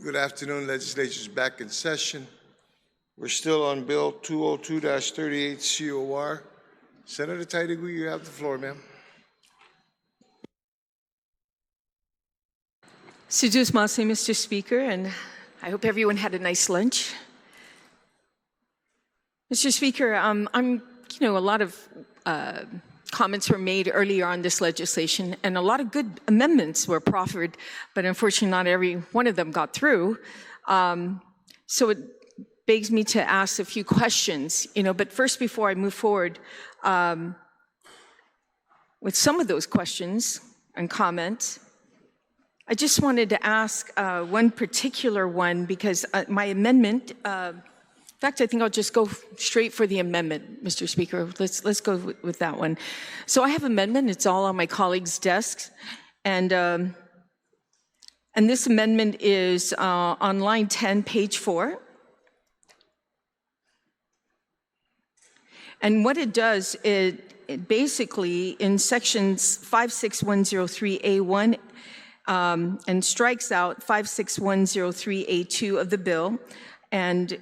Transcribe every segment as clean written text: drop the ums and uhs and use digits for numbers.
Good afternoon. Legislature's back in session. We're still on Bill 202-38 COR. Senator Tidigu, you have the floor, ma'am. Sujus Masi, Mr. Speaker, and I hope everyone had a nice lunch. Mr. Speaker, a lot of comments were made earlier on this legislation, and a lot of good amendments were proffered, but unfortunately not every one of them got through. So it begs me to ask a few questions, but first, before I move forward with some of those questions and comments, I just wanted to ask one particular one, because my amendment, in fact, I think I'll just go straight for the amendment, Mr. Speaker. Let's go with that one. So I have an amendment. It's all on my colleagues' desks. And this amendment is on line 10, page 4. And what it does, it basically, in sections 56103A1, and strikes out 56103A2 of the bill. And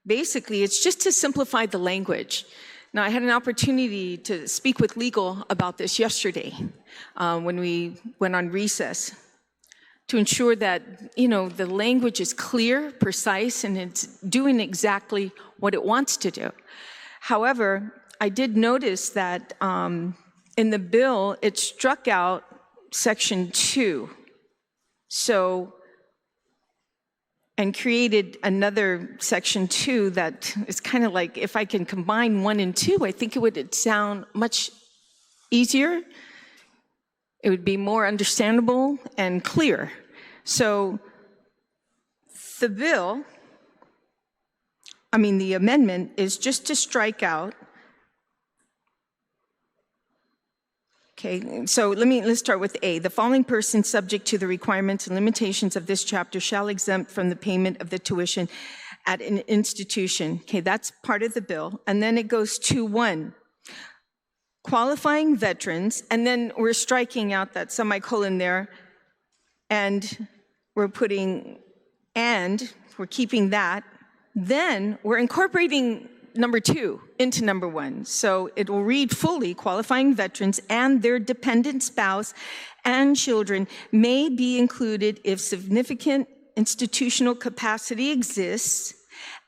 basically, it's just to simplify the language. Now, I had an opportunity to speak with legal about this yesterday when we went on recess, to ensure that, the language is clear, precise, and it's doing exactly what it wants to do. However, I did notice that in the bill, it struck out section 2. And created another section 2 that is kind of like, if I can combine 1 and 2, I think it would sound much easier. It would be more understandable and clear. So the amendment is just to strike out. Okay, so let's start with A. The following person subject to the requirements and limitations of this chapter shall exempt from the payment of the tuition at an institution. Okay, that's part of the bill. And then it goes to 1. Qualifying veterans, and then we're striking out that semicolon there, and we're putting we're keeping that. Then we're incorporating number 2 into number 1. So it will read fully, qualifying veterans and their dependent spouse and children may be included if significant institutional capacity exists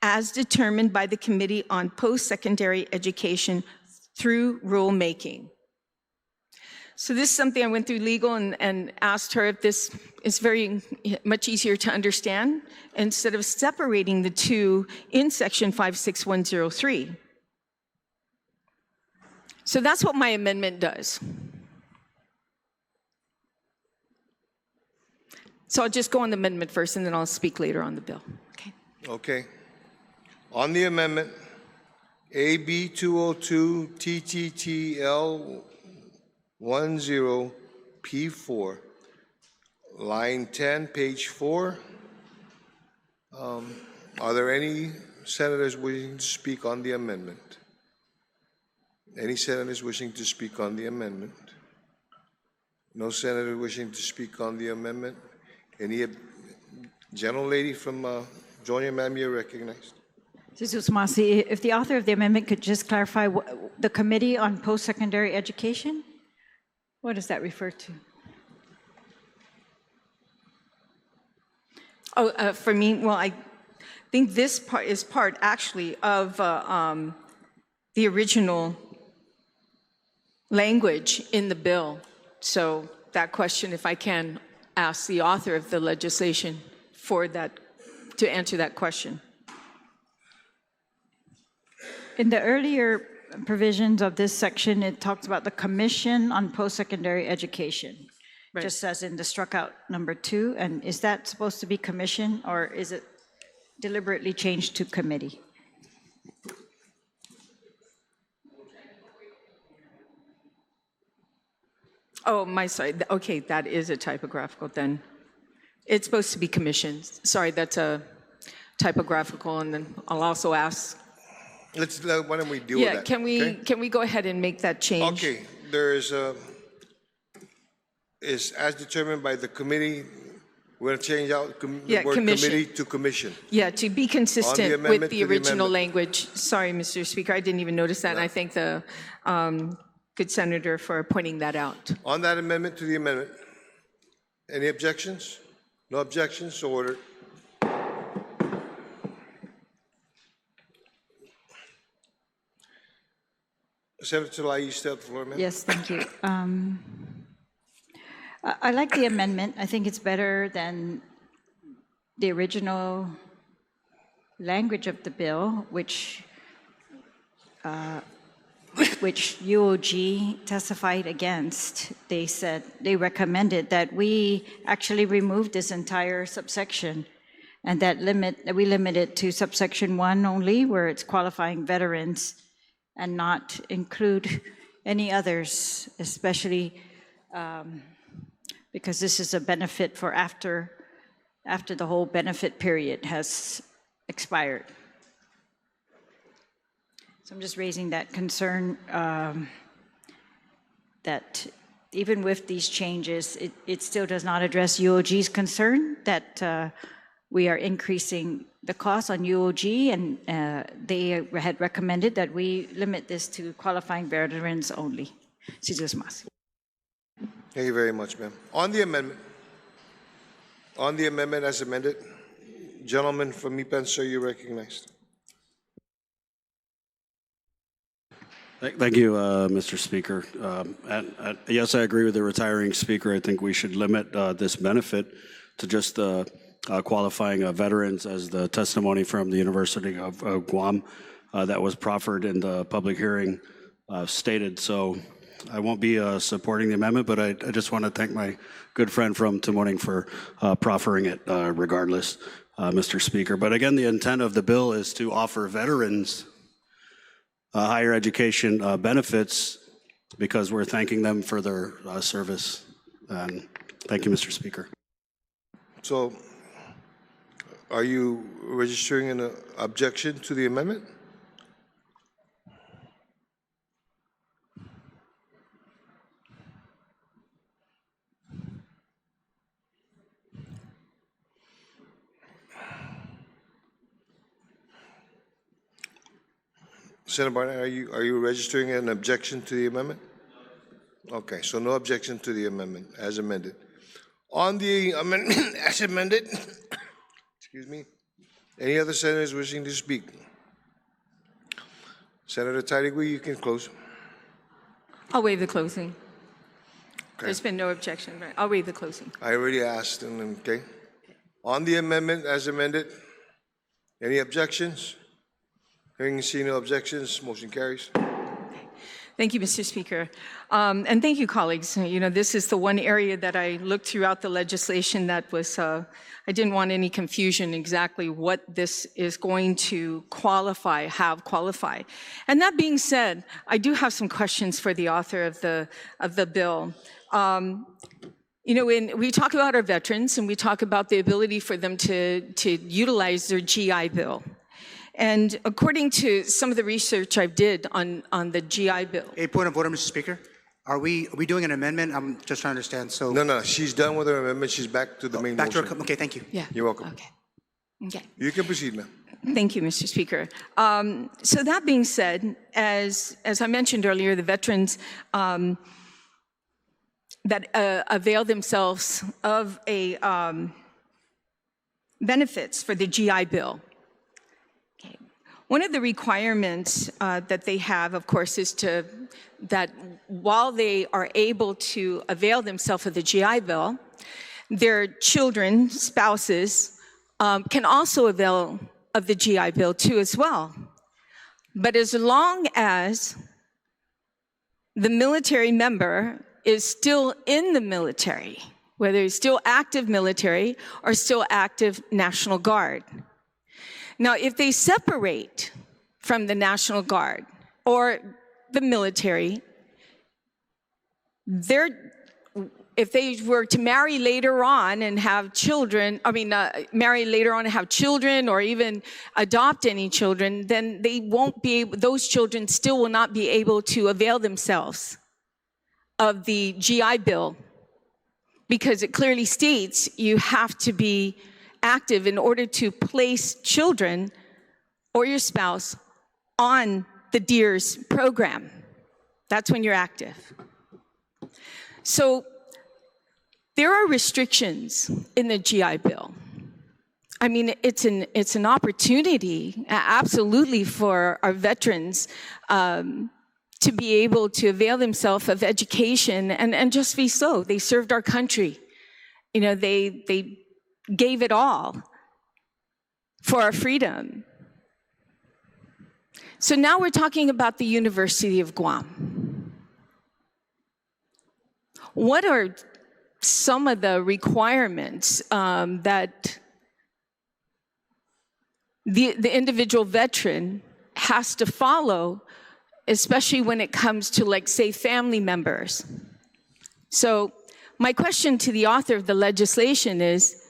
as determined by the Committee on Post-Secondary Education through rulemaking. So this is something I went through legal and asked her if this is very much easier to understand instead of separating the 2 in section 56103. So that's what my amendment does. So I'll just go on the amendment first, and then I'll speak later on the bill. Okay. Okay. On the amendment, AB 202 TTTL 10P4, line 10, page 4. Are there any senators wishing to speak on the amendment? Any senators wishing to speak on the amendment? No senator wishing to speak on the amendment? Any gentlelady from Georgia, ma'am, you're recognized. Jesus Masi, if the author of the amendment could just clarify the Committee on Post-Secondary Education? What does that refer to? Oh, for me, well, I think this part is part actually of the original language in the bill. So that question, if I can ask the author of the legislation for that, to answer that question. In the earlier provisions of this section, it talks about the Commission on Post-Secondary Education, right, just as in the struck out number 2. And is that supposed to be commission, or is it deliberately changed to committee? Oh, my side. Okay, that is a typographical then. It's supposed to be commissioned. Sorry, that's a typographical, and then I'll also ask. Why don't we deal with that? Yeah, can we go ahead and make that change? Okay, there is as determined by the committee We're going to change out Yeah, the word commission. committee to commission. Yeah, to be consistent with amendment the to the original amendment. language. Sorry, Mr. Speaker, I didn't even notice that, and I thank the good senator for pointing that out. On that amendment to the amendment, any objections? No objections, so ordered. Senator Lai, you still have the floor, ma'am? Yes, thank you. I like the amendment. I think it's better than the original language of the bill, which UOG testified against. They said, they recommended that we actually remove this entire subsection and that we limit it to subsection 1 only, where it's qualifying veterans, and not include any others, especially because this is a benefit for after the whole benefit period has expired. So I'm just raising that concern that even with these changes, it still does not address UOG's concern that we are increasing the cost on UOG, and they had recommended that we limit this to qualifying veterans only. Thank you very much, ma'am. On the amendment as amended, gentleman from Mipan, sir, you're recognized. Thank you, Mr. Speaker. Yes, I agree with the retiring speaker. I think we should limit this benefit to just qualifying veterans, as the testimony from the University of Guam that was proffered in the public hearing stated. So I won't be supporting the amendment, but I just want to thank my good friend from Timoning for proffering it regardless, Mr. Speaker. But again, the intent of the bill is to offer veterans higher education benefits because we're thanking them for their service. And thank you, Mr. Speaker. So, are you registering an objection to the amendment? Senator Barnett, are you registering an objection to the amendment? Okay, so no objection to the amendment as amended. On the amendment as amended, excuse me, any other senators wishing to speak? Senator Tairigui, you can close. I'll waive the closing. Okay. There's been no objection, right? I'll waive the closing. I already asked, okay. On the amendment as amended, any objections? Hearing and seeing no objections, motion carries. Thank you, Mr. Speaker. And thank you, colleagues. You know, this is the one area that I looked throughout the legislation that was, I didn't want any confusion exactly what this is going to have qualify. And that being said, I do have some questions for the author of the bill. You know, when we talk about our veterans and we talk about the ability for them to utilize their GI Bill. And according to some of the research I did on the GI Bill. A point of order, Mr. Speaker. Are we doing an amendment? I'm just trying to understand. So No, she's done with her amendment. She's back to the main back to motion. her. Okay, thank you. Yeah. You're welcome. Okay. You can proceed, ma'am. Thank you, Mr. Speaker. So that being said, as I mentioned earlier, the veterans that avail themselves of a benefits for the GI Bill. Okay. One of the requirements that they have, of course, is that while they are able to avail themselves of the GI Bill, their children, spouses, can also avail of the GI Bill too as well. But as long as the military member is still in the military, whether he's still active military or still active National Guard. Now, if they separate from the National Guard or the military, if they were to marry later on and have children, marry later on and have children or even adopt any children, then they won't be able, those children still will not be able to avail themselves of the GI Bill because it clearly states you have to be active in order to place children or your spouse on the DEERS program. That's when you're active. So there are restrictions in the GI Bill. I mean, it's an opportunity, absolutely, for our veterans to be able to avail themselves of education, and justly so. They served our country. You know, they gave it all for our freedom. So now we're talking about the University of Guam. What are some of the requirements that the individual veteran has to follow, especially when it comes to, like, say, family members? So my question to the author of the legislation is,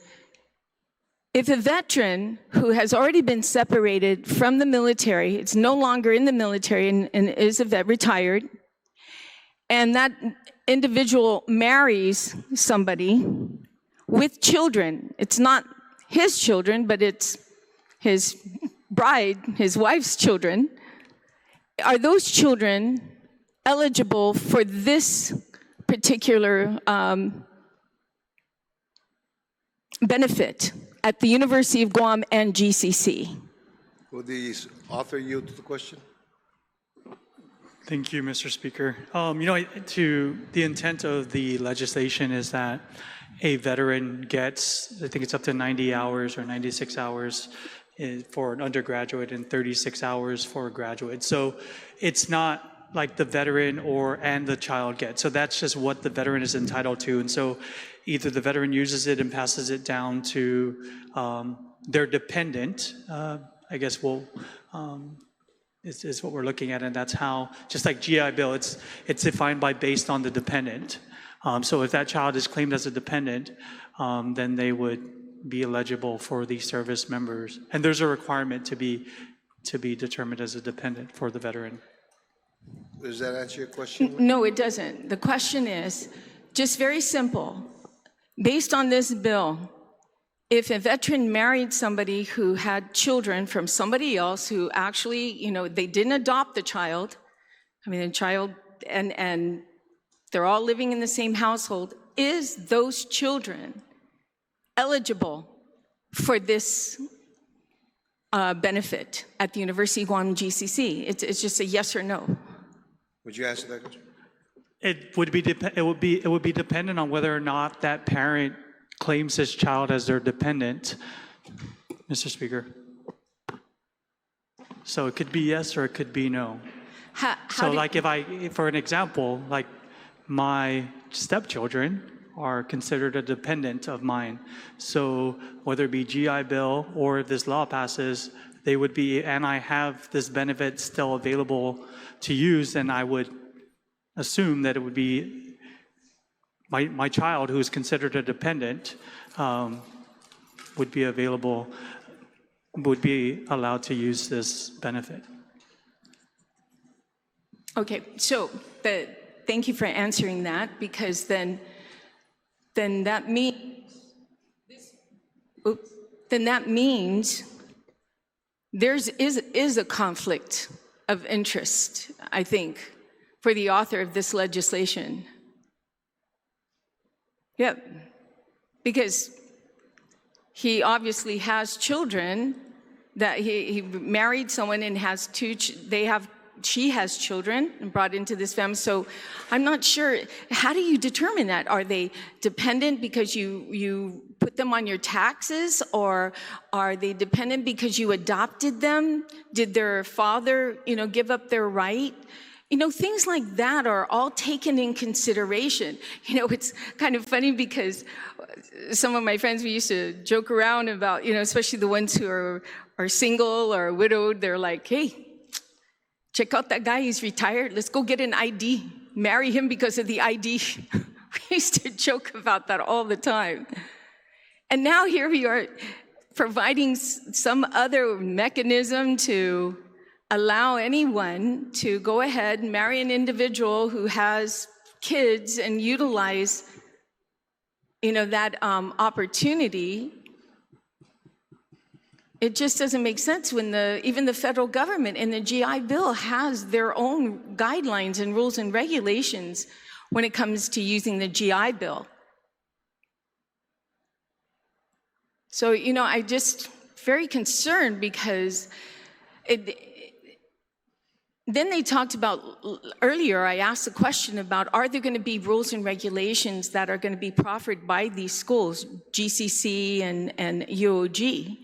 if a veteran who has already been separated from the military, it's no longer in the military and is retired, and that individual marries somebody with children, it's not his children, but it's his bride, his wife's children, are those children eligible for this particular benefit at the University of Guam and GCC? Will the author yield to the question? Thank you, Mr. Speaker. To the intent of the legislation is that a veteran gets, I think it's up to 90 hours or 96 hours for an undergraduate and 36 hours for a graduate. So it's not like the veteran and the child get. So that's just what the veteran is entitled to. And so either the veteran uses it and passes it down to their dependent, I guess is what we're looking at, and that's how, just like GI Bill, it's defined by based on the dependent. So if that child is claimed as a dependent, then they would be eligible for the service members. And there's a requirement to be determined as a dependent for the veteran. Does that answer your question? No, it doesn't. The question is just very simple. Based on this bill, if a veteran married somebody who had children from somebody else who actually, they didn't adopt the child, the child, and they're all living in the same household, is those children eligible for this benefit at the University of Guam GCC? It's just a yes or no. Would you answer that question? It would be dependent on whether or not that parent claims his child as their dependent, Mr. Speaker. So it could be yes or it could be no. For an example, like my stepchildren are considered a dependent of mine. So whether it be GI Bill or if this law passes, they would be, and I have this benefit still available to use, then I would assume that it would be my child, who is considered a dependent, would be allowed to use this benefit. Okay, so thank you for answering that, because then that means there is a conflict of interest, I think, for the author of this legislation. Yep, because he obviously has children, that he married someone and has she has children and brought into this family. So I'm not sure, how do you determine that? Are they dependent because you put them on your taxes, or are they dependent because you adopted them? Did their father, give up their right? Things like that are all taken in consideration. It's kind of funny because some of my friends, we used to joke around about, especially the ones who are single or widowed, they're like, hey, check out that guy, he's retired. Let's go get an ID. Marry him because of the ID. We used to joke about that all the time. And now here we are providing some other mechanism to allow anyone to go ahead and marry an individual who has kids and utilize that opportunity, it just doesn't make sense when even the federal government and the GI Bill has their own guidelines and rules and regulations when it comes to using the GI Bill. So, I just very concerned because then they talked about, earlier I asked a question about, are there going to be rules and regulations that are going to be proffered by these schools, GCC and UOG?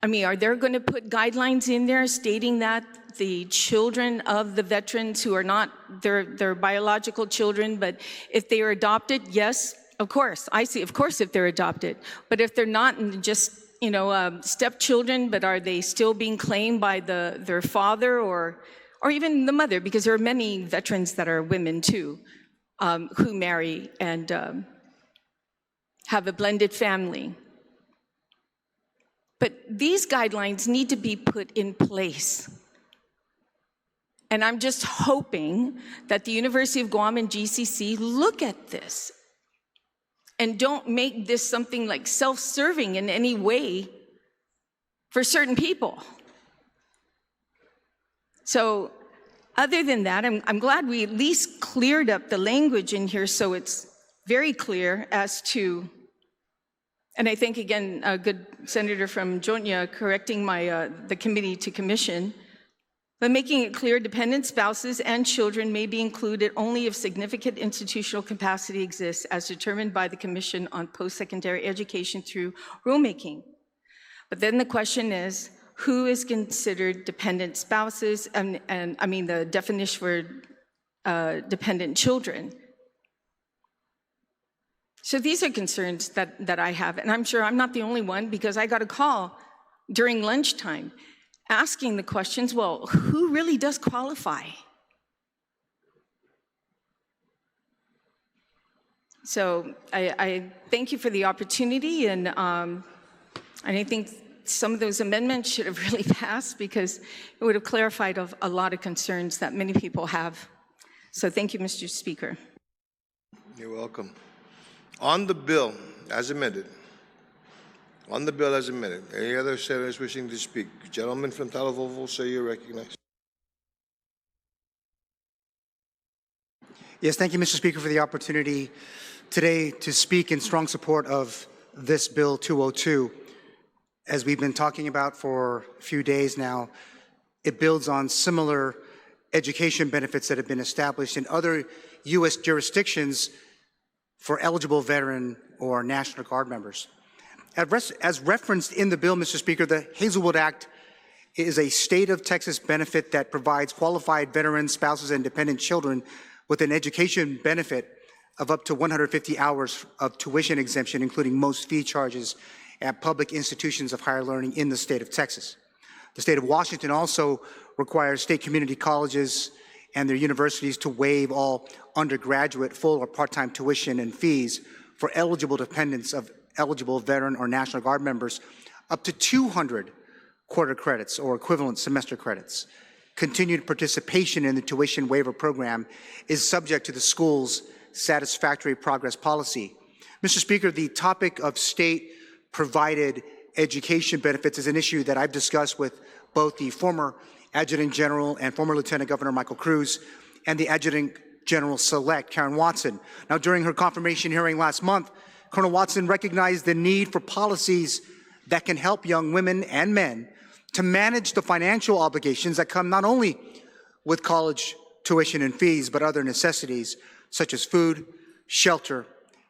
I mean, are they going to put guidelines in there stating that the children of the veterans who are not their biological children, but if they are adopted, yes, of course, I see, of course, if they're adopted. But if they're not, and just stepchildren, but are they still being claimed by their father or even the mother? Because there are many veterans that are women too, who marry and have a blended family. But these guidelines need to be put in place. And I'm just hoping that the University of Guam and GCC look at this and don't make this something like self-serving in any way for certain people. So other than that, I'm glad we at least cleared up the language in here so it's very clear as to, and I think again, a good senator from Jonya correcting the committee to commission, but making it clear dependent spouses and children may be included only if significant institutional capacity exists as determined by the Commission on Post-Secondary Education through rulemaking. But then the question is, who is considered dependent spouses? And I mean the definition for dependent children. So these are concerns that I have, and I'm sure I'm not the only one because I got a call during lunchtime asking the questions, well, who really does qualify? So I thank you for the opportunity, and I think some of those amendments should have really passed because it would have clarified a lot of concerns that many people have. So thank you, Mr. Speaker. You're welcome. On the bill as amended, any other senators wishing to speak? Gentleman from Talavovo, sir, you're recognized. Yes, thank you, Mr. Speaker, for the opportunity today to speak in strong support of this Bill 202. As we've been talking about for a few days now, it builds on similar education benefits that have been established in other U.S. jurisdictions for eligible veteran or National Guard members. As referenced in the bill, Mr. Speaker, the Hazelwood Act is a state of Texas benefit that provides qualified veterans, spouses, and dependent children with an education benefit of up to 150 hours of tuition exemption, including most fee charges at public institutions of higher learning in the state of Texas. The state of Washington also requires state community colleges and their universities to waive all undergraduate full or part-time tuition and fees for eligible dependents of eligible veteran or National Guard members up to 200 quarter credits or equivalent semester credits. Continued participation in the tuition waiver program is subject to the school's satisfactory progress policy. Mr. Speaker, the topic of state-provided education benefits is an issue that I've discussed with both the former Adjutant General and former Lieutenant Governor Michael Cruz and the Adjutant General-Select Karen Watson. Now, during her confirmation hearing last month, Colonel Watson recognized the need for policies that can help young women and men to manage the financial obligations that come not only with college tuition and fees, but other necessities such as food, shelter,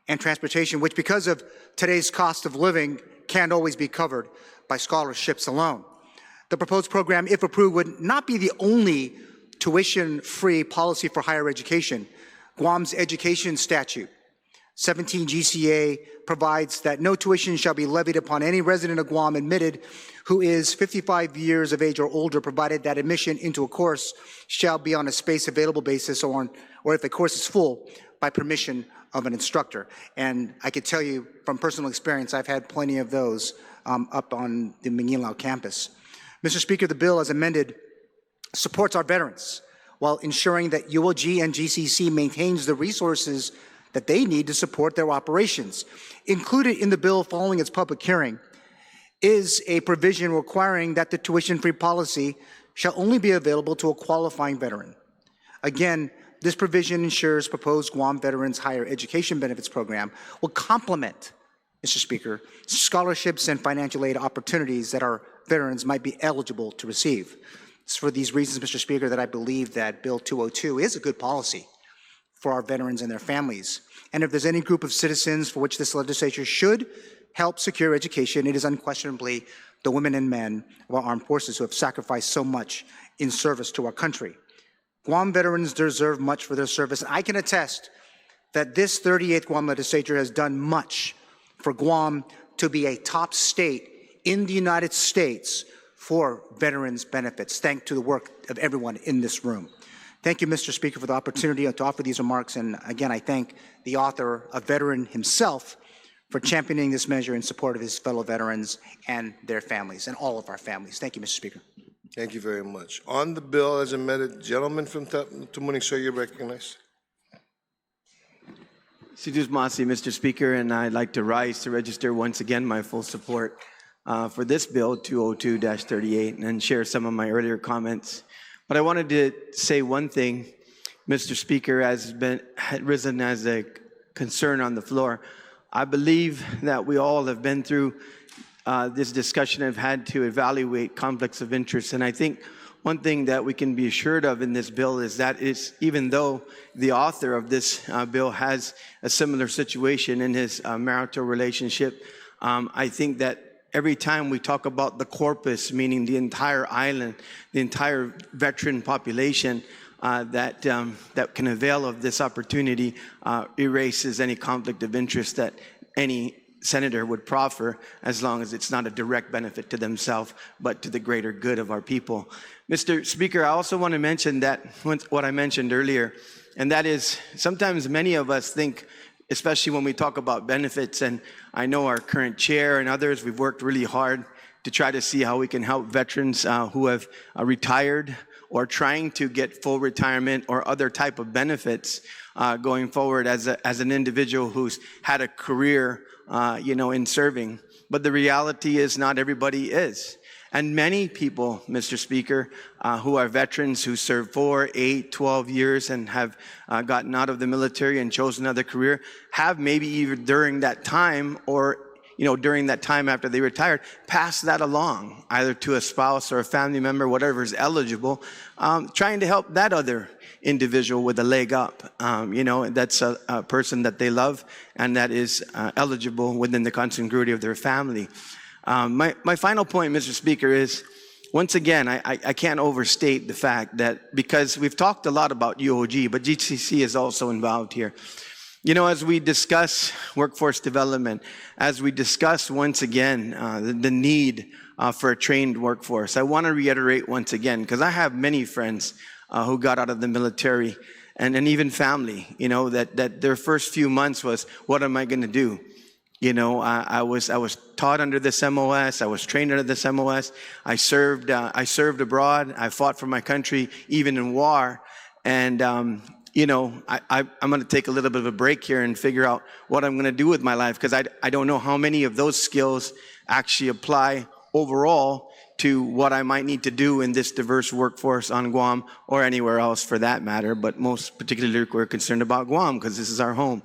and transportation, which because of today's cost of living can't always be covered by scholarships alone. The proposed program, if approved, would not be the only tuition-free policy for higher education. Guam's education statute, 17 GCA, provides that no tuition shall be levied upon any resident of Guam admitted who is 55 years of age or older, provided that admission into a course shall be on a space available basis or if the course is full, by permission of an instructor. And I could tell you from personal experience, I've had plenty of those up on the Manilao campus. Mr. Speaker, the bill as amended supports our veterans while ensuring that UOG and GCC maintains the resources that they need to support their operations. Included in the bill following its public hearing is a provision requiring that the tuition-free policy shall only be available to a qualifying veteran. Again, this provision ensures proposed Guam Veterans Higher Education Benefits Program will complement, Mr. Speaker, scholarships and financial aid opportunities that our veterans might be eligible to receive. It's for these reasons, Mr. Speaker, that I believe that Bill 202 is a good policy for our veterans and their families. And if there's any group of citizens for which this legislature should help secure education, it is unquestionably the women and men of our armed forces who have sacrificed so much in service to our country. Guam veterans deserve much for their service, and I can attest that this 38th Guam Legislature has done much for Guam to be a top state in the United States for veterans benefits, thanks to the work of everyone in this room. Thank you, Mr. Speaker, for the opportunity to offer these remarks, and again, I thank the author, a veteran himself, for championing this measure in support of his fellow veterans and their families, and all of our families. Thank you, Mr. Speaker. Thank you very much. On the bill as amended, gentleman from Tumuning, sir, you're recognized. Sidus Masi, Mr. Speaker, and I'd like to rise to register once again my full support for this bill, 202-38, and share some of my earlier comments. But I wanted to say one thing, Mr. Speaker, had risen as a concern on the floor. I believe that we all have been through this discussion, have had to evaluate conflicts of interest. And I think one thing that we can be assured of in this bill is that even though the author of this bill has a similar situation in his marital relationship, I think that every time we talk about the corpus, meaning the entire island, the entire veteran population that can avail of this opportunity, erases any conflict of interest that any senator would proffer, as long as it's not a direct benefit to themselves, but to the greater good of our people. Mr. Speaker, I also want to mention that what I mentioned earlier, and that is sometimes many of us think, especially when we talk about benefits, and I know our current chair and others, we've worked really hard to try to see how we can help veterans who have retired or trying to get full retirement or other type of benefits going forward as an individual who's had a career in serving. But the reality is not everybody is. And many people, Mr. Speaker, who are veterans who served 4, 8, 12 years and have gotten out of the military and chosen another career, have maybe even during that time or during that time after they retired, passed that along, either to a spouse or a family member, whatever is eligible, trying to help that other individual with a leg up. That's a person that they love and that is eligible within the congruity of their family. My final point, Mr. Speaker, is once again, I can't overstate the fact that because we've talked a lot about UOG, but GCC is also involved here. As we discuss workforce development, as we discuss once again the need for a trained workforce, I want to reiterate once again, because I have many friends who got out of the military and even family, that their first few months was, what am I going to do? I was taught under this MOS. I was trained under this MOS. I served abroad. I fought for my country, even in war. And, I'm going to take a little bit of a break here and figure out what I'm going to do with my life, because I don't know how many of those skills actually apply overall to what I might need to do in this diverse workforce on Guam or anywhere else for that matter. But most particularly, we're concerned about Guam because this is our home.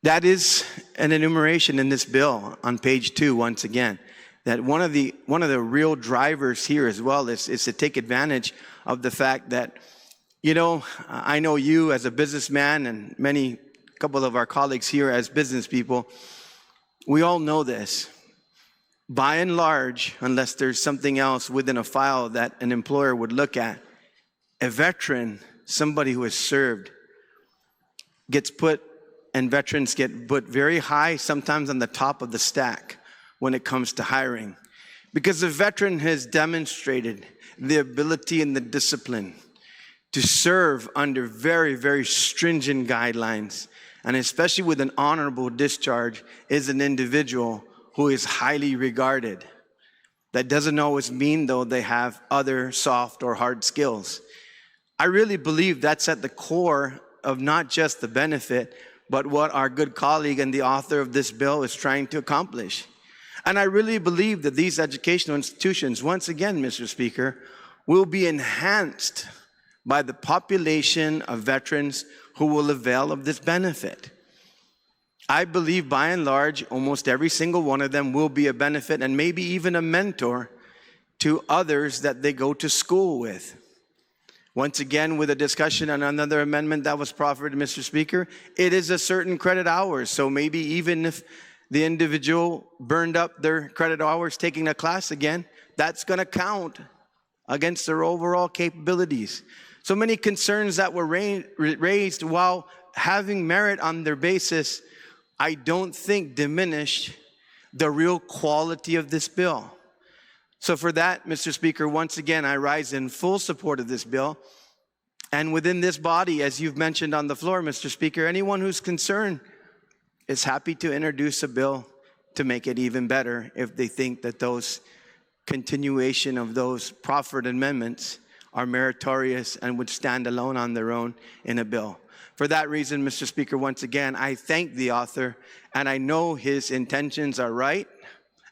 That is an enumeration in this bill on page 2, once again, that one of the real drivers here as well is to take advantage of the fact that, I know you as a businessman and a couple of our colleagues here as business people, we all know this. By and large, unless there's something else within a file that an employer would look at, a veteran, somebody who has served, and veterans get put very high, sometimes on the top of the stack when it comes to hiring. Because the veteran has demonstrated the ability and the discipline to serve under very, very stringent guidelines, and especially with an honorable discharge, is an individual who is highly regarded. That doesn't always mean, though, they have other soft or hard skills. I really believe that's at the core of not just the benefit, but what our good colleague and the author of this bill is trying to accomplish. And I really believe that these educational institutions, once again, Mr. Speaker, will be enhanced by the population of veterans who will avail of this benefit. I believe by and large, almost every single one of them will be a benefit and maybe even a mentor to others that they go to school with. Once again, with a discussion on another amendment that was proffered, Mr. Speaker, it is a certain credit hours. So maybe even if the individual burned up their credit hours taking a class again, that's going to count against their overall capabilities. So many concerns that were raised, while having merit on their basis, I don't think diminished the real quality of this bill. So for that, Mr. Speaker, once again, I rise in full support of this bill. And within this body, as you've mentioned on the floor, Mr. Speaker, anyone who's concerned is happy to introduce a bill to make it even better if they think that those continuation of those proffered amendments are meritorious and would stand alone on their own in a bill. For that reason, Mr. Speaker, once again, I thank the author, and I know his intentions are right,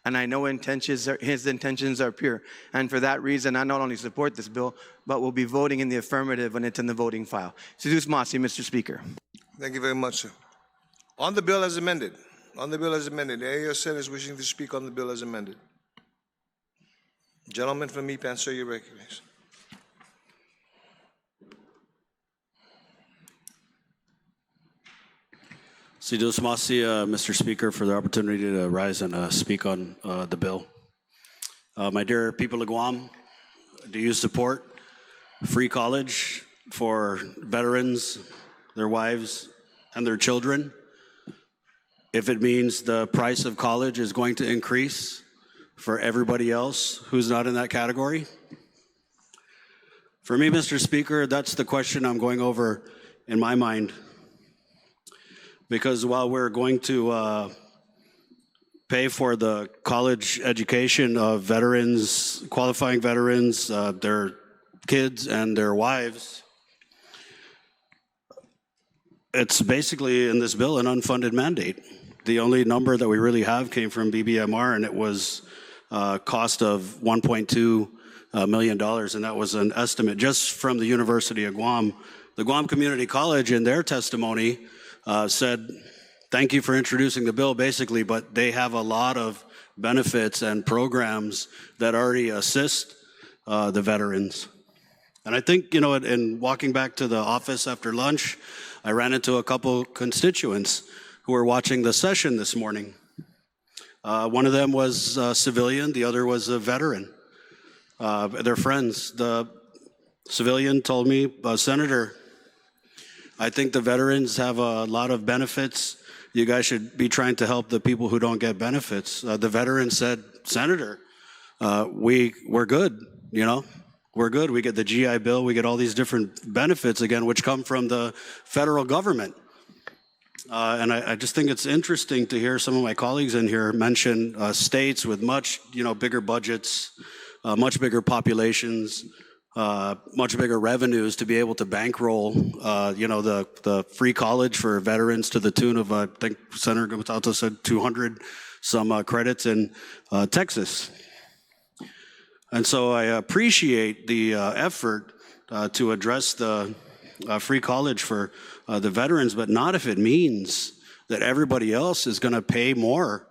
and I know his intentions are pure. And for that reason, I not only support this bill, but will be voting in the affirmative when it's in the voting file. Sidus Masi, Mr. Speaker. Thank you very much, sir. On the bill as amended. On the bill as amended. Any other senators wishing to speak on the bill as amended? Gentleman from Mipan, sir, you're recognized. Sidus Masi, Mr. Speaker, for the opportunity to rise and speak on the bill. My dear people of Guam, do you support free college for veterans, their wives, and their children? If it means the price of college is going to increase for everybody else who's not in that category? For me, Mr. Speaker, that's the question I'm going over in my mind. Because while we're going to pay for the college education of veterans, qualifying veterans, their kids and their wives, it's basically in this bill an unfunded mandate. The only number that we really have came from BBMR, and it was a cost of $1.2 million, and that was an estimate just from the University of Guam. The Guam Community College, in their testimony, said, thank you for introducing the bill, basically, but they have a lot of benefits and programs that already assist the veterans. And I think, in walking back to the office after lunch, I ran into a couple constituents who were watching the session this morning. One of them was a civilian, the other was a veteran. They're friends. The civilian told me, Senator, I think the veterans have a lot of benefits. You guys should be trying to help the people who don't get benefits. The veteran said, Senator, we're good, We're good. We get the GI Bill. We get all these different benefits, again, which come from the federal government. And I just think it's interesting to hear some of my colleagues in here mention states with much, bigger budgets, much bigger populations, much bigger revenues to be able to bankroll, the free college for veterans to the tune of, I think Senator Gumatato said 200 some credits in Texas. And so I appreciate the effort to address the free college for the veterans, but not if it means that everybody else is going to pay more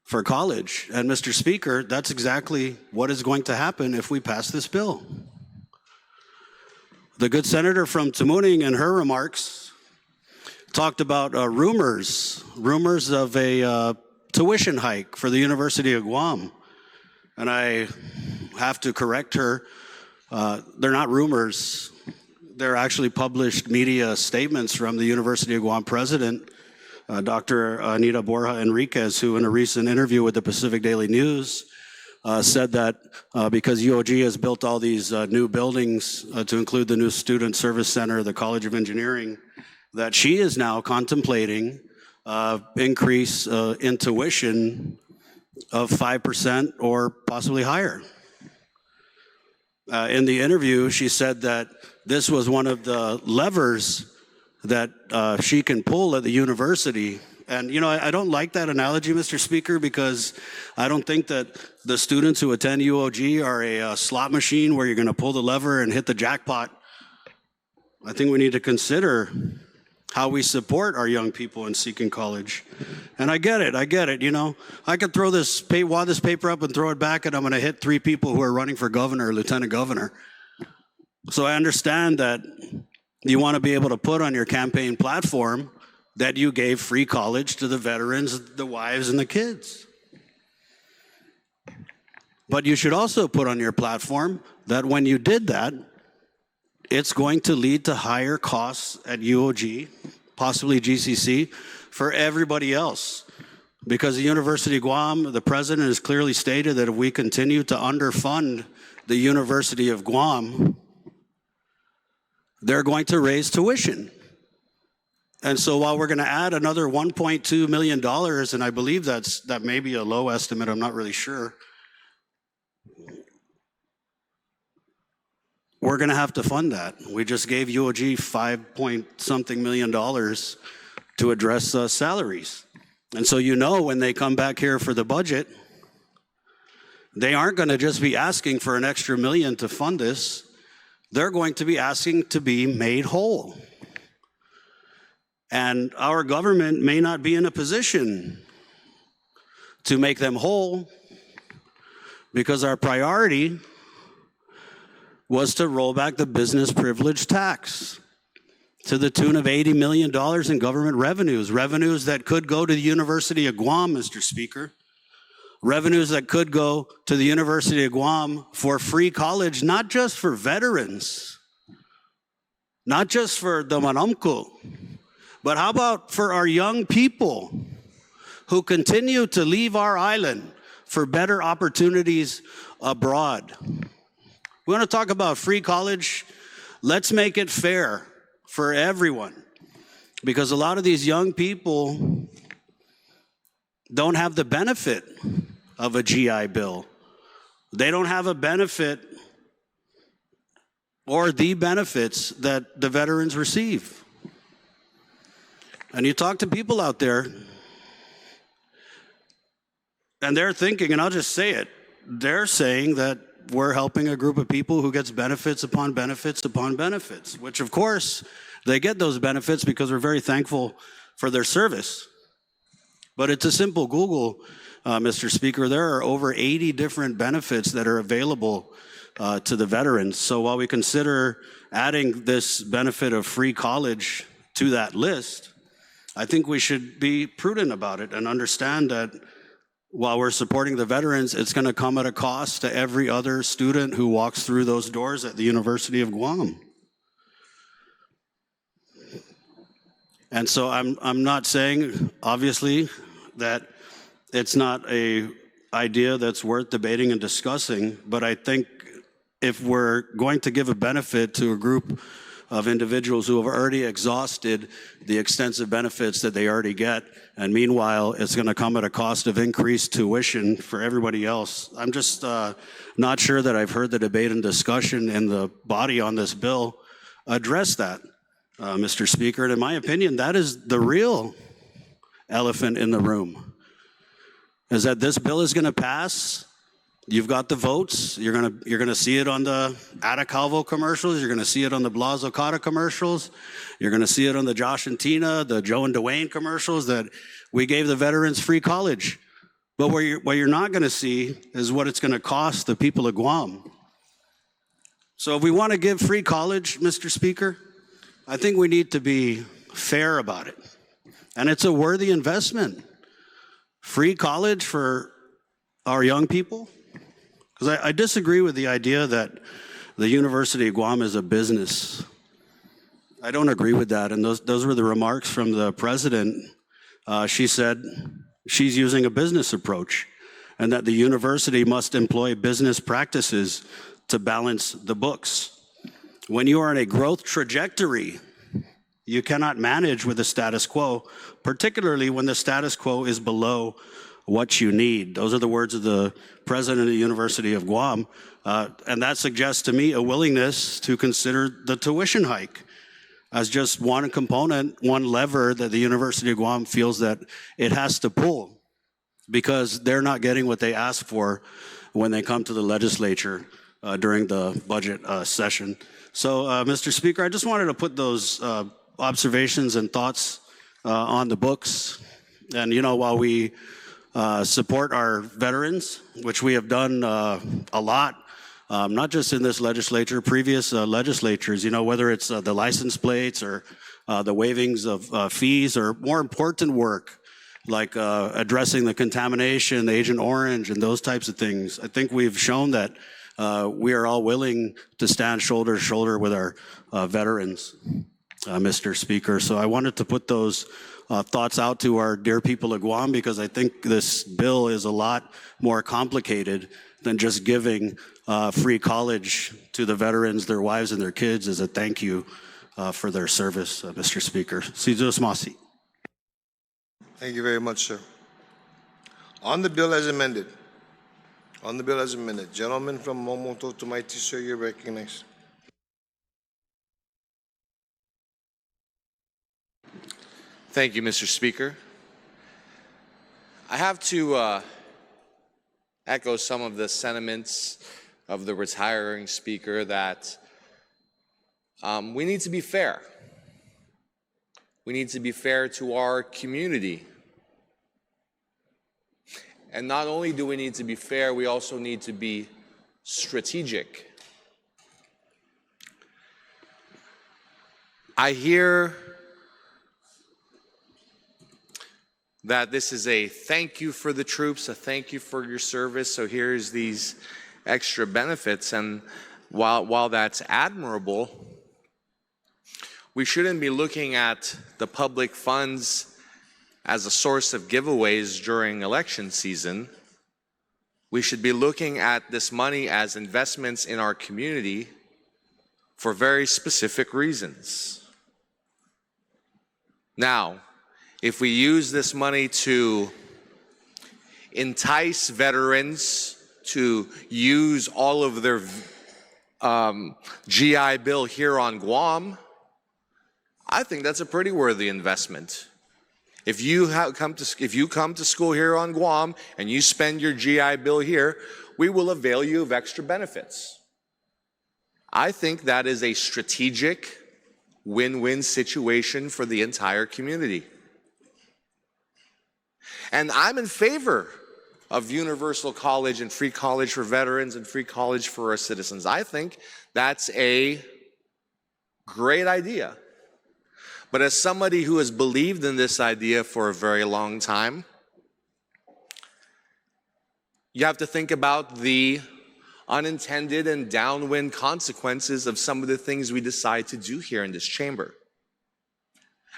for college. And Mr. Speaker, that's exactly what is going to happen if we pass this bill. The good senator from Tamuning in her remarks talked about rumors of a tuition hike for the University of Guam. And I have to correct her. They're not rumors. They're actually published media statements from the University of Guam president, Dr. Anita Borja Enriquez, who in a recent interview with the Pacific Daily News said that because UOG has built all these new buildings to include the new Student Service Center, the College of Engineering, that she is now contemplating increase in tuition of 5% or possibly higher. In the interview, she said that this was one of the levers that she can pull at the university. And, you know, I don't like that analogy, Mr. Speaker, because I don't think that the students who attend UOG are a slot machine where you're going to pull the lever and hit the jackpot. I think we need to consider how we support our young people in seeking college. And I get it, you know. I could throw this, wad this paper up and throw it back, and I'm going to hit 3 people who are running for governor or lieutenant governor. So I understand that you want to be able to put on your campaign platform that you gave free college to the veterans, the wives, and the kids. But you should also put on your platform that when you did that, it's going to lead to higher costs at UOG, possibly GCC, for everybody else. Because the University of Guam, the president has clearly stated that if we continue to underfund the University of Guam, they're going to raise tuition. And so while we're going to add another $1.2 million, and I believe that may be a low estimate, I'm not really sure, we're going to have to fund that. We just gave UOG $5-point-something million to address salaries. And so you know when they come back here for the budget, they aren't going to just be asking for an extra $1 million to fund this. They're going to be asking to be made whole. And our government may not be in a position to make them whole because our priority was to roll back the business privilege tax to the tune of $80 million in government revenues that could go to the University of Guam, Mr. Speaker. Revenues that could go to the University of Guam for free college, not just for veterans, not just for the Manamku, but how about for our young people who continue to leave our island for better opportunities abroad? We want to talk about free college. Let's make it fair for everyone, because a lot of these young people don't have the benefit of a GI Bill. They don't have a benefit or the benefits that the veterans receive. And you talk to people out there, and they're thinking, and I'll just say it, they're saying that we're helping a group of people who gets benefits upon benefits upon benefits, which of course they get those benefits because we're very thankful for their service. But it's a simple Google, Mr. Speaker. There are over 80 different benefits that are available to the veterans. So while we consider adding this benefit of free college to that list, I think we should be prudent about it and understand that while we're supporting the veterans, it's going to come at a cost to every other student who walks through those doors at the University of Guam. And so I'm not saying, obviously, that it's not an idea that's worth debating and discussing, but I think if we're going to give a benefit to a group of individuals who have already exhausted the extensive benefits that they already get, and meanwhile, it's going to come at a cost of increased tuition for everybody else. I'm just not sure that I've heard the debate and discussion in the body on this bill address that, Mr. Speaker. And in my opinion, that is the real elephant in the room, is that this bill is going to pass. You've got the votes. You're gonna see it on the Atacalvo commercials. You're gonna see it on the Blas Okada commercials. You're gonna see it on the Josh and Tina, the Joe and Dwayne commercials that we gave the veterans free college. But what you're not gonna see is what it's gonna cost the people of Guam. So if we want to give free college, Mr. Speaker, I think we need to be fair about it. And it's a worthy investment. Free college for our young people. Because I disagree with the idea that the University of Guam is a business. I don't agree with that, and those were the remarks from the president. She said she's using a business approach, and that the university must employ business practices to balance the books. When you are in a growth trajectory, you cannot manage with the status quo, particularly when the status quo is below what you need. Those are the words of the president of the University of Guam. And that suggests to me a willingness to consider the tuition hike. as just one component, one lever that the University of Guam feels that it has to pull because they're not getting what they ask for when they come to the legislature during the budget session. So, Mr. Speaker, I just wanted to put those observations and thoughts on the books. And, you know, while we support our veterans, which we have done a lot, not just in this legislature, previous legislatures, you know, whether it's the license plates or the waivings of fees or more important work like addressing the contamination, the Agent Orange, and those types of things. I think we've shown that we are all willing to stand shoulder to shoulder with our veterans, Mr. Speaker. So I wanted to put those thoughts out to our dear people of Guam because I think this bill is a lot more complicated than just giving free college to the veterans, their wives, and their kids as a thank you for their service, Mr. Speaker. Sizus Masi. Thank you very much, sir. On the bill as amended. On the bill as amended. Gentleman from Momoto Tumaiti, sir, you're recognized. Thank you, Mr. Speaker. I have to echo some of the sentiments of the retiring speaker that we need to be fair. We need to be fair to our community. And not only do we need to be fair, we also need to be strategic. I hear that this is a thank you for the troops, a thank you for your service, so here's these extra benefits. And while that's admirable, we shouldn't be looking at the public funds as a source of giveaways during election season. We should be looking at this money as investments in our community for very specific reasons. Now, if we use this money to entice veterans to use all of their GI Bill here on Guam, I think that's a pretty worthy investment. If you come to school here on Guam and you spend your GI Bill here, we will avail you of extra benefits. I think that is a strategic win-win situation for the entire community. And I'm in favor of universal college and free college for veterans and free college for our citizens. I think that's a great idea. But as somebody who has believed in this idea for a very long time, you have to think about the unintended and downwind consequences of some of the things we decide to do here in this chamber.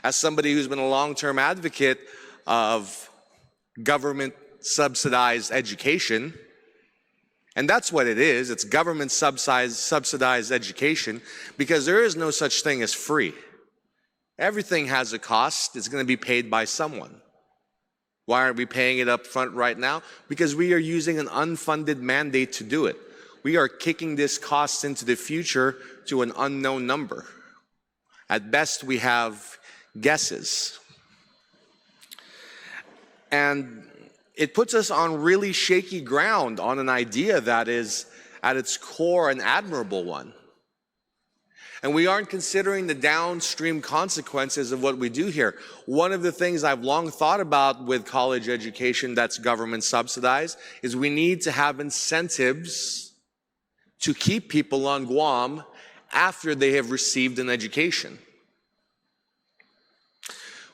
As somebody who's been a long-term advocate of government-subsidized education, and that's what it is, it's government-subsidized education, because there is no such thing as free. Everything has a cost. It's going to be paid by someone. Why aren't we paying it up front right now? Because we are using an unfunded mandate to do it. We are kicking this cost into the future to an unknown number. At best, we have guesses. And it puts us on really shaky ground on an idea that is, at its core, an admirable one. And we aren't considering the downstream consequences of what we do here. One of the things I've long thought about with college education that's government subsidized is we need to have incentives to keep people on Guam after they have received an education.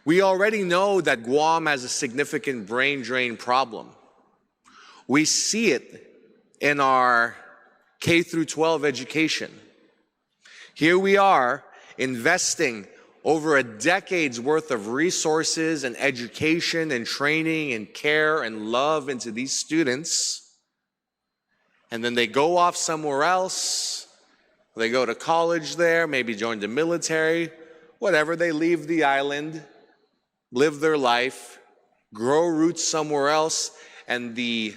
We already know that Guam has a significant brain drain problem. We see it in our K through 12 education. Here we are investing over a decade's worth of resources and education and training and care and love into these students. And then they go off somewhere else. They go to college there, maybe join the military, whatever. They leave the island, live their life, grow roots somewhere else, and the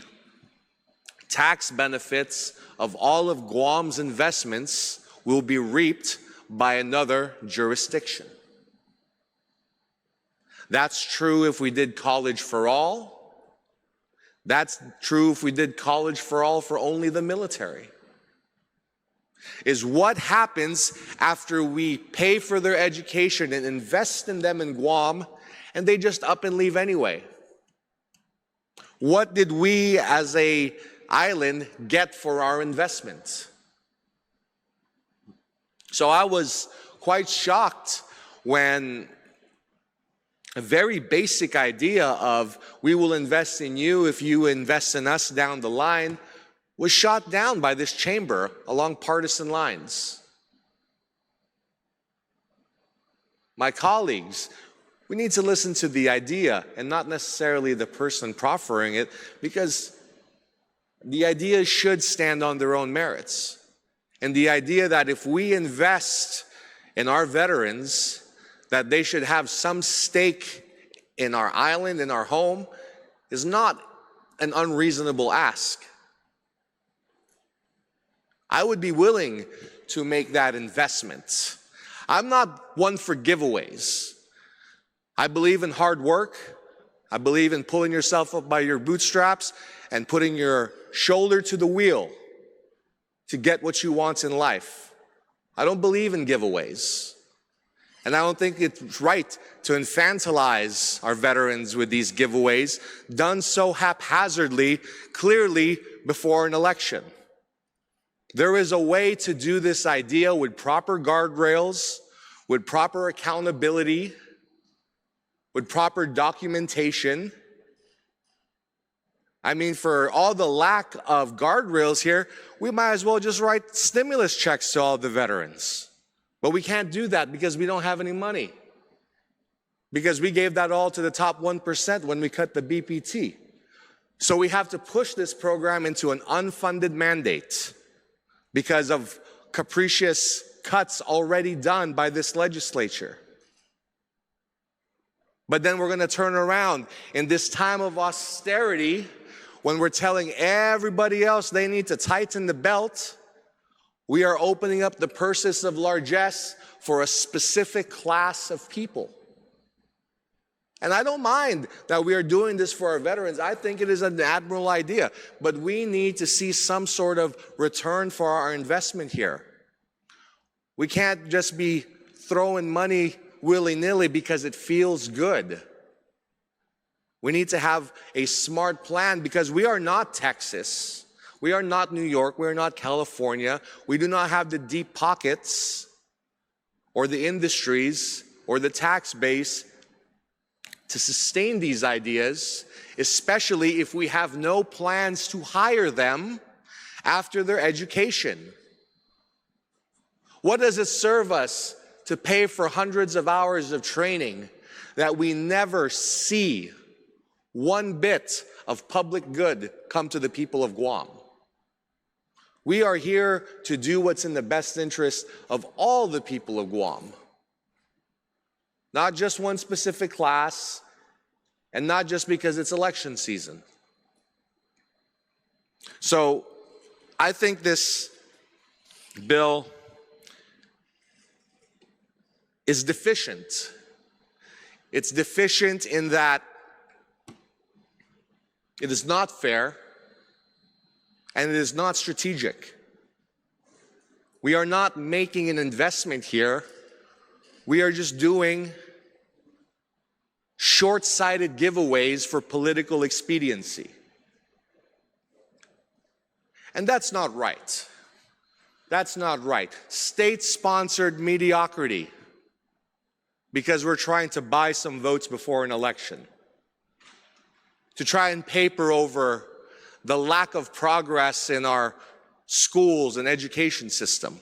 tax benefits of all of Guam's investments will be reaped by another jurisdiction. That's true if we did college for all. That's true if we did college for all for only the military. Is what happens after we pay for their education and invest in them in Guam, and they just up and leave anyway. What did we as an island get for our investment? So I was quite shocked when a very basic idea of we will invest in you if you invest in us down the line was shot down by this chamber along partisan lines. My colleagues, we need to listen to the idea and not necessarily the person proffering it, because the ideas should stand on their own merits. And the idea that if we invest in our veterans, that they should have some stake in our island, in our home, is not an unreasonable ask. I would be willing to make that investment. I'm not one for giveaways. I believe in hard work. I believe in pulling yourself up by your bootstraps and putting your shoulder to the wheel to get what you want in life. I don't believe in giveaways. And I don't think it's right to infantilize our veterans with these giveaways done so haphazardly, clearly before an election. There is a way to do this idea with proper guardrails, with proper accountability, with proper documentation. I mean, for all the lack of guardrails here, we might as well just write stimulus checks to all the veterans. But we can't do that because we don't have any money. Because we gave that all to the top 1% when we cut the BPT. So we have to push this program into an unfunded mandate because of capricious cuts already done by this legislature. But then we're going to turn around in this time of austerity, when we're telling everybody else they need to tighten the belt, we are opening up the purses of largesse for a specific class of people. And I don't mind that we are doing this for our veterans. I think it is an admirable idea, but we need to see some sort of return for our investment here. We can't just be throwing money willy-nilly because it feels good. We need to have a smart plan, because we are not Texas. We are not New York. We are not California. We do not have the deep pockets or the industries or the tax base to sustain these ideas, especially if we have no plans to hire them after their education. What does it serve us to pay for hundreds of hours of training that we never see one bit of public good come to the people of Guam? We are here to do what's in the best interest of all the people of Guam. Not just one specific class, and not just because it's election season. So I think this bill is deficient. It's deficient in that it is not fair and it is not strategic. We are not making an investment here. We are just doing short-sighted giveaways for political expediency. And that's not right. That's not right. State-sponsored mediocrity because we're trying to buy some votes before an election, to try and paper over the lack of progress in our schools and education system.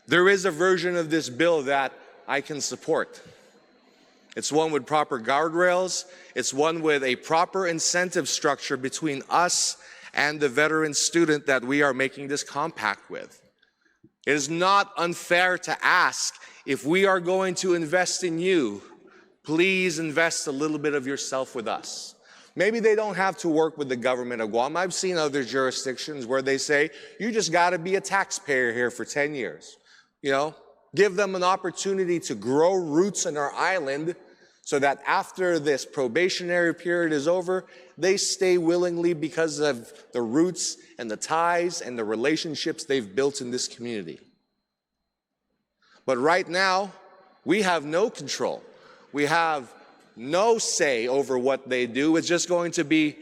There is a version of this bill that I can support. It's one with proper guardrails. It's one with a proper incentive structure between us and the veteran student that we are making this compact with. It is not unfair to ask, if we are going to invest in you, please invest a little bit of yourself with us. Maybe they don't have to work with the government of Guam. I've seen other jurisdictions where they say, you just got to be a taxpayer here for 10 years. You know, give them an opportunity to grow roots in our island so that after this probationary period is over, they stay willingly because of the roots and the ties and the relationships they've built in this community. But right now, we have no control. We have no say over what they do. It's just going to be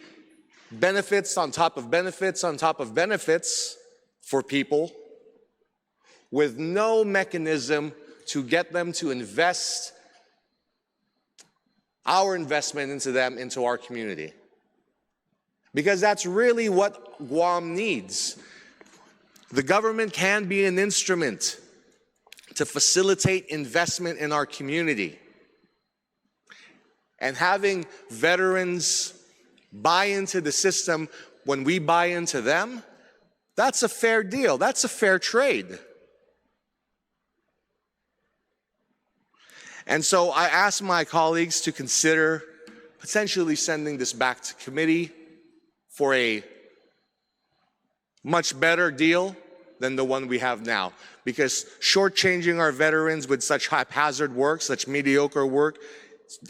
benefits on top of benefits on top of benefits for people with no mechanism to get them to invest our investment into them, into our community. Because that's really what Guam needs. The government can be an instrument to facilitate investment in our community. And having veterans buy into the system when we buy into them, that's a fair deal. That's a fair trade. And so I ask my colleagues to consider potentially sending this back to committee for a much better deal than the one we have now. Because shortchanging our veterans with such haphazard work, such mediocre work,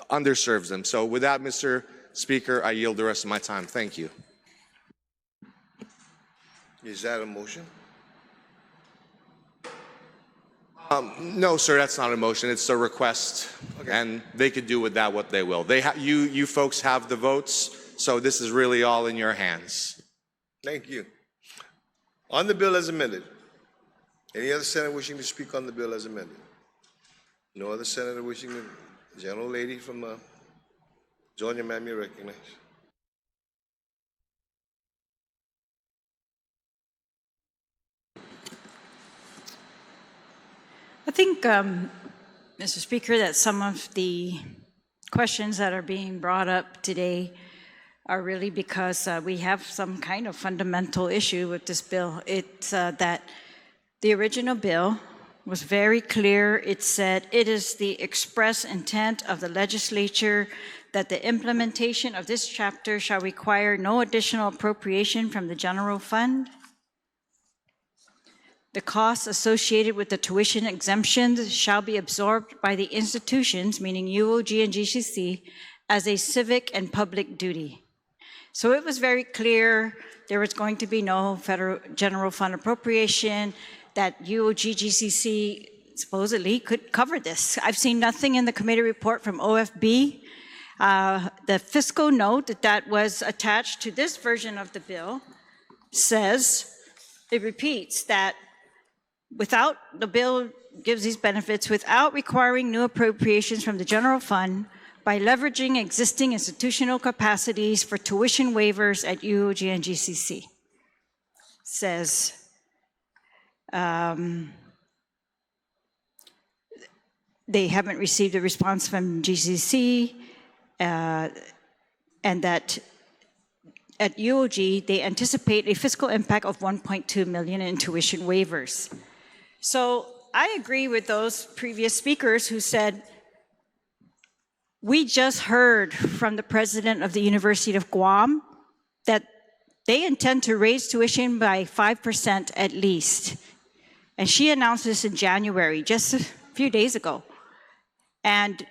underserves them. So with that, Mr. Speaker, I yield the rest of my time. Thank you. Is that a motion? No, sir, that's not a motion. It's a request, and they could do with that what they will. You folks have the votes, so this is really all in your hands. Thank you. On the bill as amended, any other senator wishing to speak on the bill as amended? No other senator wishing to? General lady from Georgia, ma'am, you're recognized. I think, Mr. Speaker, that some of the questions that are being brought up today are really because we have some kind of fundamental issue with this bill. It's that the original bill was very clear. It said it is the express intent of the legislature that the implementation of this chapter shall require no additional appropriation from the general fund. The costs associated with the tuition exemptions shall be absorbed by the institutions, meaning UOG and GCC, as a civic and public duty. So it was very clear there was going to be no federal general fund appropriation, that UOG, GCC supposedly could cover this. I've seen nothing in the committee report from OFB. The fiscal note that was attached to this version of the bill says, it repeats that without, the bill gives these benefits without requiring new appropriations from the general fund by leveraging existing institutional capacities for tuition waivers at UOG and GCC. Says, they haven't received a response from GCC, and that at UOG, they anticipate a fiscal impact of $1.2 million in tuition waivers. So I agree with those previous speakers who said, we just heard from the president of the University of Guam that they intend to raise tuition by 5% at least. And she announced this in January, just a few days ago. And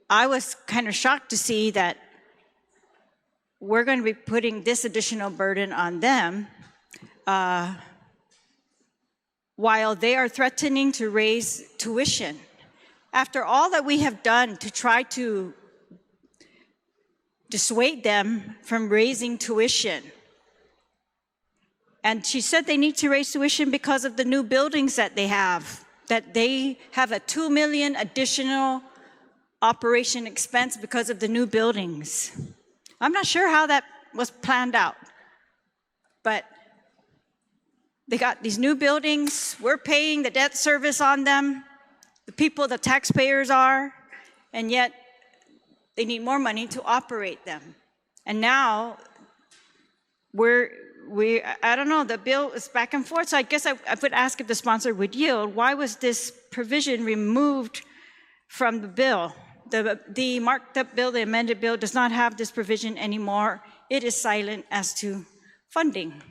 I was kind of shocked to see that we're going to be putting this additional burden on them while they are threatening to raise tuition. After all that we have done to try to dissuade them from raising tuition. And she said they need to raise tuition because of the new buildings that they have a $2 million additional operation expense because of the new buildings. I'm not sure how that was planned out, but they got these new buildings, we're paying the debt service on them, the people, the taxpayers are, and yet they need more money to operate them. And now I don't know, the bill is back and forth, so I guess I would ask if the sponsor would yield. Why was this provision removed from the bill? The marked up bill, the amended bill, does not have this provision anymore. It is silent as to funding.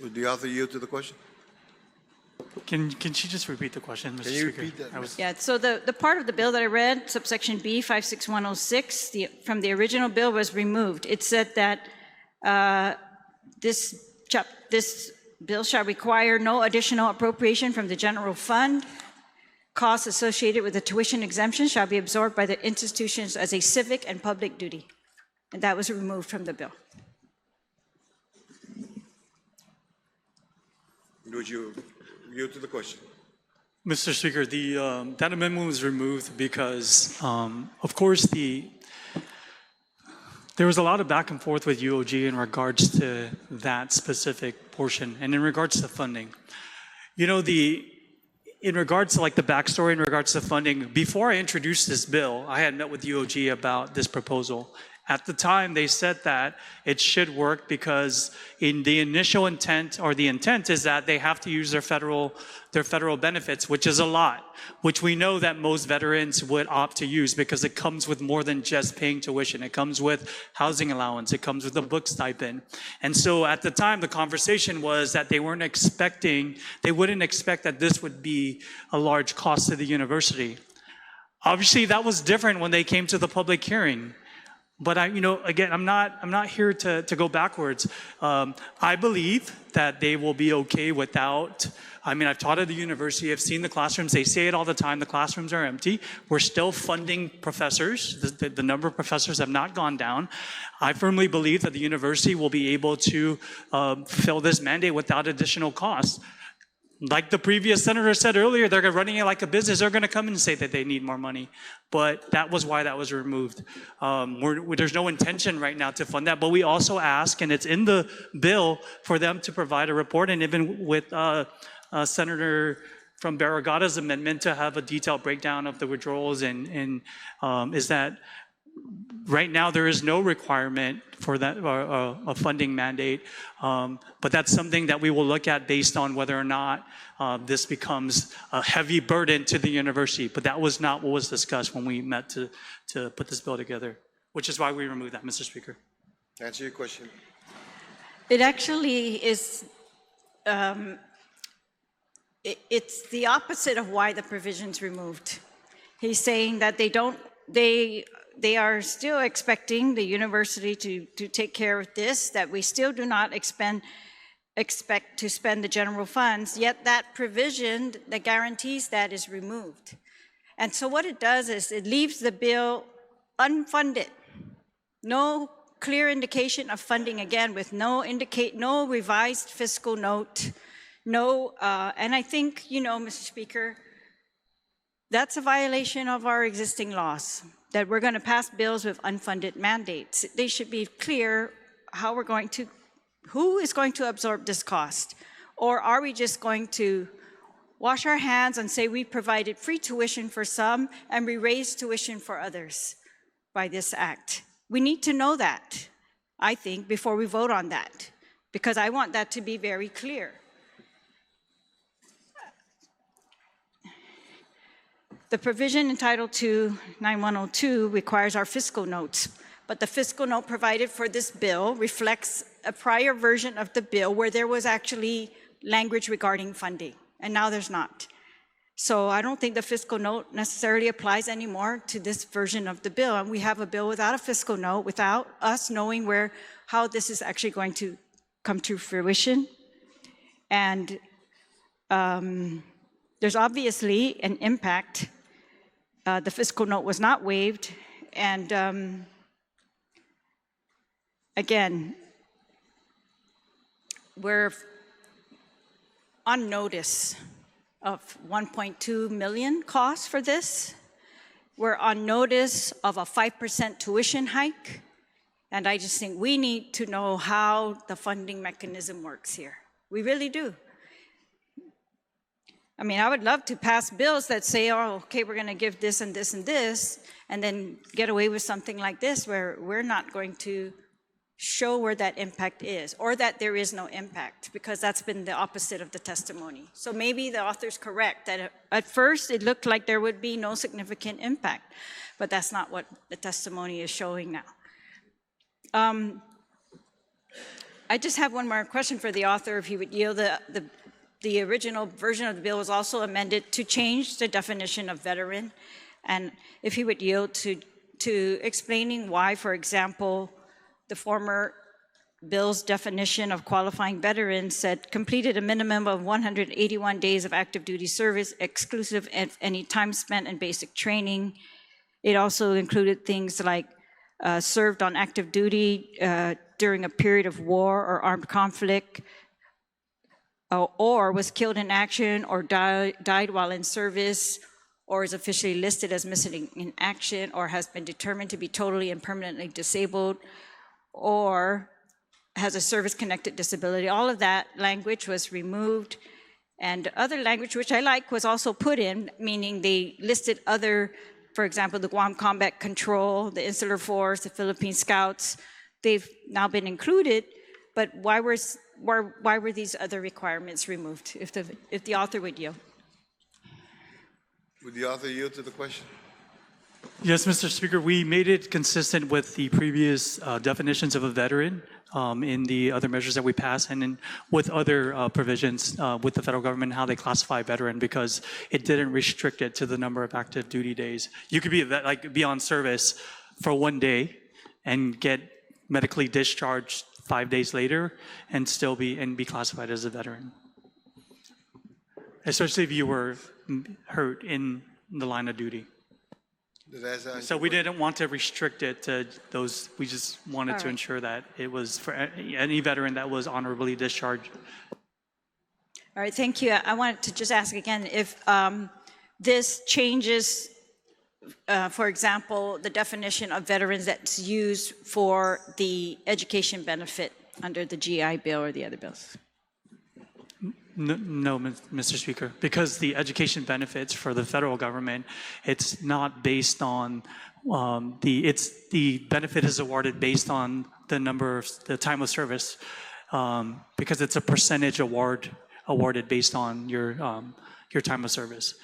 Would the author yield to the question? Can she just repeat the question, Mr. Can you Speaker? repeat that? Yeah, so the part of the bill that I read, subsection B, 56106, from the original bill was removed. It said that this bill shall require no additional appropriation from the general fund. Costs associated with the tuition exemption shall be absorbed by the institutions as a civic and public duty. And that was removed from the bill. Would you yield to the question? Mr. Speaker, that amendment was removed because, of course, there was a lot of back and forth with UOG in regards to that specific portion and in regards to funding. You know, in regards to like the backstory in regards to funding, before I introduced this bill, I had met with UOG about this proposal. At the time, they said that it should work because in the initial intent, or the intent is that they have to use their federal benefits, which is a lot, which we know that most veterans would opt to use because it comes with more than just paying tuition. It comes with housing allowance. It comes with a book stipend. And so at the time, the conversation was that they wouldn't expect that this would be a large cost to the university. Obviously, that was different when they came to the public hearing. But again, I'm not here to go backwards. I believe that they will be okay without. I've taught at the university. I've seen the classrooms. They say it all the time. The classrooms are empty. We're still funding professors. The number of professors have not gone down. I firmly believe that the university will be able to fill this mandate without additional costs. Like the previous senator said earlier, they're running it like a business. They're going to come and say that they need more money. But that was why that was removed. There's no intention right now to fund that. But we also ask, and it's in the bill, for them to provide a report. And even with Senator from Barragata's amendment to have a detailed breakdown of the withdrawals and is that right now there is no requirement for that a funding mandate, but that's something that we will look at based on whether or not this becomes a heavy burden to the university. But that was not what was discussed when we met to put this bill together, which is why we removed that, Mr. Speaker. Answer your question. It actually is, it's the opposite of why the provision's removed. He's saying that they are still expecting the university to take care of this, that we still do not expect to spend the general funds, yet that provision that guarantees that is removed. And so what it does is it leaves the bill unfunded. No clear indication of funding, again, with no revised fiscal note, and I think, Mr. Speaker, that's a violation of our existing laws, that we're going to pass bills with unfunded mandates. They should be clear who is going to absorb this cost? Or are we just going to wash our hands and say we provided free tuition for some and we raised tuition for others by this act? We need to know that, I think, before we vote on that, because I want that to be very clear. The provision in Title II, 9102, requires our fiscal notes, but the fiscal note provided for this bill reflects a prior version of the bill where there was actually language regarding funding, and now there's not. So I don't think the fiscal note necessarily applies anymore to this version of the bill, and we have a bill without a fiscal note, without us knowing how this is actually going to come to fruition. And there's obviously an impact. The fiscal note was not waived, and again, we're on notice of 1.2 million costs for this. We're on notice of a 5% tuition hike, and I just think we need to know how the funding mechanism works here. We really do. I would love to pass bills that say, oh, okay, we're going to give this and this and this, and then get away with something like this where we're not going to show where that impact is, or that there is no impact, because that's been the opposite of the testimony. So maybe the author's correct, that at first it looked like there would be no significant impact, but that's not what the testimony is showing now. I just have one more question for the author, if he would yield. The original version of the bill was also amended to change the definition of veteran, and if he would yield to explaining why, for example, the former bill's definition of qualifying veterans said completed a minimum of 181 days of active duty service, exclusive of any time spent in basic training. It also included things like served on active duty during a period of war or armed conflict, or was killed in action or died while in service, or is officially listed as missing in action, or has been determined to be totally and permanently disabled, or has a service-connected disability. All of that language was removed, and other language, which I like, was also put in, meaning they listed other, for example, the Guam Combat Control, the Insular Force, the Philippine Scouts. They've now been included, but why were these other requirements removed, if the author would yield? Would the author yield to the question? Yes, Mr. Speaker, we made it consistent with the previous definitions of a veteran in the other measures that we passed, and with other provisions with the federal government, how they classify veteran, because it didn't restrict it to the number of active duty days. You could be on service for 1 day and get medically discharged 5 days later and still be classified as a veteran, especially if you were hurt in the line of duty. So we didn't want to restrict it to those. We just wanted to ensure that it was for any veteran that was honorably discharged. All right, thank you. I wanted to just ask again if this changes, for example, the definition of veterans that's used for the education benefit under the GI Bill or the other bills. No, Mr. Speaker, because the education benefits for the federal government, it's not based on the benefit is awarded based on the time of service, because it's a percentage awarded based on your time of service.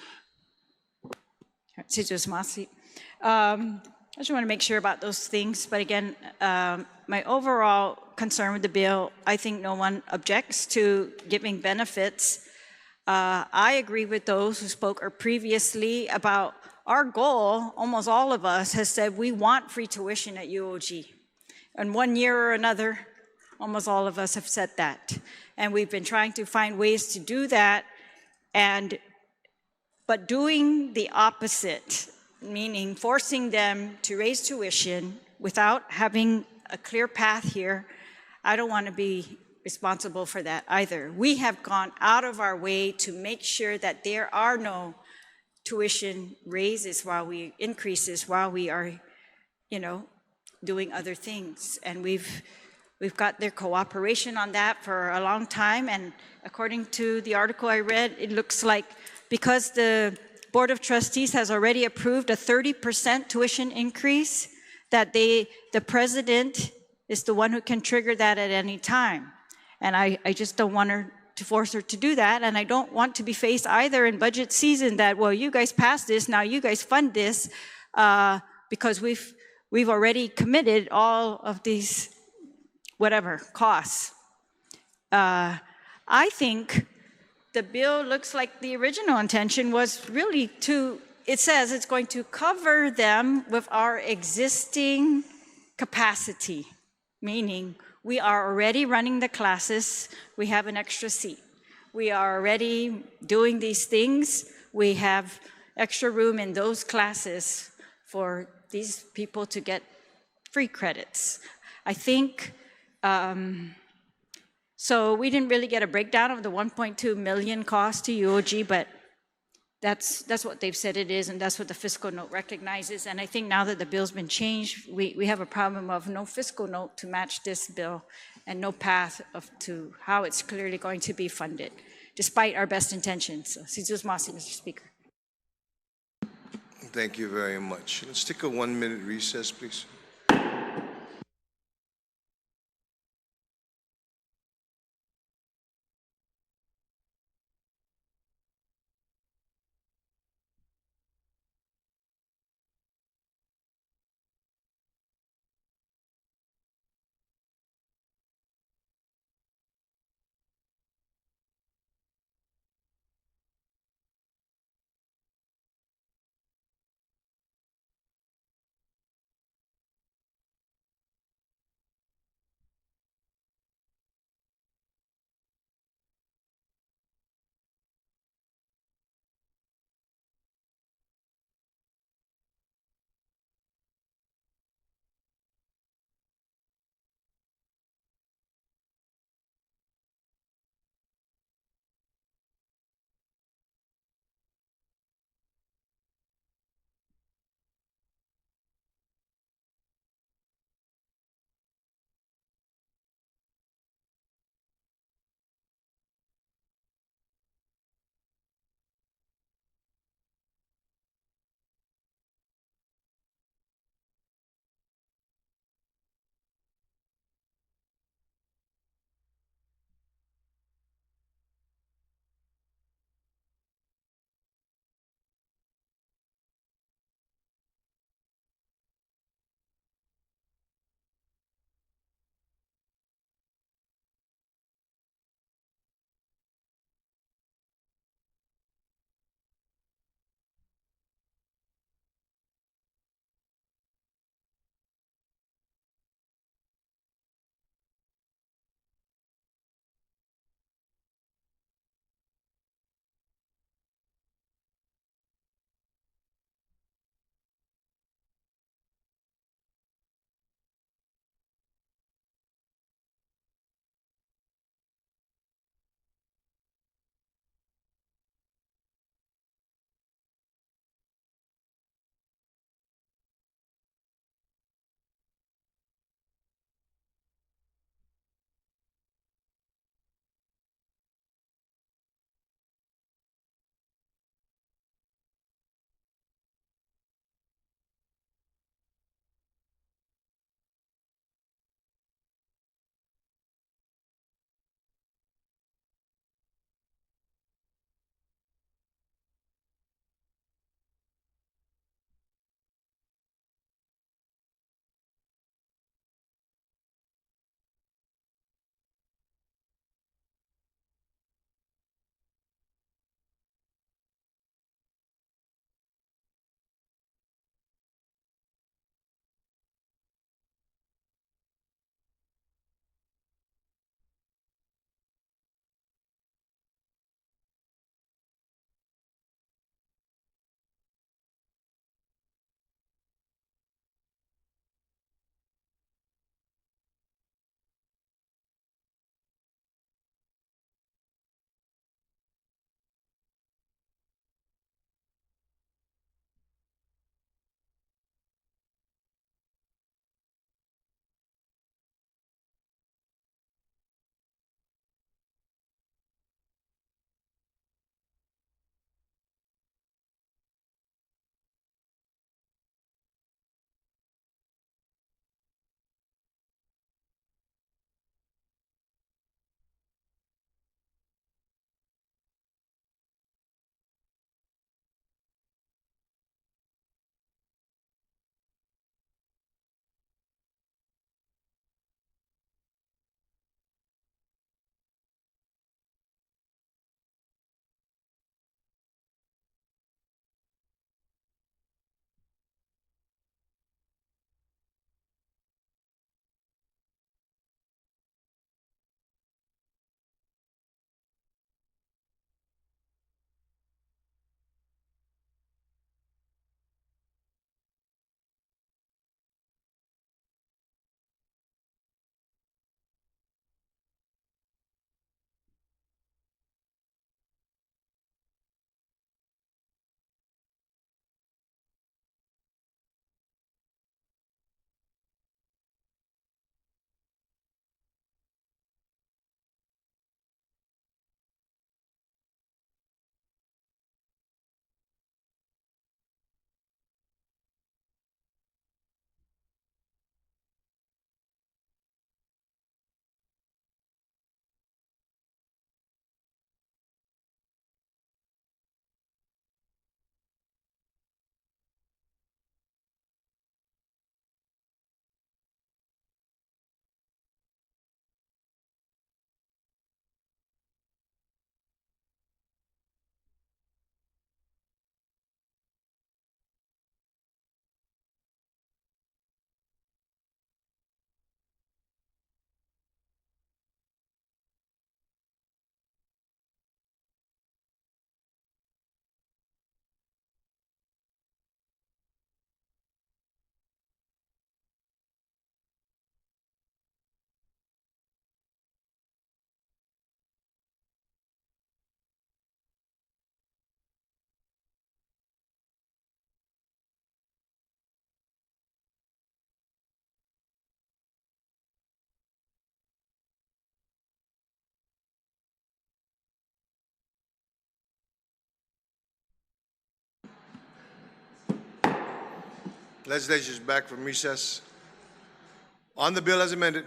I just want to make sure about those things, but again, my overall concern with the bill, I think no one objects to giving benefits. I agree with those who spoke previously about our goal. Almost all of us has said we want free tuition at UOG. And 1 year or another, almost all of us have said that. And we've been trying to find ways to do that, but doing the opposite, meaning forcing them to raise tuition without having a clear path here, I don't want to be responsible for that either. We have gone out of our way to make sure that there are no tuition increases while we are, doing other things. And we've got their cooperation on that for a long time. And according to the article I read, it looks like because the Board of Trustees has already approved a 30% tuition increase, that the president is the one who can trigger that at any time. And I just don't want to force her to do that. And I don't want to be faced either in budget season that, well, you guys passed this, now you guys fund this, because we've already committed all of these, whatever, costs. I think the bill looks like the original intention was really it says it's going to cover them with our existing capacity, meaning we are already running the classes, we have an extra seat. We are already doing these things, we have extra room in those classes for these people to get free credits. I think, so we didn't really get a breakdown of the 1.2 million cost to UOG, but that's what they've said it is, and that's what the fiscal note recognizes. And I think now that the bill's been changed, we have a problem of no fiscal note to match this bill and no path to how it's clearly going to be funded, despite our best intentions. Sizos Masi, Mr. Speaker. Thank you very much. Let's take a 1-minute recess, please. Legislature is back from recess. On the bill as amended.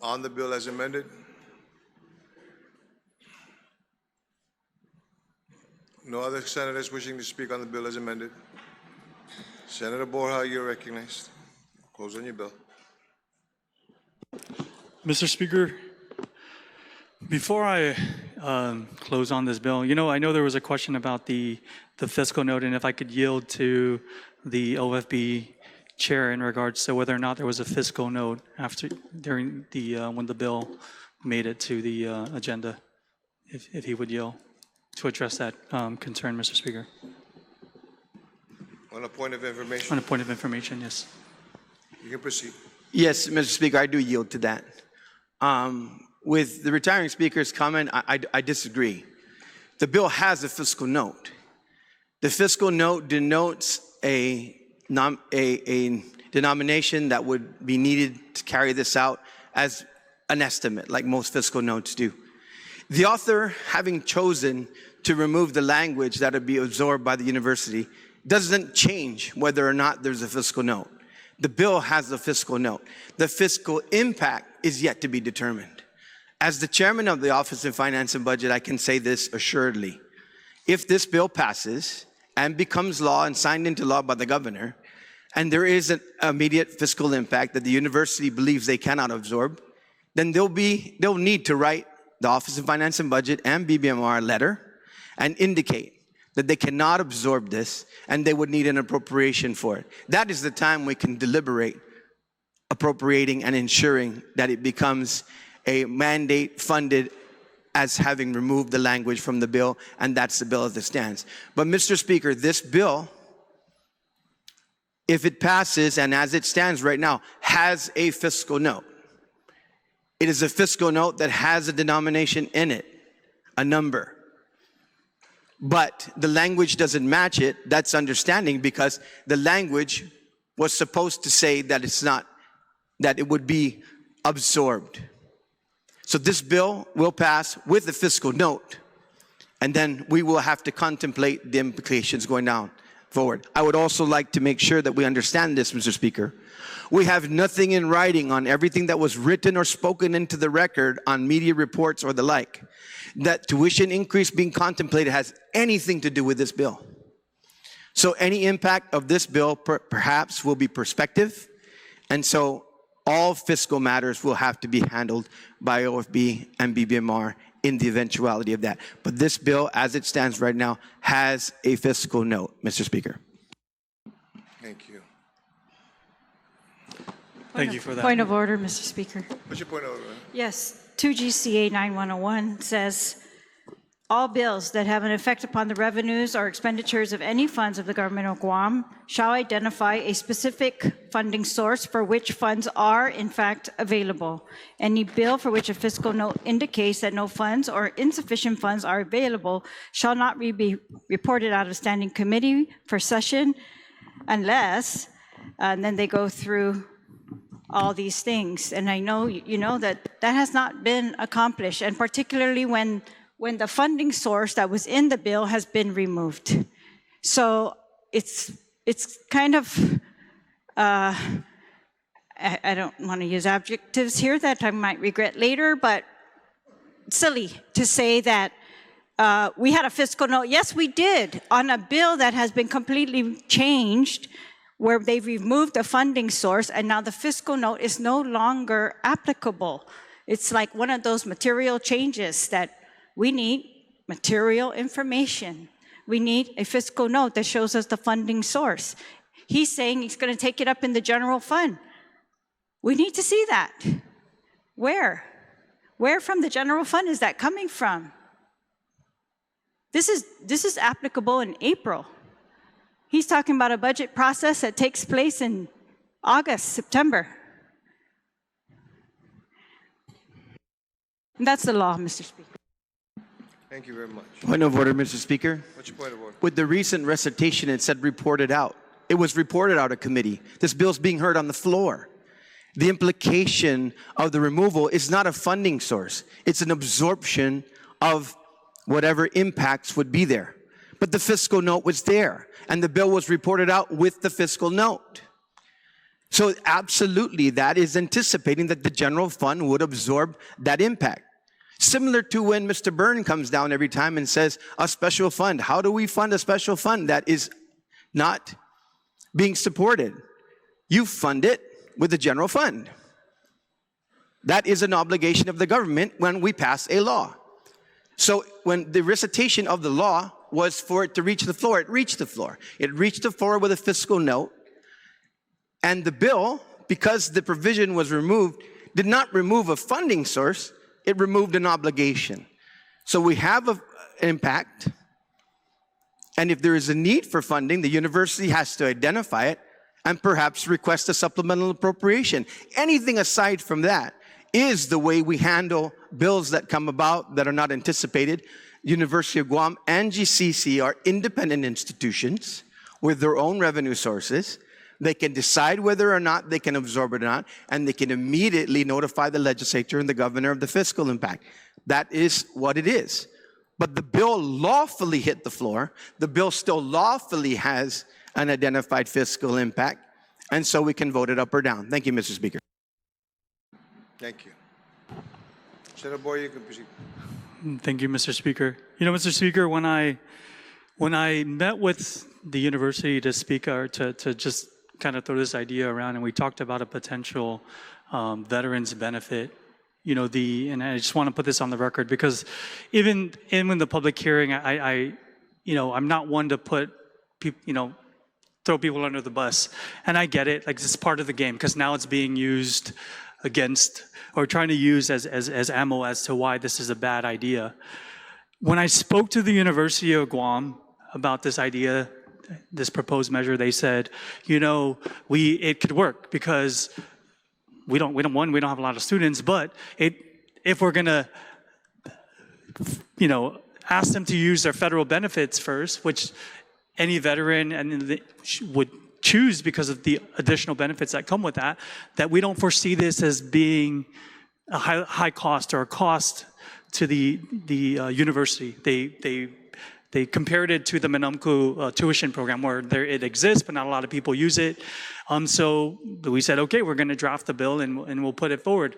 On the bill as amended. No other senators wishing to speak on the bill as amended. Senator Borja, you're recognized. Close on your bill. Mr. Speaker, before I close on this bill, I know there was a question about the fiscal note, and if I could yield to the OFB chair in regards to whether or not there was a fiscal note during the when the bill made it to the agenda, if he would yield to address that concern, Mr. Speaker. On a point of information. On a point of information, yes. You can proceed. Yes, Mr. Speaker, I do yield to that. With the retiring speaker's comment, I disagree. The bill has a fiscal note. The fiscal note denotes a denomination that would be needed to carry this out as an estimate, like most fiscal notes do. The author, having chosen to remove the language that would be absorbed by the university, doesn't change whether or not there's a fiscal note. The bill has a fiscal note. The fiscal impact is yet to be determined. As the chairman of the Office of Finance and Budget, I can say this assuredly. If this bill passes and becomes law and signed into law by the governor, and there is an immediate fiscal impact that the university believes they cannot absorb, then they'll need to write the Office of Finance and Budget and BBMR a letter and indicate that they cannot absorb this and they would need an appropriation for it. That is the time we can deliberate appropriating and ensuring that it becomes a mandate funded as having removed the language from the bill, and that's the bill as it stands. But Mr. Speaker, this bill, if it passes and as it stands right now, has a fiscal note. It is a fiscal note that has a denomination in it, a number. But the language doesn't match it. That's understanding, because the language was supposed to say that it's not, that it would be absorbed. So this bill will pass with a fiscal note, and then we will have to contemplate the implications going down forward. I would also like to make sure that we understand this, Mr. Speaker. We have nothing in writing on everything that was written or spoken into the record on media reports or the like, that tuition increase being contemplated has anything to do with this bill. So any impact of this bill perhaps will be prospective, and so all fiscal matters will have to be handled by OFB and BBMR in the eventuality of that. But this bill, as it stands right now, has a fiscal note, Mr. Speaker. Thank you. Thank you for that. Point of order, Mr. Speaker. What's your point of order? Yes, 2 GCA 9101 says, all bills that have an effect upon the revenues or expenditures of any funds of the government of Guam shall identify a specific funding source for which funds are in fact available. Any bill for which a fiscal note indicates that no funds or insufficient funds are available shall not be reported out of standing committee for session unless, and then they go through all these things. And I know you know that that has not been accomplished, and particularly when the funding source that was in the bill has been removed. So it's kind of, I don't want to use adjectives here that I might regret later, but silly to say that we had a fiscal note. Yes, we did, on a bill that has been completely changed, where they've removed the funding source, and now the fiscal note is no longer applicable. It's like one of those material changes that we need material information. We need a fiscal note that shows us the funding source. He's saying he's going to take it up in the general fund. We need to see that. Where? Where from the general fund is that coming from? This is applicable in April. He's talking about a budget process that takes place in August, September. And that's the law, Mr. Speaker. Thank you very much. Point of order, Mr. Speaker. What's your point of order? With the recent recitation, it said reported out. It was reported out of committee. This bill's being heard on the floor. The implication of the removal is not a funding source. It's an absorption of whatever impacts would be there. but the fiscal note was there, and the bill was reported out with the fiscal note. So absolutely, that is anticipating that the general fund would absorb that impact. Similar to when Mr. Byrne comes down every time and says, a special fund. How do we fund a special fund that is not being supported? You fund it with the general fund. That is an obligation of the government when we pass a law. So when the recitation of the law was for it to reach the floor, it reached the floor. It reached the floor with a fiscal note. And the bill, because the provision was removed, did not remove a funding source, it removed an obligation. So we have an impact. And if there is a need for funding, the university has to identify it and perhaps request a supplemental appropriation. Anything aside from that is the way we handle bills that come about that are not anticipated. University of Guam and GCC are independent institutions with their own revenue sources. They can decide whether or not they can absorb it or not, and they can immediately notify the legislature and the governor of the fiscal impact. That is what it is. But the bill lawfully hit the floor. The bill still lawfully has an identified fiscal impact, and so we can vote it up or down. Thank you, Mr. Speaker. Thank you. Senator Boyer, you can proceed. Thank you, Mr. Speaker. You know, Mr. Speaker, when I met with the university to speak, or to just kind of throw this idea around, and we talked about a potential veterans benefit, you know, and I just want to put this on the record, because even in the public hearing, I'm not one to put people, throw people under the bus. And I get it, like, it's part of the game, because now it's being used against, or trying to use as ammo as to why this is a bad idea. When I spoke to the University of Guam about this idea, this proposed measure, they said, it could work, because we don't have a lot of students, but if we're gonna, ask them to use their federal benefits first, which any veteran would choose because of the additional benefits that come with that we don't foresee this as being a high cost or a cost to the university. They compared it to the Manumku tuition program, where it exists, but not a lot of people use it. So we said, okay, we're going to draft the bill and we'll put it forward.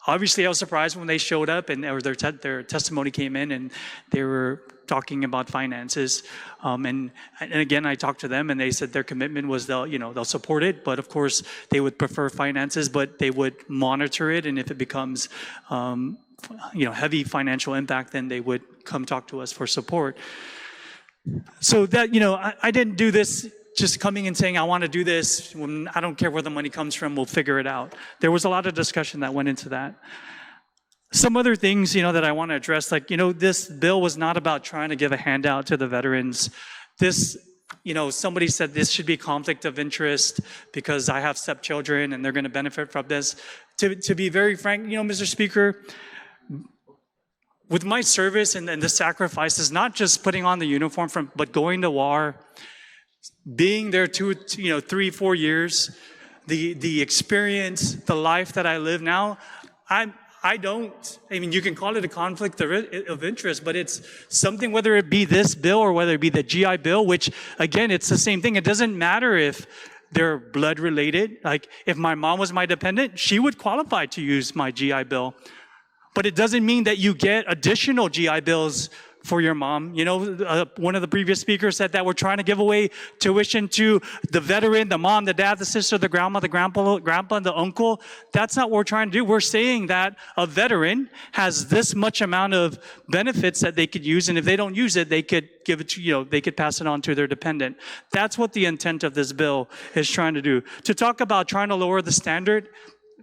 Obviously, I was surprised when they showed up or their testimony came in and they were talking about finances. And again, I talked to them and they said their commitment was they'll support it, but of course they would prefer finances, but they would monitor it, and if it becomes heavy financial impact, then they would come talk to us for support. So that, I didn't do this just coming and saying, I want to do this. I don't care where the money comes from, we'll figure it out. There was a lot of discussion that went into that. Some other things, that I want to address, like, this bill was not about trying to give a handout to the veterans. This, somebody said this should be conflict of interest because I have stepchildren and they're going to benefit from this. To be very frank, Mr. Speaker, with my service and the sacrifices, not just putting on the uniform, but going to war, being there 3, 4 years, the experience, the life that I live now, you can call it a conflict of interest, but it's something, whether it be this bill or whether it be the GI Bill, which, again, it's the same thing. It doesn't matter if they're blood related. Like, if my mom was my dependent, she would qualify to use my GI Bill. But it doesn't mean that you get additional GI Bills for your mom. One of the previous speakers said that we're trying to give away tuition to the veteran, the mom, the dad, the sister, the grandma, the grandpa, and the uncle. That's not what we're trying to do. We're saying that a veteran has this much amount of benefits that they could use, and if they don't use it, they could give it to, they could pass it on to their dependent. That's what the intent of this bill is trying to do. To talk about trying to lower the standard,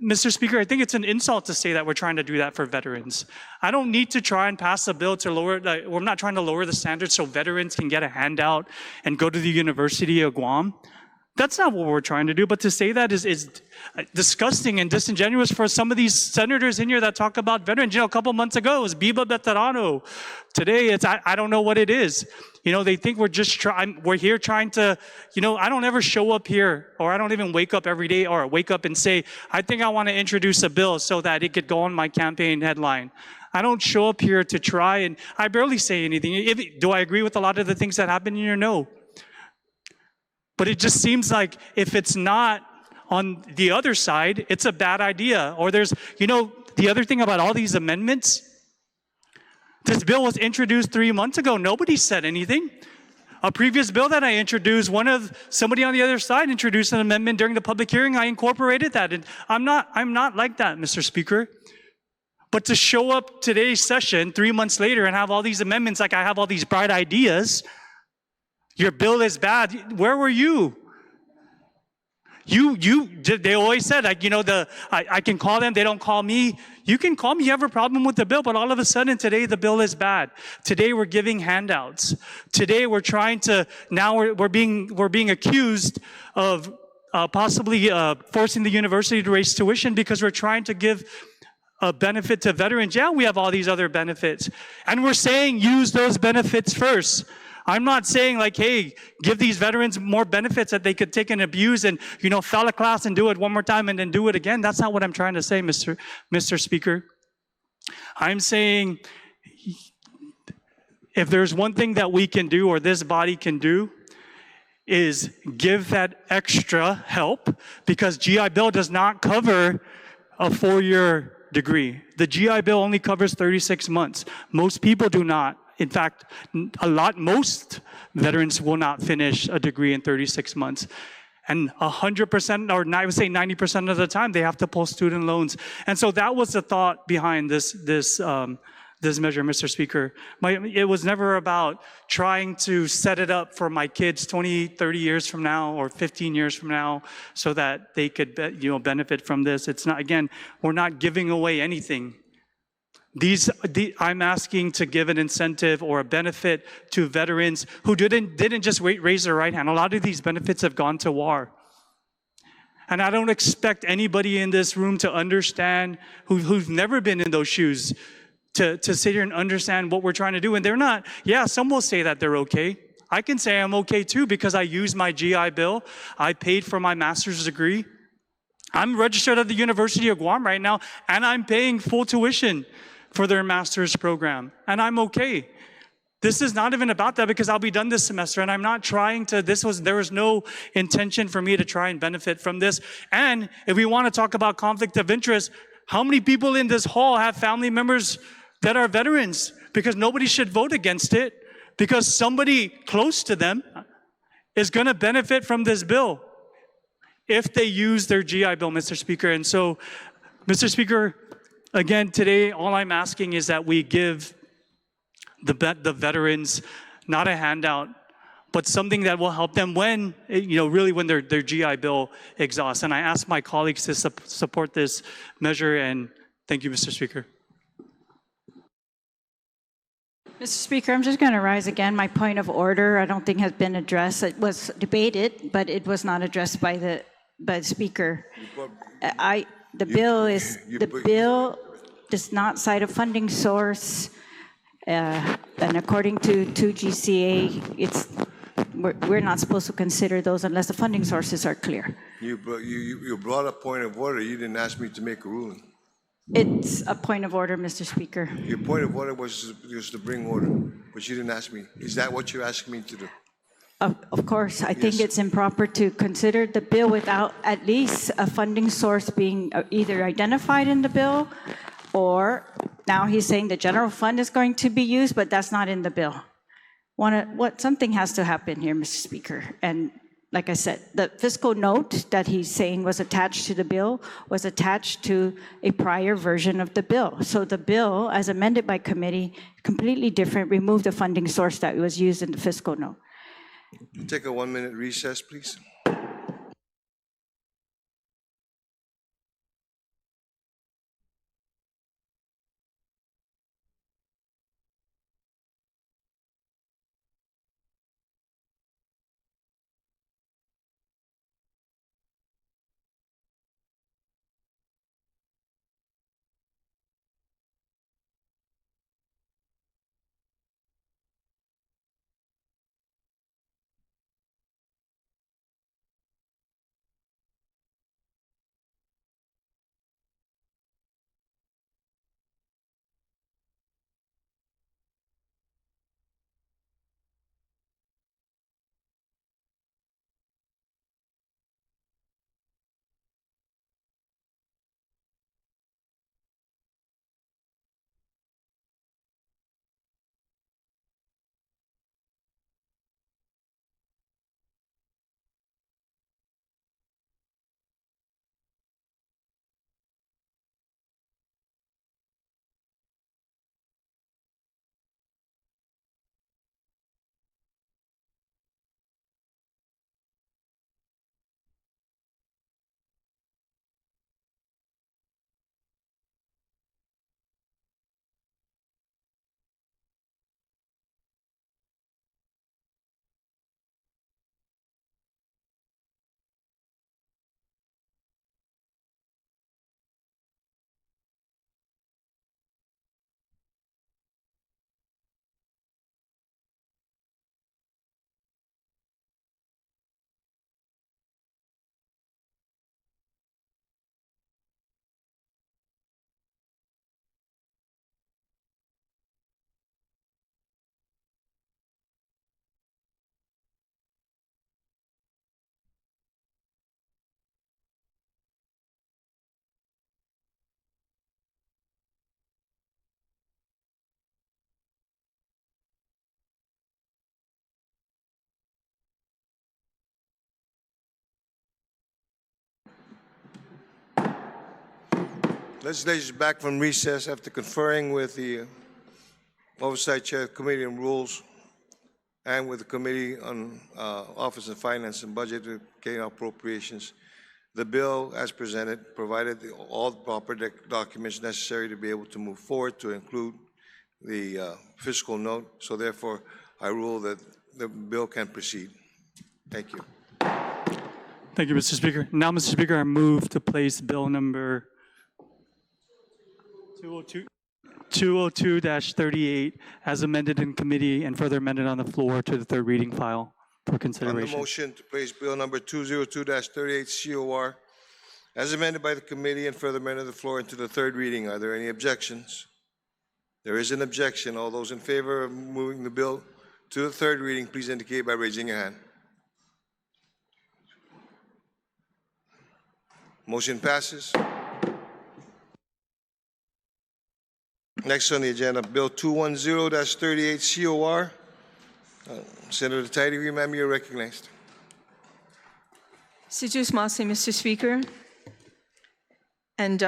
Mr. Speaker, I think it's an insult to say that we're trying to do that for veterans. I don't need to try and pass a bill to lower, we're not trying to lower the standards so veterans can get a handout and go to the University of Guam. That's not what we're trying to do, but to say that is disgusting and disingenuous for some of these senators in here that talk about veterans. A couple months ago, it was Biba Veterano. Today, it's, I don't know what it is. They think we're here trying to, I don't ever show up here, or I don't even wake up every day or wake up and say, I think I want to introduce a bill so that it could go on my campaign headline. I don't show up here to try, and I barely say anything. Do I agree with a lot of the things that happen here? No. But it just seems like if it's not on the other side, it's a bad idea. Or there's, the other thing about all these amendments, this bill was introduced 3 months ago. Nobody said anything. A previous bill that I introduced, somebody on the other side introduced an amendment during the public hearing. I incorporated that. And I'm not like that, Mr. Speaker. But to show up today's session 3 months later and have all these amendments like I have all these bright ideas, your bill is bad. Where were you? They always said, like, I can call them, they don't call me. You can call me, you have a problem with the bill, but all of a sudden today the bill is bad. Today we're giving handouts. Today we're trying to, now we're being accused of possibly forcing the university to raise tuition because we're trying to give a benefit to veterans. Yeah, we have all these other benefits. And we're saying use those benefits first. I'm not saying like, hey, give these veterans more benefits that they could take and abuse and, fail a class and do it one more time and then do it again. That's not what I'm trying to say, Mr. Speaker. I'm saying if there's one thing that we can do or this body can do is give that extra help because GI Bill does not cover a 4-year degree. The GI Bill only covers 36 months. Most people do not. In fact, most veterans will not finish a degree in 36 months. And 100%, or I would say 90% of the time, they have to pull student loans. And so that was the thought behind this measure, Mr. Speaker. It was never about trying to set it up for my kids 20, 30 years from now or 15 years from now so that they could benefit from this. It's not, again, we're not giving away anything. I'm asking to give an incentive or a benefit to veterans who didn't just raise their right hand. A lot of these benefits have gone to war. And I don't expect anybody in this room to understand who's never been in those shoes to sit here and understand what we're trying to do. And they're not, some will say that they're okay. I can say I'm okay too because I used my GI Bill. I paid for my master's degree. I'm registered at the University of Guam right now, and I'm paying full tuition for their master's program, and I'm okay. This is not even about that because I'll be done this semester, and I'm not trying to, there was no intention for me to try and benefit from this. And if we want to talk about conflict of interest, how many people in this hall have family members that are veterans? Because nobody should vote against it because somebody close to them is going to benefit from this bill if they use their GI Bill, Mr. Speaker. And so, Mr. Speaker, again, today, all I'm asking is that we give the veterans not a handout, but something that will help them when, really when their GI Bill exhausts. And I ask my colleagues to support this measure, and thank you, Mr. Speaker. Mr. Speaker, I'm just going to rise again. My point of order, I don't think has been addressed. It was debated, but it was not addressed by the Speaker. The bill does not cite a funding source, and according to 2GCA, we're not supposed to consider those unless the funding sources are clear. You brought a point of order. You didn't ask me to make a ruling. It's a point of order, Mr. Speaker. Your point of order was to bring order, but you didn't ask me. Is that what you're asking me to do? Of course, I think it's improper to consider the bill without at least a funding source being either identified in the bill, or now he's saying the general fund is going to be used, but that's not in the bill. Something has to happen here, Mr. Speaker. And like I said, the fiscal note that he's saying was attached to the bill was attached to a prior version of the bill. So the bill, as amended by committee, completely different, removed the funding source that was used in the fiscal note. Take a 1-minute recess, please. Legislature is back from recess after conferring with the Oversight Chair, Committee on Rules, and with the Committee on Office of Finance and Budget Appropriations. The bill, as presented, provided all the proper documents necessary to be able to move forward to include the fiscal note. So therefore, I rule that the bill can proceed. Thank you. Thank you, Mr. Speaker. Now, Mr. Speaker, I move to place bill number 202-38 as amended in committee and further amended on the floor to the third reading file for On the consideration. motion to place bill number 202-38 COR as amended by the committee and further amended on the floor into the third reading, are there any objections? There is an objection. All those in favor of moving the bill to the third reading, please indicate by raising your hand. Motion passes. Next on the agenda, Bill 210-38 COR. Senator Tidy, ma'am, you're recognized. Mr. Speaker. And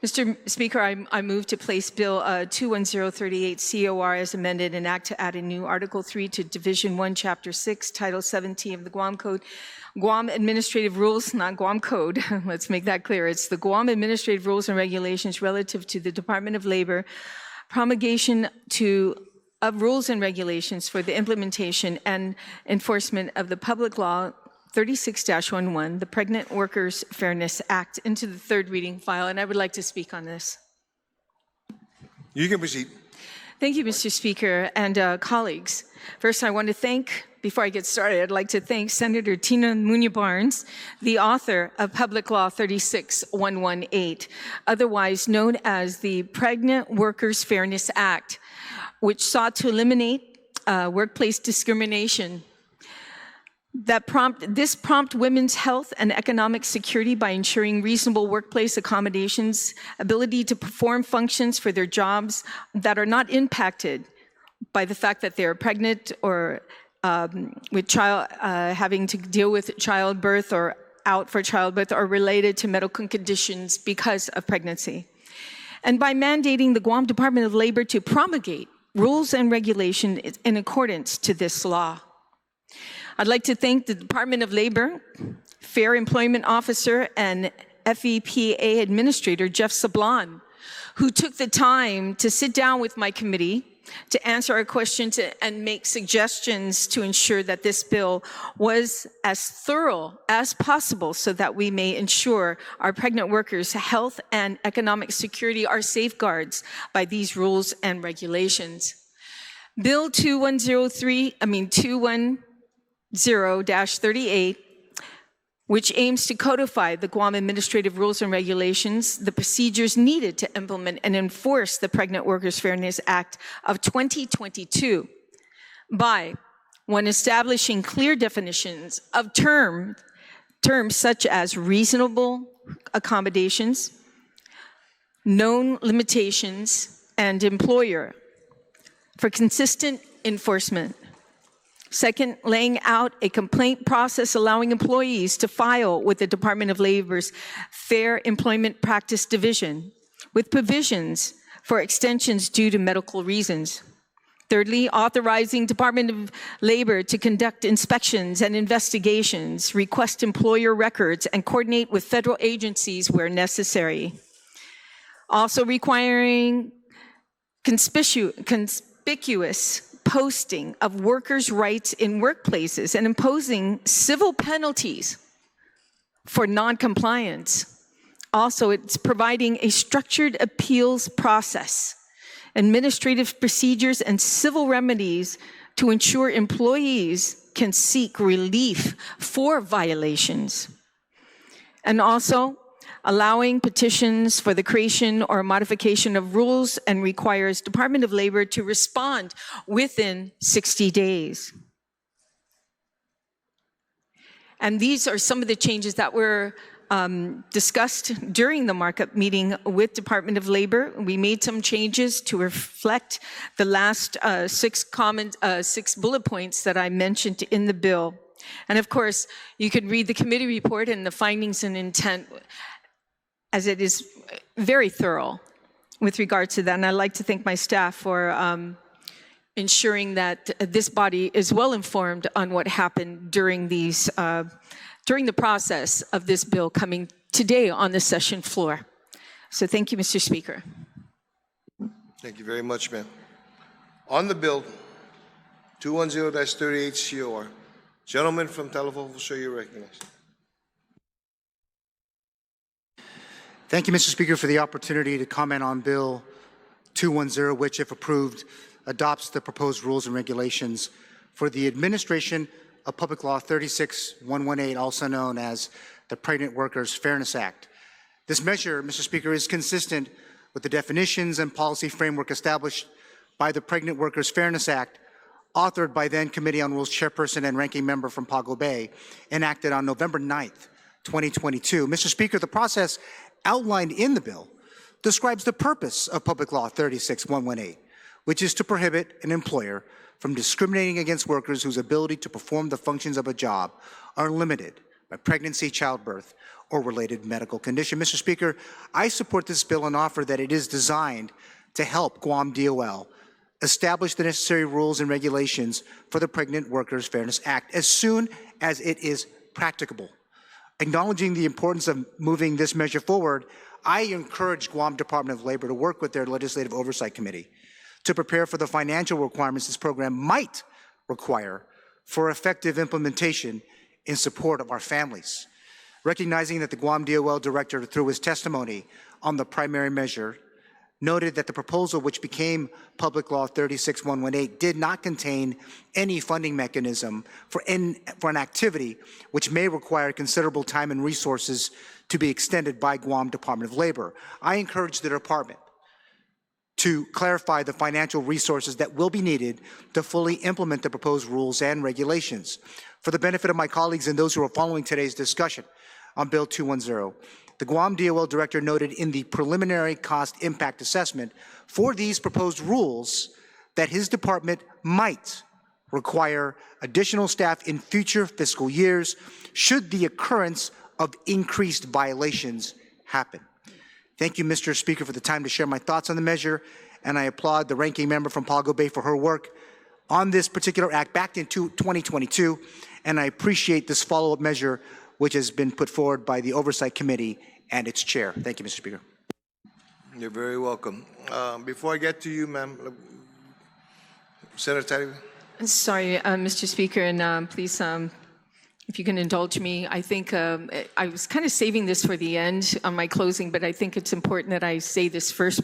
Mr. Speaker, I move to place Bill 21038 COR as amended and act to add a new Article 3 to Division 1, Chapter 6, Title 17 of the Guam Code. Guam Administrative Rules, not Guam Code. Let's make that clear. It's the Guam Administrative Rules and Regulations relative to the Department of Labor, promulgation of rules and regulations for the implementation and enforcement of the Public Law 36-11, the Pregnant Workers Fairness Act, into the third reading file, and I would like to speak on this. You can proceed. Thank you, Mr. Speaker, and colleagues. First, I want to thank, before I get started, I'd like to thank Senator Tina Muñoz-Barnes, the author of Public Law 36118, otherwise known as the Pregnant Workers Fairness Act, which sought to eliminate workplace discrimination. This prompt women's health and economic security by ensuring reasonable workplace accommodations, ability to perform functions for their jobs that are not impacted by the fact that they're pregnant or with having to deal with childbirth or out for childbirth or related to medical conditions because of pregnancy. And by mandating the Guam Department of Labor to promulgate rules and regulation in accordance to this law. I'd like to thank the Department of Labor, Fair Employment Officer, and FEPA Administrator Jeff Sablon, who took the time to sit down with my committee to answer our questions and make suggestions to ensure that this bill was as thorough as possible so that we may ensure our pregnant workers' health and economic security are safeguards by these rules and regulations. Bill 210-38, which aims to codify the Guam Administrative Rules and Regulations, the procedures needed to implement and enforce the Pregnant Workers Fairness Act of 2022 by, one, establishing clear definitions of terms such as reasonable accommodations, known limitations, and employer for consistent enforcement. Second, laying out a complaint process allowing employees to file with the Department of Labor's Fair Employment Practice Division with provisions for extensions due to medical reasons. Thirdly, authorizing Department of Labor to conduct inspections and investigations, request employer records, and coordinate with federal agencies where necessary. Also requiring conspicuous posting of workers' rights in workplaces and imposing civil penalties for non-compliance. Also, it's providing a structured appeals process, administrative procedures, and civil remedies to ensure employees can seek relief for violations. And also, allowing petitions for the creation or modification of rules and requires Department of Labor to respond within 60 days. And these are some of the changes that were discussed during the markup meeting with Department of Labor. We made some changes to reflect the last 6 bullet points that I mentioned in the bill. And of course, you could read the committee report and the findings and intent as it is very thorough with regard to that. And I'd like to thank my staff for ensuring that this body is well informed on what happened during during the process of this bill coming today on the session floor. So thank you, Mr. Speaker. Thank you very much, ma'am. On the bill, 210-38 COR. Gentleman from telephone, sir, you're recognized. Thank you, Mr. Speaker, for the opportunity to comment on Bill 210, which, if approved, adopts the proposed rules and regulations for the administration of Public Law 36118, also known as the Pregnant Workers Fairness Act. This measure, Mr. Speaker, is consistent with the definitions and policy framework established by the Pregnant Workers Fairness Act, authored by then Committee on Rules Chairperson and Ranking Member from Pago Bay, enacted on November 9th, 2022. Mr. Speaker, the process outlined in the bill describes the purpose of Public Law 36118, which is to prohibit an employer from discriminating against workers whose ability to perform the functions of a job are limited by pregnancy, childbirth, or related medical condition. Mr. Speaker, I support this bill and offer that it is designed to help Guam DOL establish the necessary rules and regulations for the Pregnant Workers Fairness Act as soon as it is practicable. Acknowledging the importance of moving this measure forward, I encourage Guam Department of Labor to work with their Legislative Oversight Committee to prepare for the financial requirements this program might require for effective implementation in support of our families. Recognizing that the Guam DOL Director, through his testimony on the primary measure, noted that the proposal, which became Public Law 36118, did not contain any funding mechanism for an activity which may require considerable time and resources to be extended by Guam Department of Labor. I encourage the department to clarify the financial resources that will be needed to fully implement the proposed rules and regulations. For the benefit of my colleagues and those who are following today's discussion on Bill 210, the Guam DOL Director noted in the preliminary cost impact assessment for these proposed rules that his department might require additional staff in future fiscal years should the occurrence of increased violations happen. Thank you, Mr. Speaker, for the time to share my thoughts on the measure, and I applaud the Ranking Member from Pago Bay for her work on this particular act back in 2022, and I appreciate this follow-up measure which has been put forward by the Oversight Committee and its chair. Thank you, Mr. Speaker. You're very welcome. Before I get to you, ma'am, Senator Talley. Sorry, Mr. Speaker, and please, if you can indulge me, I think I was kind of saving this for the end on my closing, but I think it's important that I say this first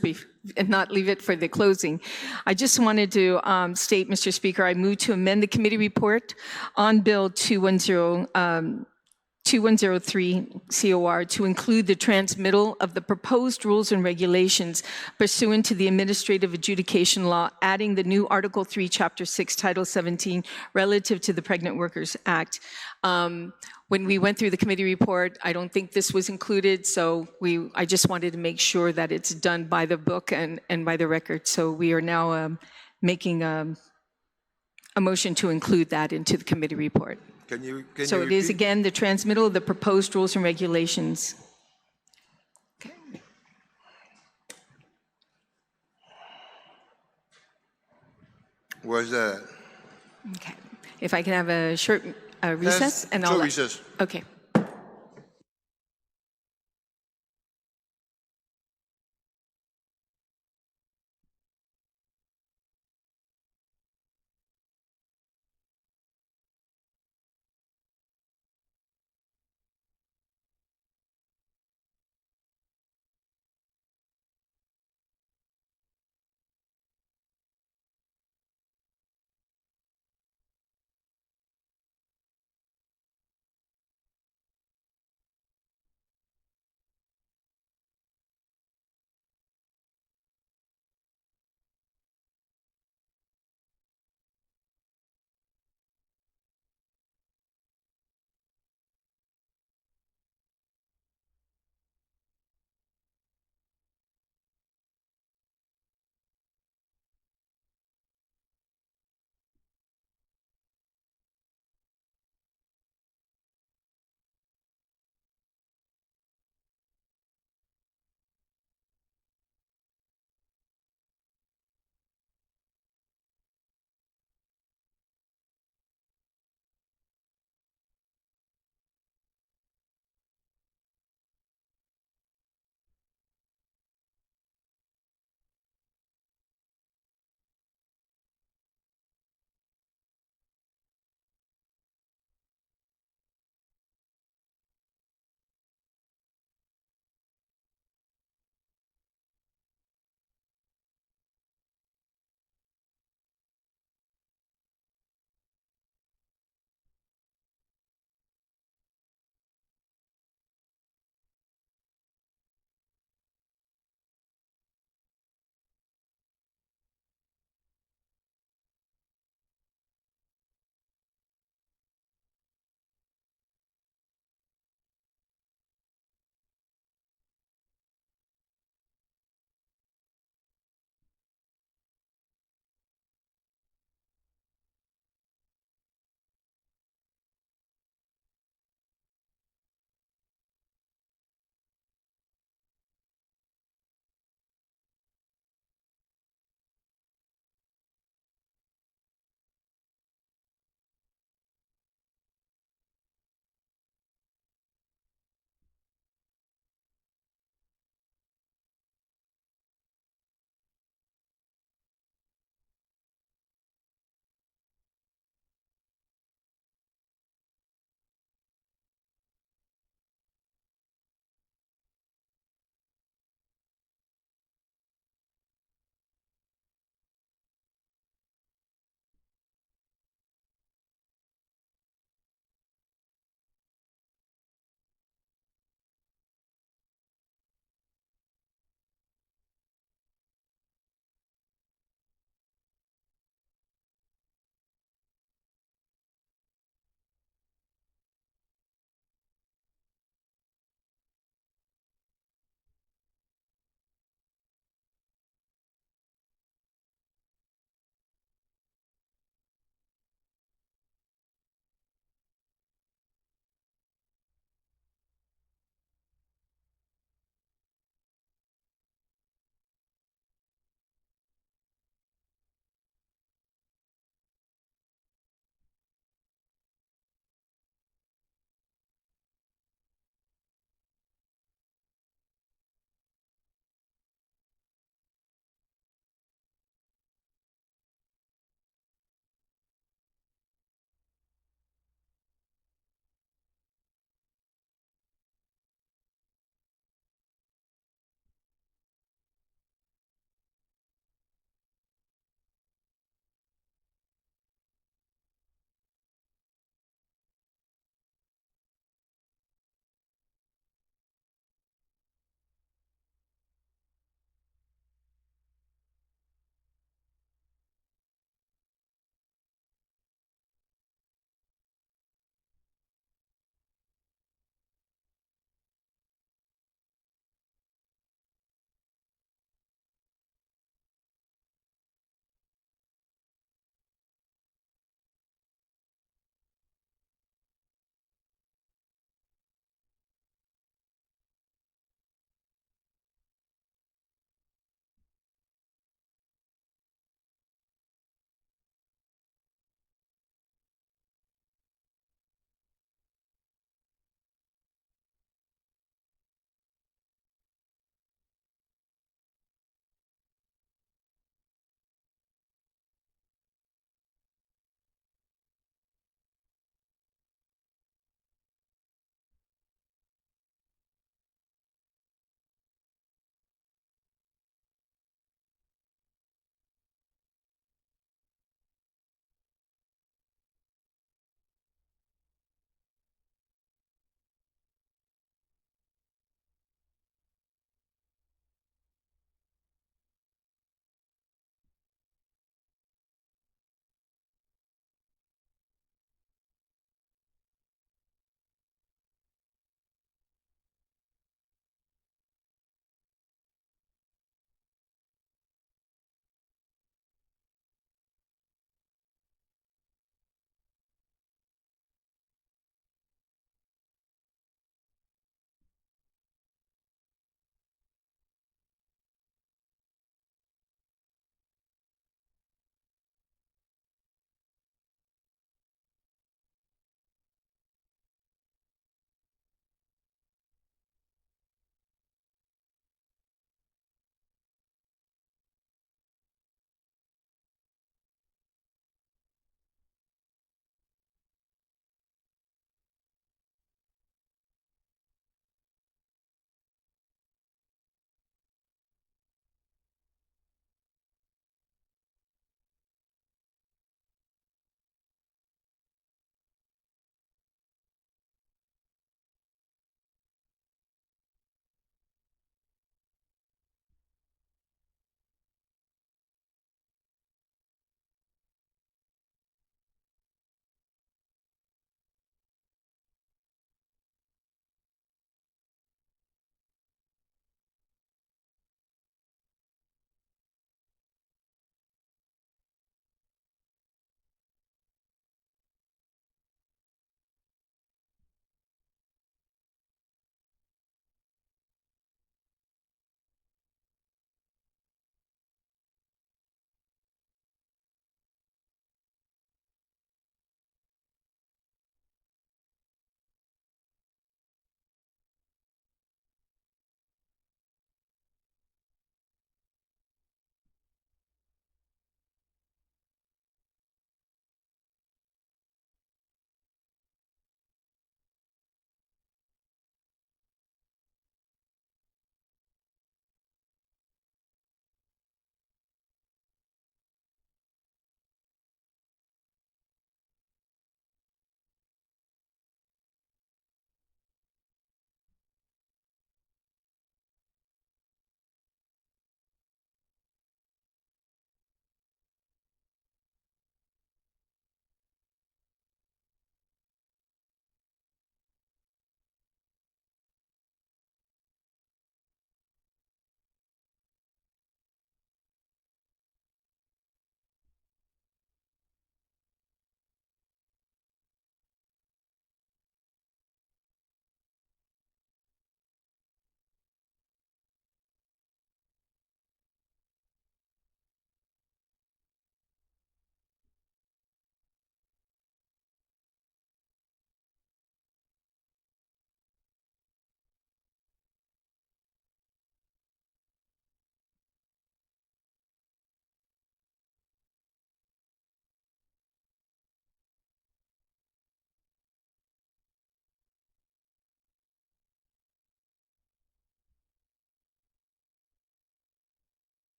and not leave it for the closing. I just wanted to state, Mr. Speaker, I move to amend the committee report on Bill 2103 COR to include the transmittal of the proposed rules and regulations pursuant to the administrative adjudication law, adding the new Article 3, Chapter 6, Title 17, relative to the Pregnant Workers Act. When we went through the committee report, I don't think this was included, so I just wanted to make sure that it's done by the book and by the record. So we are now making a motion to include that into the committee report. Can you So it is, repeat? again, the transmittal of the proposed rules and regulations. Okay. Where's that? Okay. If I can have a short recess, and I'll... Short recess. Okay.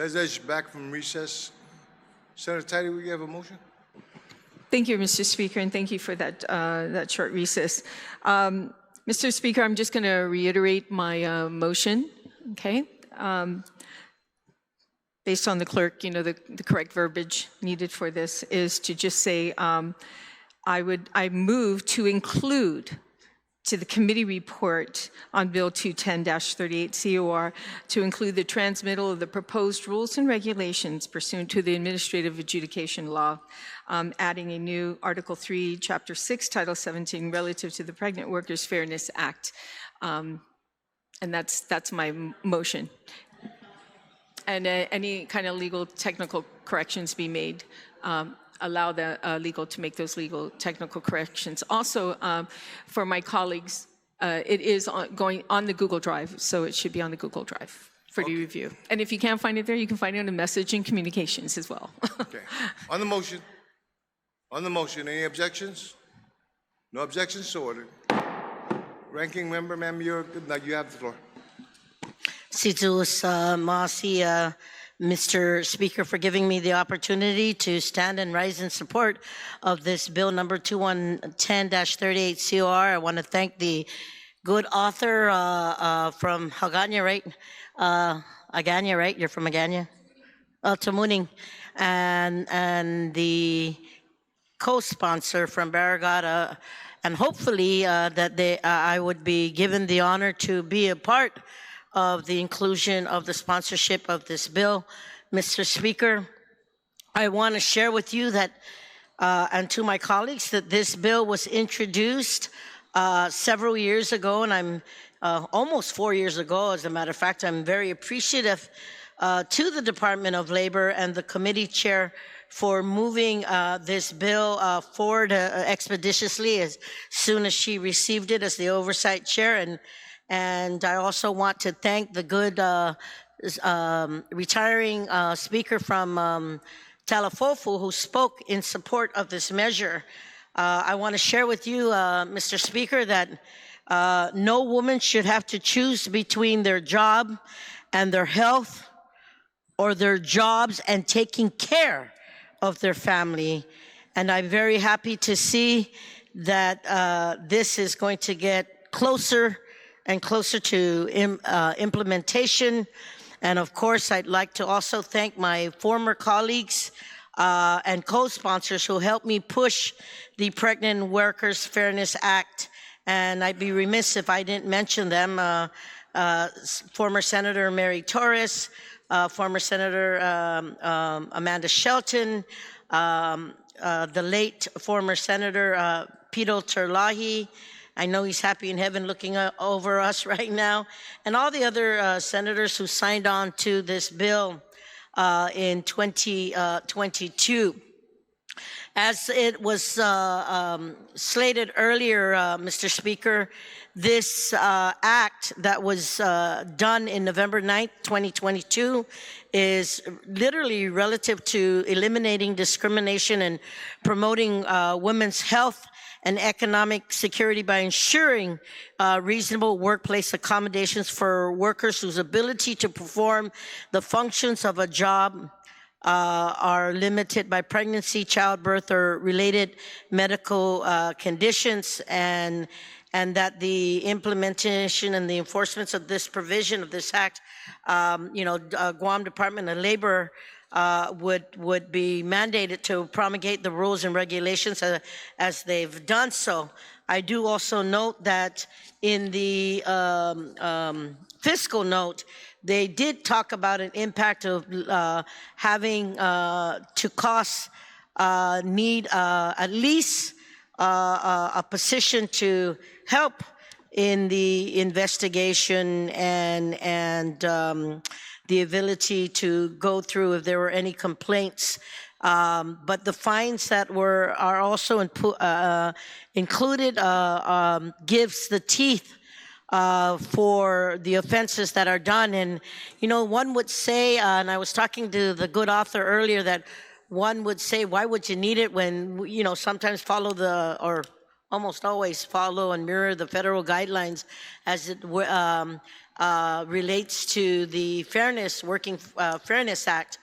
Legislature is back from recess. Senator Tidy, will you have a motion? Thank you, Mr. Speaker, and thank you for that short recess. Mr. Speaker, I'm just going to reiterate my motion, okay? Based on the clerk, the correct verbiage needed for this is to just say, I move to include to the committee report on Bill 210-38 COR to include the transmittal of the proposed rules and regulations pursuant to the administrative adjudication law, adding a new Article 3, Chapter 6, Title 17 relative to the Pregnant Workers Fairness Act. And that's my motion. And any kind of legal technical corrections be made. Allow the legal to make those legal technical corrections. Also, for my colleagues, it is going on the Google Drive, so it should be on the Google Drive for the review. And if you can't find it there, you can find it on the message and communications as well. Okay. On the motion, any objections? No objections, so ordered. Ranking member, ma'am, you have the floor. Situs Masi, Mr. Speaker, for giving me the opportunity to stand and rise in support of this bill number 2110-38 COR. I want to thank the good author from Hagania, right? Agania, right? You're from Agania? Tamuning. And the co-sponsor from Barrigada. And hopefully that I would be given the honor to be a part of the inclusion of the sponsorship of this bill. Mr. Speaker, I want to share with you that, and to my colleagues, that this bill was introduced several years ago, and I'm almost 4 years ago, as a matter of fact. I'm very appreciative to the Department of Labor and the committee chair for moving this bill forward expeditiously as soon as she received it as the oversight chair. And I also want to thank the good retiring speaker from Talafofu who spoke in support of this measure. I want to share with you, Mr. Speaker, that no woman should have to choose between their job and their health, or their jobs and taking care of their family. And I'm very happy to see that this is going to get closer and closer to implementation. And of course, I'd like to also thank my former colleagues and co-sponsors who helped me push the Pregnant Workers Fairness Act. And I'd be remiss if I didn't mention them. Former Senator Mary Torres, former Senator Amanda Shelton, the late former Senator Pito Terlahi. I know he's happy in heaven looking over us right now. And all the other senators who signed on to this bill in 2022. As it was slated earlier, Mr. Speaker, this act that was done in November 9th, 2022 is literally relative to eliminating discrimination and promoting women's health and economic security by ensuring reasonable workplace accommodations for workers whose ability to perform the functions of a job are limited by pregnancy, childbirth, or related medical conditions, and that the implementation and the enforcement of this provision of this act, Guam Department of Labor would be mandated to promulgate the rules and regulations as they've done so. I do also note that in the fiscal note, they did talk about an impact of having to cost need at least a position to help in the investigation and the ability to go through if there were any complaints. But the fines that are also included gives the teeth for the offenses that are done. And, one would say, and I was talking to the good author earlier, that one would say, why would you need it when, sometimes follow almost always follow and mirror the federal guidelines as it relates to the Fairness Act.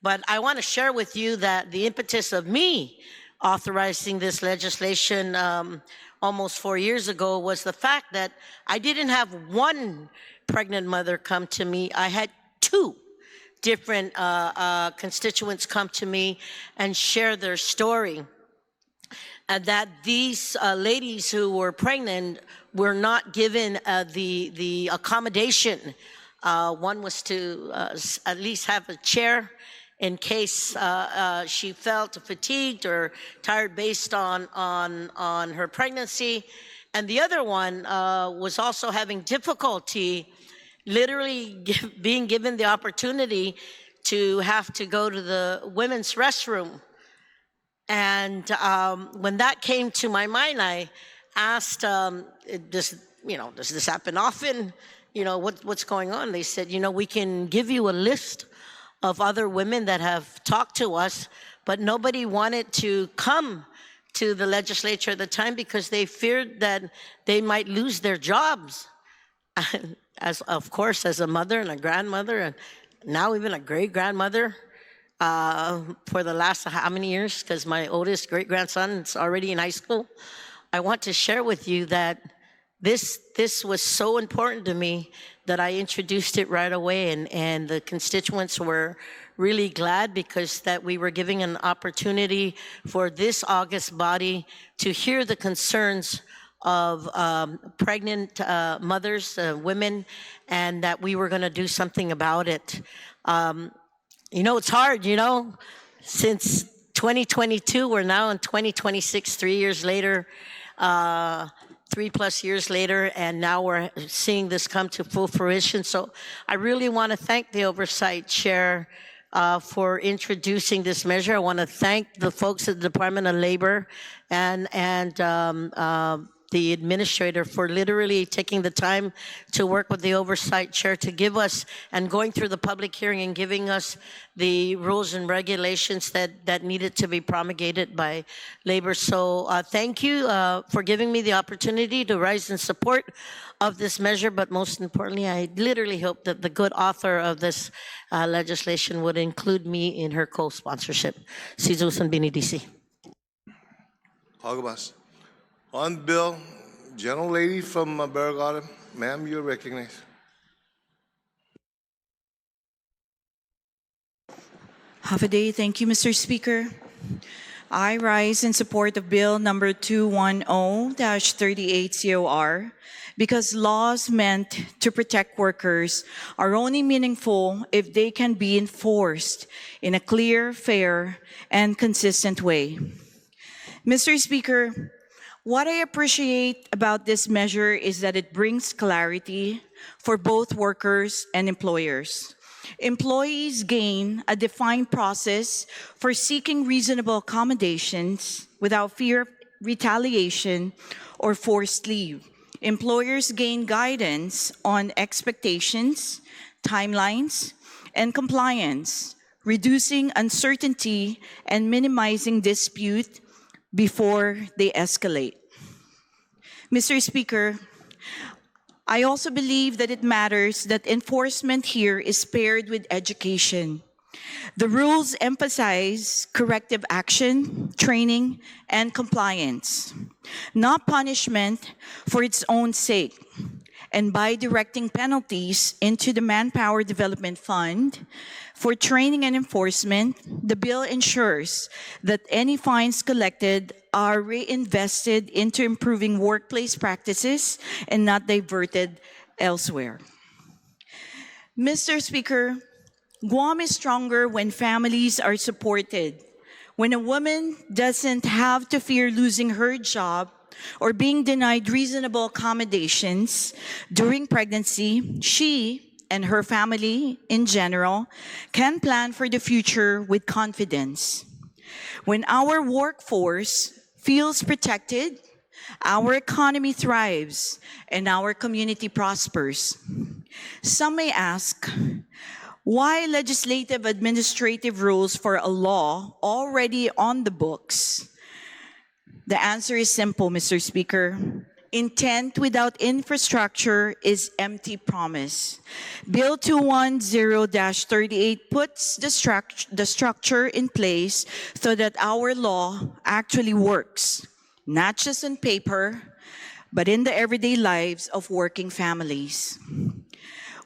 But I want to share with you that the impetus of me authorizing this legislation almost 4 years ago was the fact that I didn't have one pregnant mother come to me. I had two different constituents come to me and share their story. And that these ladies who were pregnant were not given the accommodation. One was to at least have a chair in case she felt fatigued or tired based on her pregnancy. And the other one was also having difficulty literally being given the opportunity to have to go to the women's restroom. And when that came to my mind, I asked, does this happen often? What's going on? They said, we can give you a list of other women that have talked to us, but nobody wanted to come to the legislature at the time because they feared that they might lose their jobs. As a mother and a grandmother, and now even a great-grandmother, for the last how many years, because my oldest great-grandson is already in high school. I want to share with you that this was so important to me that I introduced it right away, and the constituents were really glad because that we were giving an opportunity for this August body to hear the concerns of pregnant mothers, women, and that we were going to do something about it. It's hard, since 2022, we're now in 2026, 3 years later, 3+ years later, and now we're seeing this come to full fruition. So I really want to thank the Oversight Chair for introducing this measure. I want to thank the folks at the Department of Labor and the administrator for literally taking the time to work with the Oversight Chair to give us, and going through the public hearing and giving us the rules and regulations that needed to be promulgated by labor. So thank you for giving me the opportunity to rise in support of this measure, but most importantly, I literally hope that the good author of this legislation would include me in her co-sponsorship. Si Susan Binidisi. Augabas. On the bill, General Lady from Barragata, ma'am, you're recognized. Half a day. Thank you, Mr. Speaker. I rise in support of Bill number 210-38 COR because laws meant to protect workers are only meaningful if they can be enforced in a clear, fair, and consistent way. Mr. Speaker, what I appreciate about this measure is that it brings clarity for both workers and employers. Employees gain a defined process for seeking reasonable accommodations without fear of retaliation or forced leave. Employers gain guidance on expectations, timelines, and compliance, reducing uncertainty and minimizing dispute before they escalate. Mr. Speaker, I also believe that it matters that enforcement here is paired with education. The rules emphasize corrective action, training, and compliance, not punishment for its own sake. And by directing penalties into the Manpower Development Fund for training and enforcement, the bill ensures that any fines collected are reinvested into improving workplace practices and not diverted elsewhere. Mr. Speaker, Guam is stronger when families are supported. When a woman doesn't have to fear losing her job or being denied reasonable accommodations during pregnancy, she and her family in general can plan for the future with confidence. When our workforce feels protected, our economy thrives and our community prospers. Some may ask, why legislative administrative rules for a law already on the books The answer is simple, Mr. Speaker. Intent without infrastructure is empty promise. Bill 210-38 puts the structure in place so that our law actually works, not just on paper, but in the everyday lives of working families.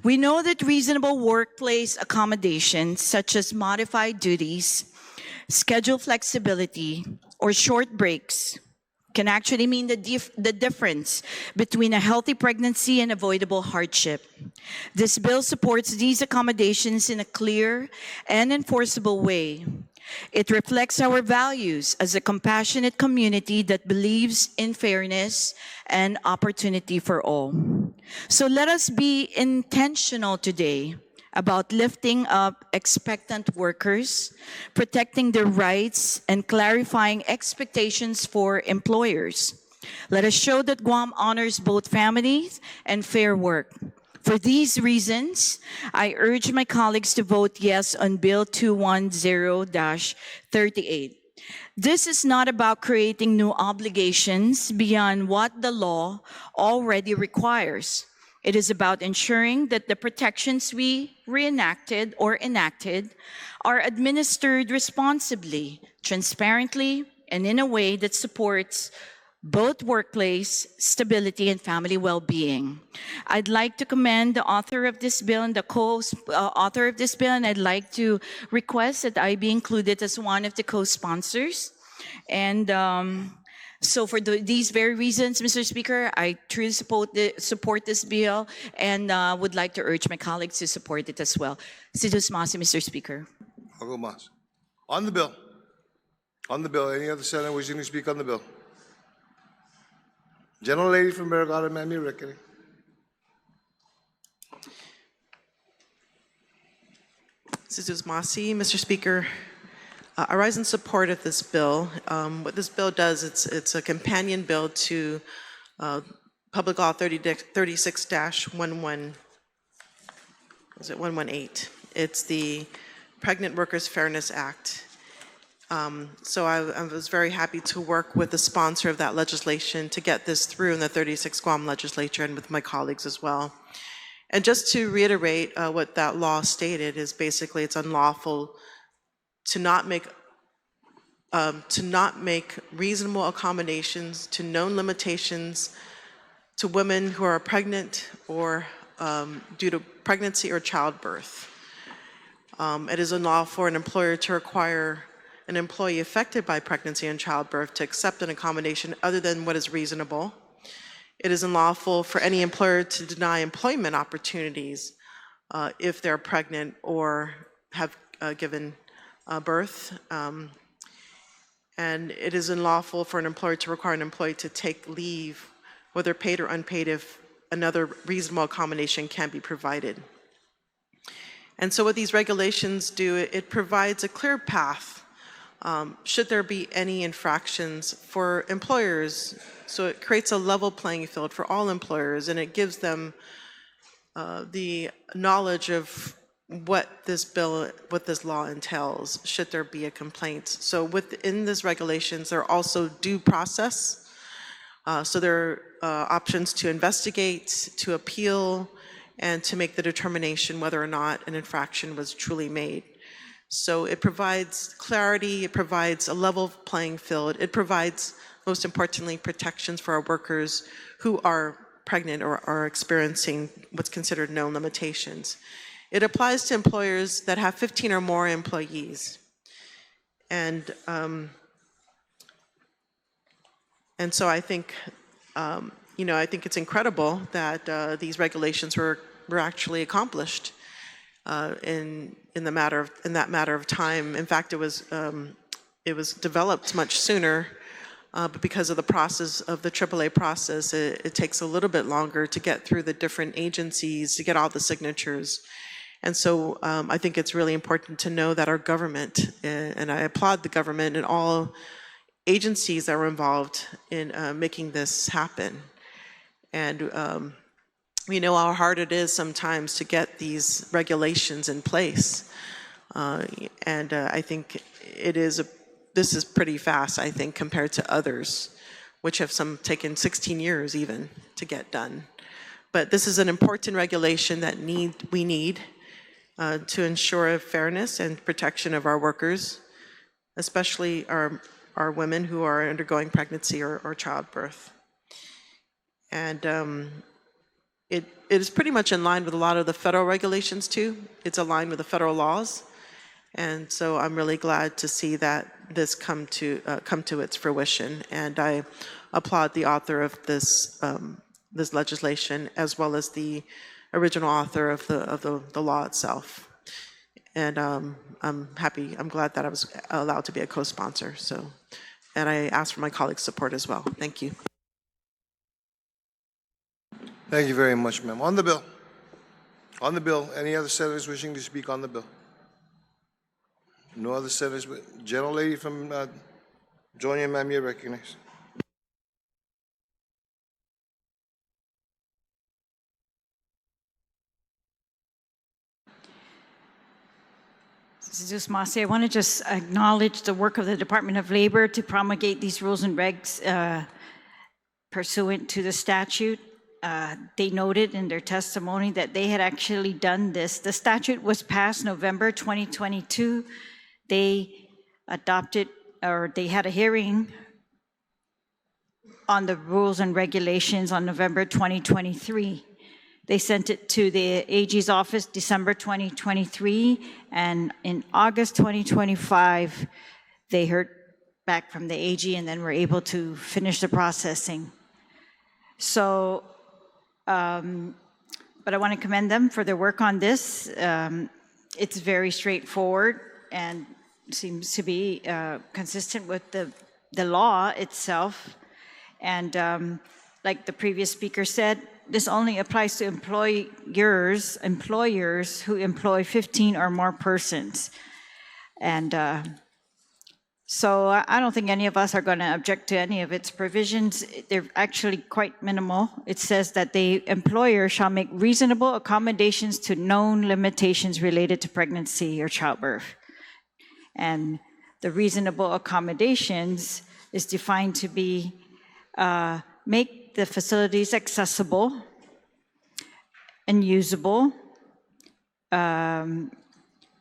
We know that reasonable workplace accommodations, such as modified duties, schedule flexibility, or short breaks, can actually mean the difference between a healthy pregnancy and avoidable hardship. This bill supports these accommodations in a clear and enforceable way. It reflects our values as a compassionate community that believes in fairness and opportunity for all. So let us be intentional today about lifting up expectant workers, protecting their rights, and clarifying expectations for employers. Let us show that Guam honors both families and fair work. For these reasons, I urge my colleagues to vote yes on Bill 210-38. This is not about creating new obligations beyond what the law already requires. It is about ensuring that the protections we reenacted or enacted are administered responsibly, transparently, and in a way that supports both workplace stability and family well-being. I'd like to commend the author of this bill and the co-author of this bill, and I'd like to request that I be included as one of the co-sponsors. And so for these very reasons, Mr. Speaker, I truly support this bill and would like to urge my colleagues to support it as well. Sidus Masi, Mr. Speaker. Honorable Mas. On the bill. On the bill. Any other senator wishing to speak on the bill? General Lady from Maragata, ma'am, you're reckoning. Sidus Masi, Mr. Speaker. I rise in support of this bill. What this bill does, it's a companion bill to Public Law 36-118. It's the Pregnant Workers Fairness Act. So I was very happy to work with the sponsor of that legislation to get this through in the 36th Guam Legislature and with my colleagues as well. And just to reiterate what that law stated is basically it's unlawful to not make reasonable accommodations to known limitations to women who are pregnant or due to pregnancy or childbirth. It is unlawful for an employer to require an employee affected by pregnancy and childbirth to accept an accommodation other than what is reasonable. It is unlawful for any employer to deny employment opportunities if they're pregnant or have given birth. And it is unlawful for an employer to require an employee to take leave, whether paid or unpaid, if another reasonable accommodation can be provided. And so what these regulations do, it provides a clear path should there be any infractions for employers. So it creates a level playing field for all employers, and it gives them the knowledge of what this law entails, should there be a complaint. So within these regulations, there are also due process. So there are options to investigate, to appeal, and to make the determination whether or not an infraction was truly made. So it provides clarity, it provides a level playing field, it provides, most importantly, protections for our workers who are pregnant or are experiencing what's considered known limitations. It applies to employers that have 15 or more employees. And so I think, I think it's incredible that these regulations were actually accomplished in that matter of time. In fact, it was developed much sooner, but because of the process of the AAA process, it takes a little bit longer to get through the different agencies to get all the signatures. And so I think it's really important to know that our government, and I applaud the government and all agencies that were involved in making this happen. And we know how hard it is sometimes to get these regulations in place. I think this is pretty fast, I think, compared to others. which have some taken 16 years even to get done. But this is an important regulation that we need to ensure fairness and protection of our workers, especially our women who are undergoing pregnancy or childbirth. And it is pretty much in line with a lot of the federal regulations too. It's aligned with the federal laws. And so I'm really glad to see that this come to its fruition. And I applaud the author of this this legislation, as well as the original author of the law itself. And I'm glad that I was allowed to be a co-sponsor. So, and I ask for my colleagues' support as well. Thank you. Thank you very much, ma'am. On the bill. On the bill, any other senators wishing to speak on the bill? No other senators. Gentlelady from Georgia, ma'am, you're recognized. Jesus Masi, I want to just acknowledge the work of the Department of Labor to promulgate these rules and regs pursuant to the statute. They noted in their testimony that they had actually done this. The statute was passed November 2022. They adopted, or they had a hearing on the rules and regulations on November 2023. They sent it to the AG's office December 2023, and in August 2025, they heard back from the AG and then were able to finish the processing. So, but I want to commend them for their work on this. It's very straightforward and seems to be consistent with the law itself. And like the previous speaker said, this only applies to employers who employ 15 or more persons. And so I don't think any of us are going to object to any of its provisions. They're actually quite minimal. It says that the employer shall make reasonable accommodations to known limitations related to pregnancy or childbirth. And the reasonable accommodations is defined to be make the facilities accessible and usable,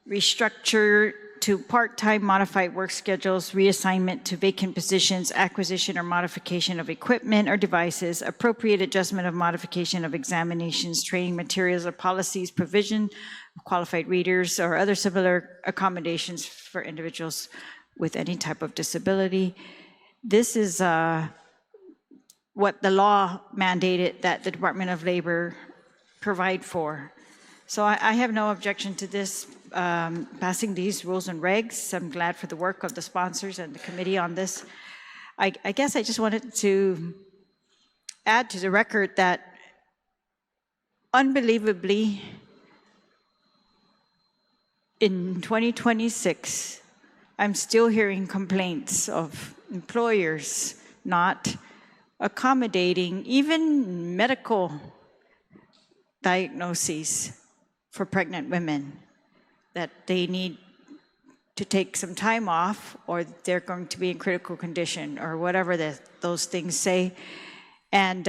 restructure to part-time modified work schedules, reassignment to vacant positions, acquisition or modification of equipment or devices, appropriate adjustment of modification of examinations, training materials or policies, provision of qualified readers or other similar accommodations for individuals with any type of disability. This is what the law mandated that the Department of Labor provide for. So I have no objection to this, passing these rules and regs. I'm glad for the work of the sponsors and the committee on this. I guess I just wanted to add to the record that unbelievably, in 2026, I'm still hearing complaints of employers not accommodating even medical diagnoses for pregnant women, that they need to take some time off or they're going to be in critical condition or whatever those things say. And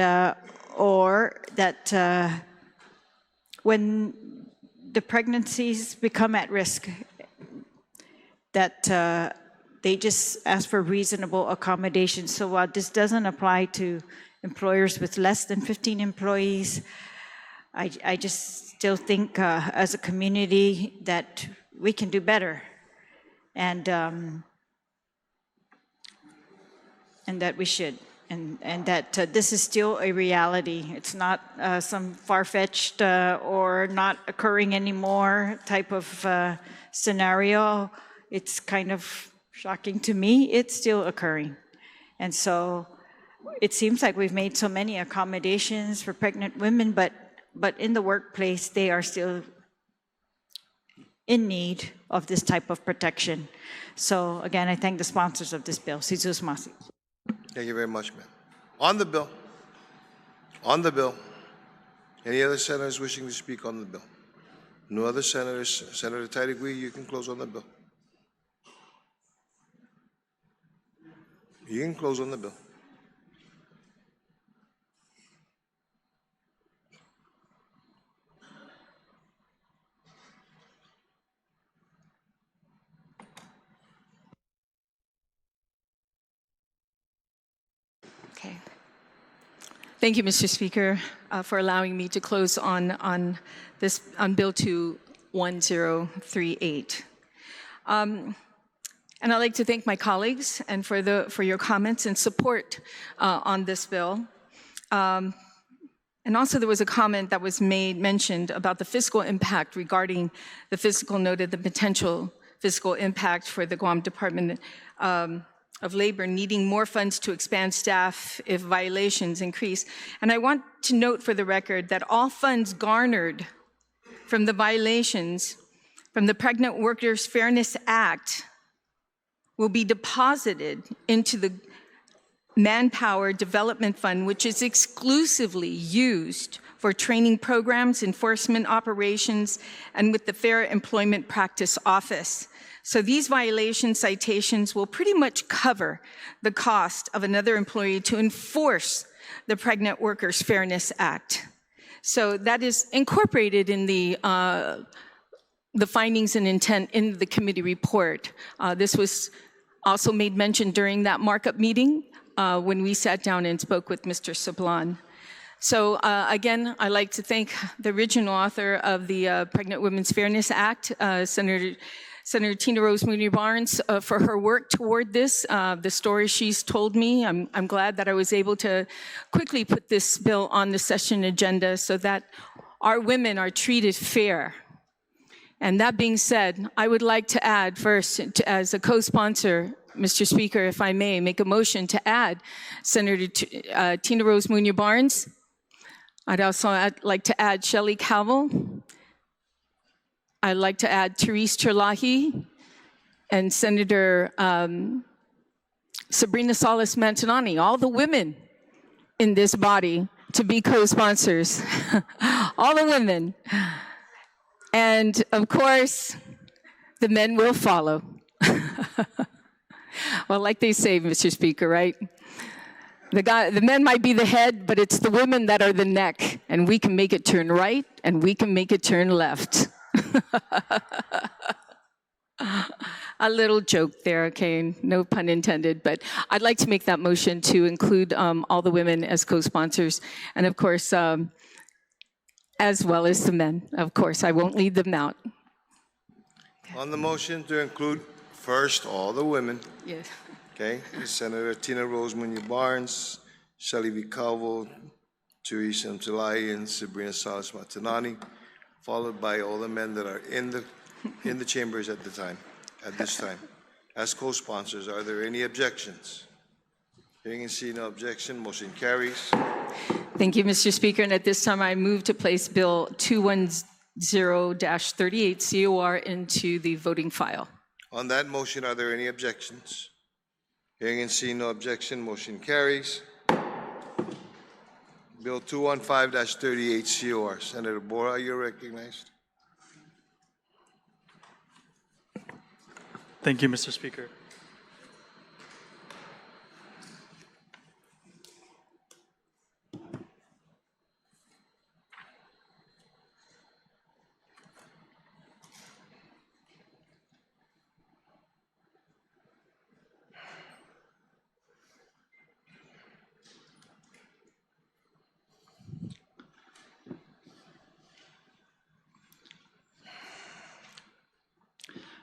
or that when the pregnancies become at risk, that they just ask for reasonable accommodations. So while this doesn't apply to employers with less than 15 employees, I just still think as a community that we can do better. And that we should. And that this is still a reality. It's not some far-fetched or not occurring anymore type of scenario. It's kind of shocking to me. It's still occurring. And so it seems like we've made so many accommodations for pregnant women, but in the workplace, they are still in need of this type of protection. So again, I thank the sponsors of this bill. Jesus Masi. Thank you very much, ma'am. On the bill, any other senators wishing to speak on the bill? No other senators. Senator Taitigui, you can close on the bill. You can close on the bill. Okay. Thank you, Mr. Speaker, for allowing me to close on this on Bill 21038. And I'd like to thank my colleagues and for your comments and support on this bill. And also there was a comment that was mentioned about the fiscal impact regarding the fiscal noted the potential fiscal impact for the Guam Department of Labor needing more funds to expand staff if violations increase. And I want to note for the record that all funds garnered from the violations from the Pregnant Workers Fairness Act will be deposited into the Manpower Development Fund, which is exclusively used for training programs, enforcement operations, and with the Fair Employment Practice Office. So these violation citations will pretty much cover the cost of another employee to enforce the Pregnant Workers Fairness Act. So that is incorporated in the findings and intent in the committee report. This was also made mention during that markup meeting when we sat down and spoke with Mr. Sablan. So again, I'd like to thank the original author of the Pregnant Women's Fairness Act, Senator Tina Rose Mooney Barnes, for her work toward this. The story she's told me, I'm glad that I was able to quickly put this bill on the session agenda so that our women are treated fair. And that being said, I would like to add first, as a co-sponsor, Mr. Speaker, if I may, make a motion to add Senator Tina Rose Mooney Barnes. I'd also like to add Shelley Calvo. I'd like to add Therese Terlahi and Senator Sabrina Salas Mantanani, all the women in this body to be co-sponsors, all the women. And of course, the men will follow. Well, like they say, Mr. Speaker, right? The men might be the head, but it's the women that are the neck, and we can make it turn right, and we can make it turn left. A little joke there, okay, no pun intended, but I'd like to make that motion to include all the women as co-sponsors, and of course, as well as the men. Of course, I won't leave them out. On the motion to include first all the women, Yes. okay, Senator Tina Rose Mooney Barnes, Shelley V. Calvo, Teresa Mtalai, and Sabrina Salas Matanani, followed by all the men that are in the chambers at this time. As co-sponsors, are there any objections? Hearing and seeing no objection, motion carries. Thank you, Mr. Speaker. And at this time, I move to place Bill 210-38 COR into the voting file. On that motion, are there any objections? Hearing and seeing no objection, motion carries. Bill 215-38 COR. Senator Bora, you're recognized. Thank you, Mr. Speaker.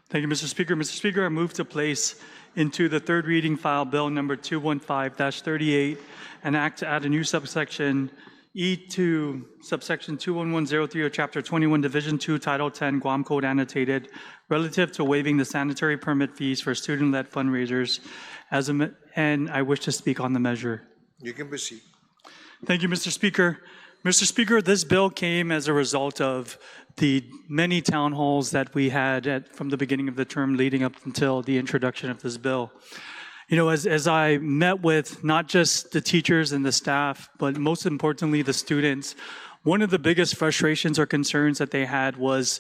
Thank you, Mr. Speaker. Mr. Speaker, I move to place into the third reading file Bill number 215-38, an act to add a new subsection E to subsection 21103 of Chapter 21, Division 2, Title 10, Guam Code Annotated, relative to waiving the sanitary permit fees for student-led fundraisers, and I wish to speak on the measure. You can proceed. Thank you, Mr. Speaker. Mr. Speaker, this bill came as a result of the many town halls that we had from the beginning of the term leading up until the introduction of this bill. You know, as I met with not just the teachers and the staff, but most importantly, the students, one of the biggest frustrations or concerns that they had was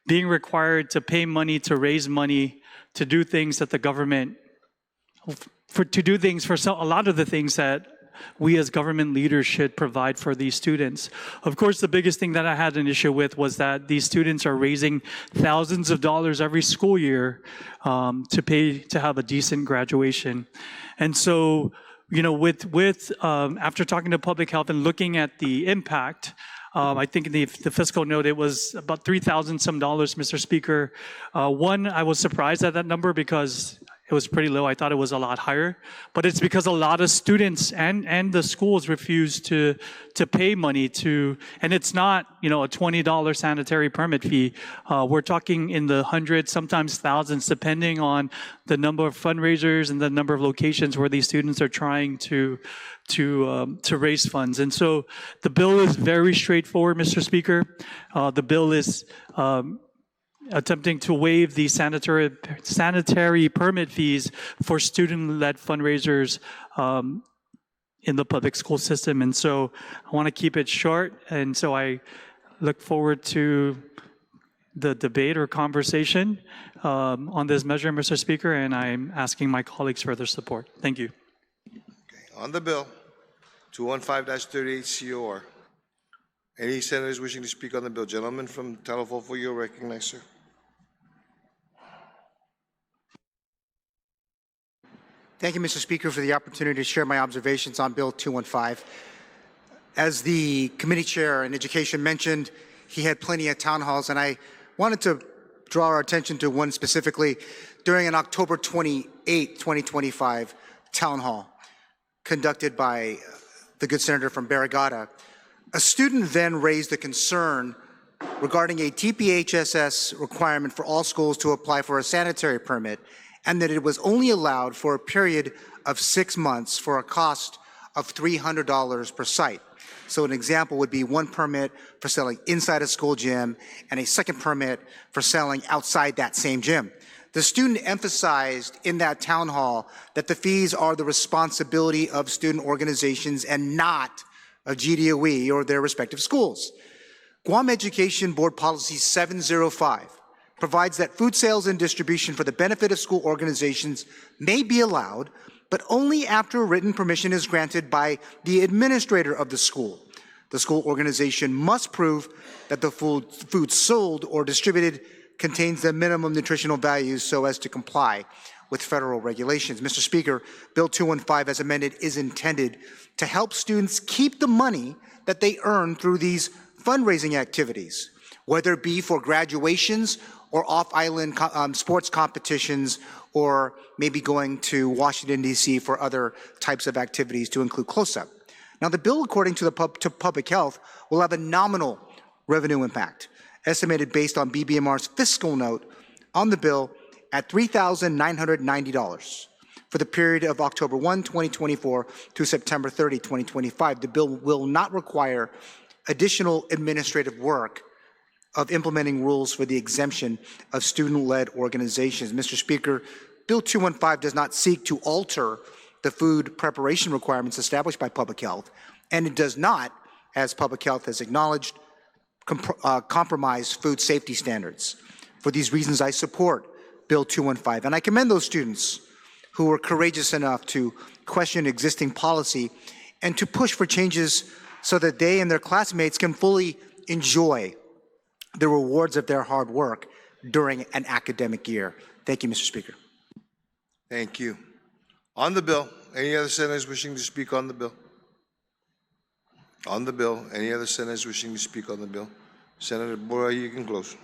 being required to pay money to raise money to do things that the government, a lot of the things that we as government leaders should provide for these students. Of course, the biggest thing that I had an issue with was that these students are raising thousands of dollars every school year to have a decent graduation. And so, you know, after talking to public health and looking at the impact, I think in the fiscal note, it was about $3,000 some, Mr. Speaker. One, I was surprised at that number because it was pretty low. I thought it was a lot higher, but it's because a lot of students and the schools refuse to pay money to, and it's not, you know, a $20 sanitary permit fee. We're talking in the hundreds, sometimes thousands, depending on the number of fundraisers and the number of locations where these students are trying to raise funds. And so the bill is very straightforward, Mr. Speaker. The bill is attempting to waive the sanitary permit fees for student-led fundraisers in the public school system. And so I want to keep it short. And so I look forward to the debate or conversation on this measure, Mr. Speaker, and I'm asking my colleagues for their support. Thank you. On the bill, 215-38 COR. Any senators wishing to speak on the bill? Gentleman from Talofofo, you're recognized, sir. Thank you, Mr. Speaker, for the opportunity to share my observations on Bill 215. As the committee chair in education mentioned, he had plenty of town halls, and I wanted to draw our attention to one specifically during an October 28, 2025 town hall conducted by the good senator from Barrigada. A student then raised a concern regarding a TPHSS requirement for all schools to apply for a sanitary permit, and that it was only allowed for a period of 6 months for a cost of $300 per site. So an example would be one permit for selling inside a school gym and a second permit for selling outside that same gym. The student emphasized in that town hall that the fees are the responsibility of student organizations and not of GDOE or their respective schools. Guam Education Board Policy 705 provides that food sales and distribution for the benefit of school organizations may be allowed, but only after written permission is granted by the administrator of the school. The school organization must prove that the food sold or distributed contains the minimum nutritional values so as to comply with federal regulations. Mr. Speaker, Bill 215 as amended is intended to help students keep the money that they earn through these fundraising activities, whether it be for graduations or off-island sports competitions, or maybe going to Washington, D.C. for other types of activities to include close-up. Now, the bill, according to public health, will have a nominal revenue impact, estimated based on BBMR's fiscal note on the bill at $3,990 for the period of October 1, 2024 to September 30, 2025. The bill will not require additional administrative work of implementing rules for the exemption of student-led organizations. Mr. Speaker, Bill 215 does not seek to alter the food preparation requirements established by public health, and it does not, as public health has acknowledged, compromise food safety standards. For these reasons, I support Bill 215, and I commend those students who were courageous enough to question existing policy and to push for changes so that they and their classmates can fully enjoy the rewards of their hard work during an academic year. Thank you, Mr. Speaker. Thank you. On the bill, any other senators wishing to speak on the bill? On the bill, any other senators wishing to speak on the bill? Senator Bora, you can close.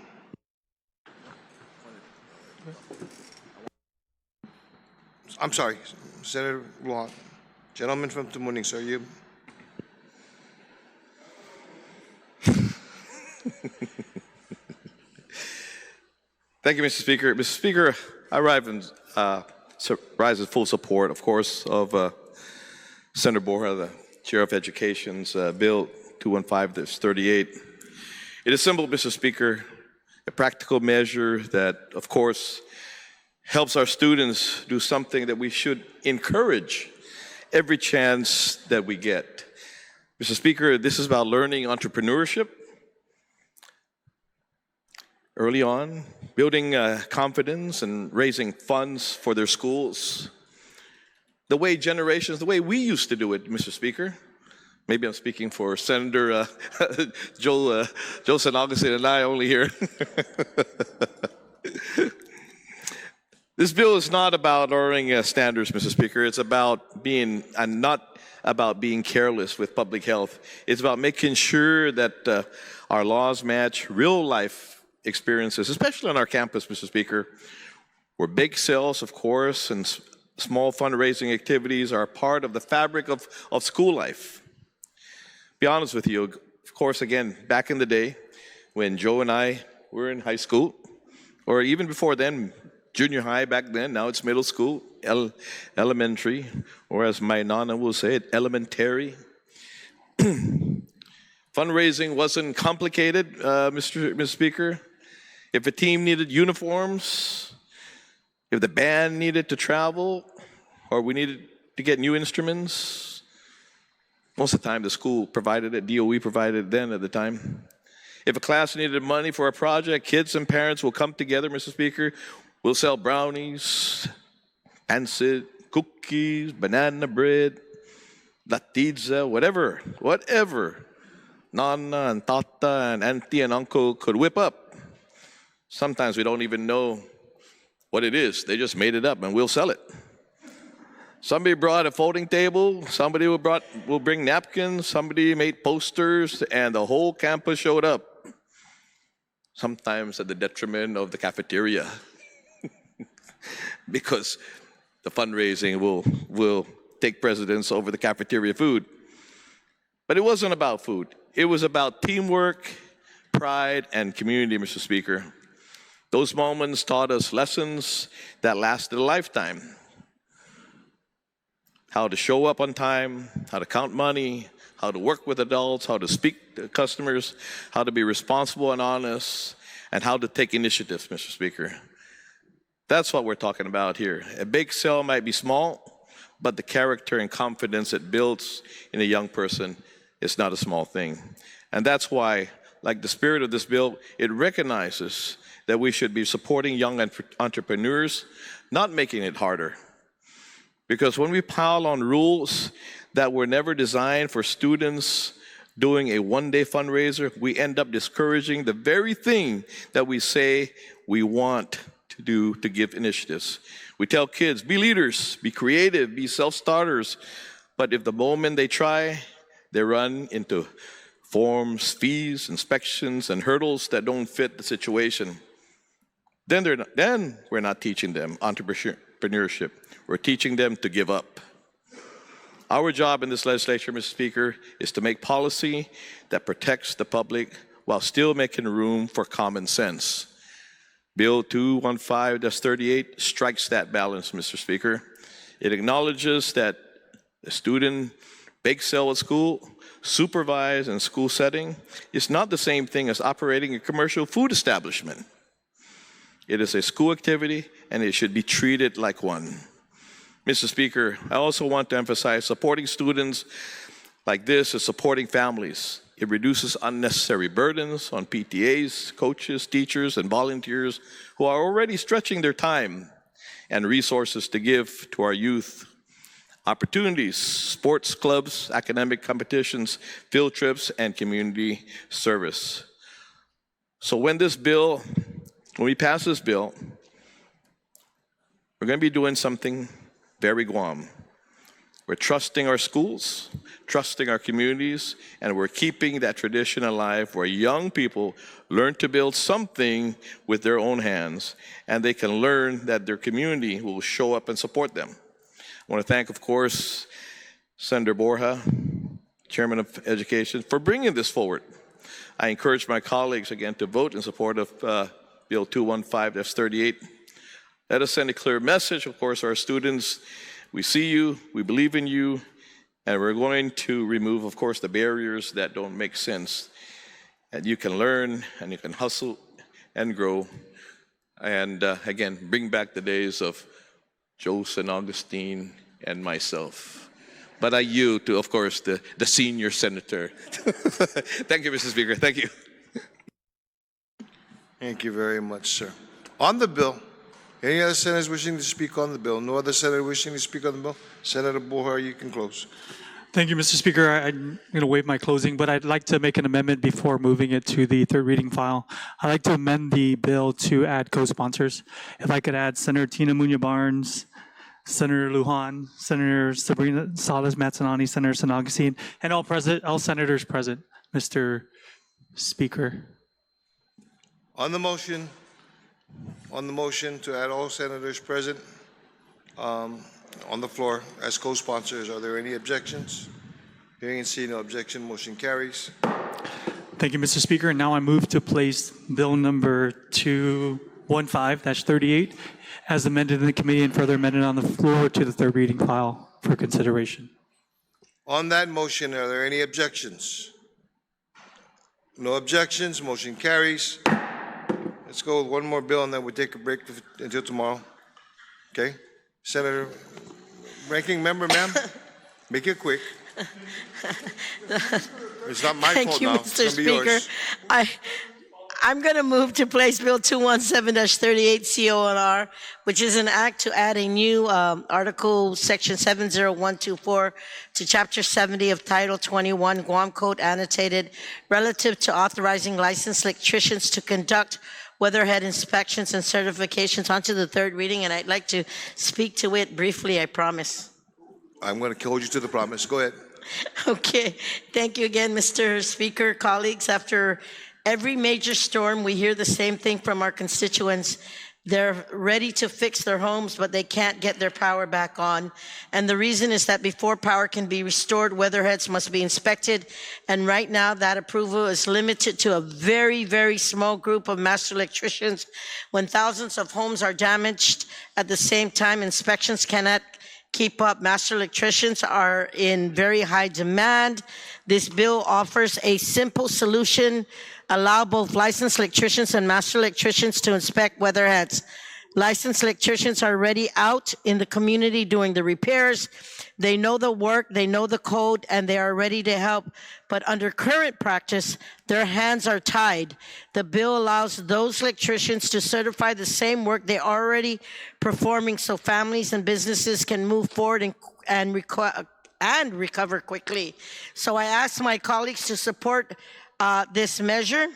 I'm sorry, Senator Lujan. Gentleman from Tumuning, sir, you. Thank you, Mr. Speaker. Mr. Speaker, I rise in full support, of course, of Senator Borja, the Chair of Education's Bill 215-38. It is simple, Mr. Speaker, a practical measure that, of course, helps our students do something that we should encourage every chance that we get. Mr. Speaker, this is about learning entrepreneurship early on, building confidence and raising funds for their schools. The way we used to do it, Mr. Speaker. Maybe I'm speaking for Senator Joe San Augustine and I only here. This bill is not about lowering standards, Mr. Speaker. It's about being, and not about being careless with public health. It's about making sure that our laws match real life experiences, especially on our campus, Mr. Speaker, where bake sales, of course, and small fundraising activities are part of the fabric of school life. Be honest with you, of course, again, back in the day when Joe and I were in high school, or even before then, junior high back then, now it's middle school, elementary, or as my nana will say it, elementary. Fundraising wasn't complicated, Mr. Speaker. If a team needed uniforms, if the band needed to travel, or we needed to get new instruments, most of the time the school provided it, DOE provided it then at the time. If a class needed money for a project, kids and parents will come together, Mr. Speaker. We'll sell brownies, pancit, cookies, banana bread, latizza, whatever. Nana and Tata and Auntie and Uncle could whip up. Sometimes we don't even know what it is. They just made it up and we'll sell it. Somebody brought a folding table, somebody will bring napkins, somebody made posters, and the whole campus showed up. Sometimes at the detriment of the cafeteria. Because the fundraising will take precedence over the cafeteria food. But it wasn't about food. It was about teamwork, pride, and community, Mr. Speaker. Those moments taught us lessons that lasted a lifetime. How to show up on time, how to count money, how to work with adults, how to speak to customers, how to be responsible and honest, and how to take initiatives, Mr. Speaker. That's what we're talking about here. A bake sale might be small, but the character and confidence it builds in a young person is not a small thing. And that's why, like the spirit of this bill, it recognizes that we should be supporting young entrepreneurs, not making it harder. Because when we pile on rules that were never designed for students doing a one-day fundraiser, we end up discouraging the very thing that we say we want to do to give initiatives. We tell kids, be leaders, be creative, be self-starters. But if the moment they try, they run into forms, fees, inspections, and hurdles that don't fit the situation, then we're not teaching them entrepreneurship. We're teaching them to give up. Our job in this legislature, Mr. Speaker, is to make policy that protects the public while still making room for common sense. Bill 215-38 strikes that balance, Mr. Speaker. It acknowledges that the student bake sale at school, supervised in school setting, is not the same thing as operating a commercial food establishment. It is a school activity, and it should be treated like one. Mr. Speaker, I also want to emphasize supporting students like this is supporting families. It reduces unnecessary burdens on PTAs, coaches, teachers, and volunteers who are already stretching their time and resources to give to our youth. Opportunities, sports clubs, academic competitions, field trips, and community service. So when we pass this bill, we're going to be doing something very Guam. We're trusting our schools, trusting our communities, and we're keeping that tradition alive where young people learn to build something with their own hands, and they can learn that their community will show up and support them. I want to thank, of course, Senator Borja, Chairman of Education, for bringing this forward. I encourage my colleagues, again, to vote in support of Bill 215-38. Let us send a clear message, of course, to our students. We see you, we believe in you, and we're going to remove, of course, the barriers that don't make sense. And you can learn, and you can hustle and grow. And again, bring back the days of Joe San Augustine and myself. But I yield to, of course, the senior senator. Thank you, Mr. Speaker. Thank you. Thank you very much, sir. On the bill, any other senators wishing to speak on the bill? No other senator wishing to speak on the bill? Senator Borja, you can close. Thank you, Mr. Speaker. I'm going to waive my closing, but I'd like to make an amendment before moving it to the third reading file. I'd like to amend the bill to add co-sponsors. If I could add Senator Tina Muñoz-Barnes, Senator Lujan, Senator Sabrina Salas-Mazzanani, Senator San Augustine, and all senators present, Mr. Speaker. On the motion to add all senators present on the floor as co-sponsors, are there any objections? Hearing and seeing no objection, motion carries. Thank you, Mr. Speaker. And now I move to place bill number 215-38 as amended in the committee and further amended on the floor to the third reading file for consideration. On that motion, are there any objections? No objections, motion carries. Let's go with one more bill and then we'll take a break until tomorrow. Okay? Senator, ranking member, ma'am, make it quick. It's not my fault now. Thank you, Mr. It's gonna be yours. Speaker. I'm going to move to place Bill 217-38 CONR, which is an act to add a new article, section 70124, to chapter 70 of title 21 Guam Code annotated, relative to authorizing licensed electricians to conduct weatherhead inspections and certifications, onto the third reading, and I'd like to speak to it briefly, I promise. I'm going to hold you to the promise. Go ahead. Okay, thank you again, Mr. Speaker, colleagues. After every major storm, we hear the same thing from our constituents. They're ready to fix their homes, but they can't get their power back on. And the reason is that before power can be restored, weatherheads must be inspected. And right now, that approval is limited to a very, very small group of master electricians. When thousands of homes are damaged at the same time, inspections cannot keep up. Master electricians are in very high demand. This bill offers a simple solution: allow both licensed electricians and master electricians to inspect weatherheads. Licensed electricians are already out in the community doing the repairs. They know the work, they know the code, and they are ready to help. But under current practice, their hands are tied. The bill allows those electricians to certify the same work they're already performing, so families and businesses can move forward and recover quickly. So I ask my colleagues to support this measure.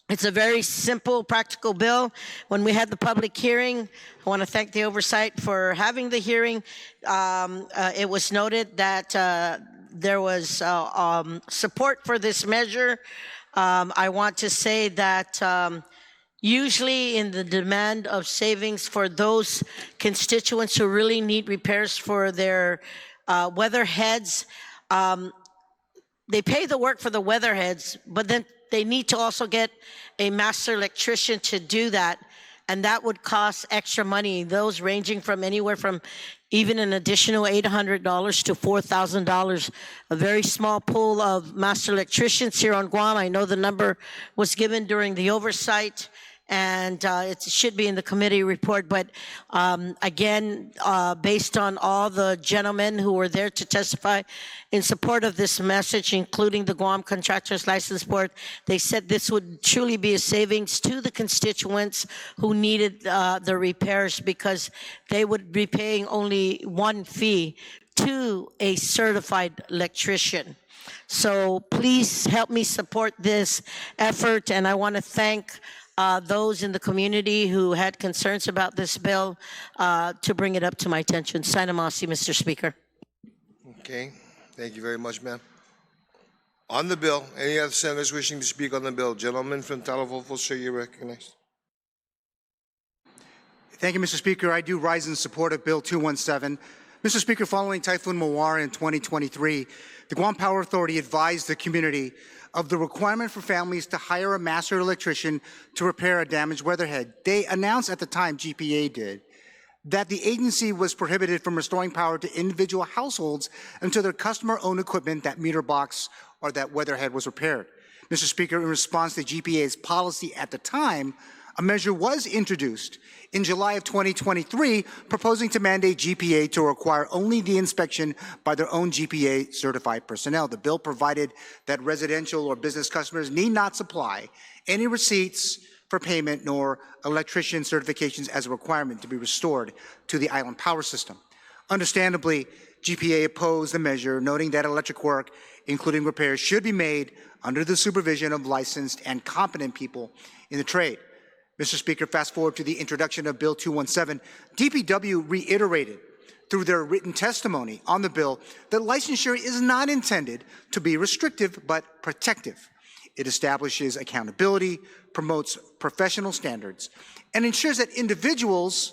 It's a very simple, practical bill. When we had the public hearing, I want to thank the oversight for having the hearing. It was noted that there was support for this measure. I want to say that usually in the demand of savings for those constituents who really need repairs for their weatherheads, they pay the work for the weatherheads, but then they need to also get a master electrician to do that. And that would cost extra money, those ranging from anywhere from even an additional $800 to $4,000. A very small pool of master electricians here on Guam. I know the number was given during the oversight, and it should be in the committee report. But again, based on all the gentlemen who were there to testify in support of this message, including the Guam Contractors License Board, they said this would truly be a savings to the constituents who needed the repairs, because they would be paying only one fee to a certified electrician. So please help me support this effort, and I want to thank those in the community who had concerns about this bill to bring it up to my attention. Sinamasi, Mr. Speaker. Okay, thank you very much, ma'am. On the bill, any other senators wishing to speak on the bill? Gentleman from Talavovo, sir, you're recognized. Thank you, Mr. Speaker. I do rise in support of Bill 217. Mr. Speaker, following Typhoon Mawar in 2023, the Guam Power Authority advised the community of the requirement for families to hire a master electrician to repair a damaged weatherhead. They announced at the time, GPA did, that the agency was prohibited from restoring power to individual households until their customer-owned equipment, that meter box or that weatherhead, was repaired. Mr. Speaker, in response to GPA's policy at the time, a measure was introduced in July of 2023 proposing to mandate GPA to require only the inspection by their own GPA certified personnel. The bill provided that residential or business customers need not supply any receipts for payment nor electrician certifications as a requirement to be restored to the island power system. Understandably, GPA opposed the measure, noting that electric work, including repairs, should be made under the supervision of licensed and competent people in the trade. Mr. Speaker, fast forward to the introduction of Bill 217. DPW reiterated through their written testimony on the bill that licensure is not intended to be restrictive but protective. It establishes accountability, promotes professional standards, and ensures that individuals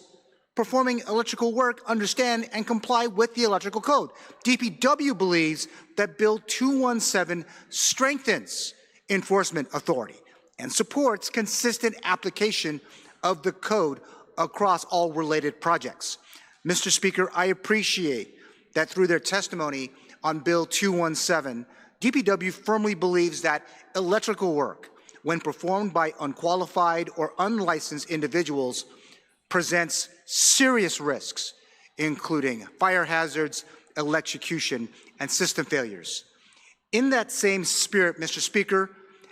performing electrical work understand and comply with the electrical code. DPW believes that Bill 217 strengthens enforcement authority and supports consistent application of the code across all related projects. Mr. Speaker, I appreciate that through their testimony on Bill 217, DPW firmly believes that electrical work, when performed by unqualified or unlicensed individuals, presents serious risks, including fire hazards, electrocution, and system failures. In that same spirit, Mr. Speaker,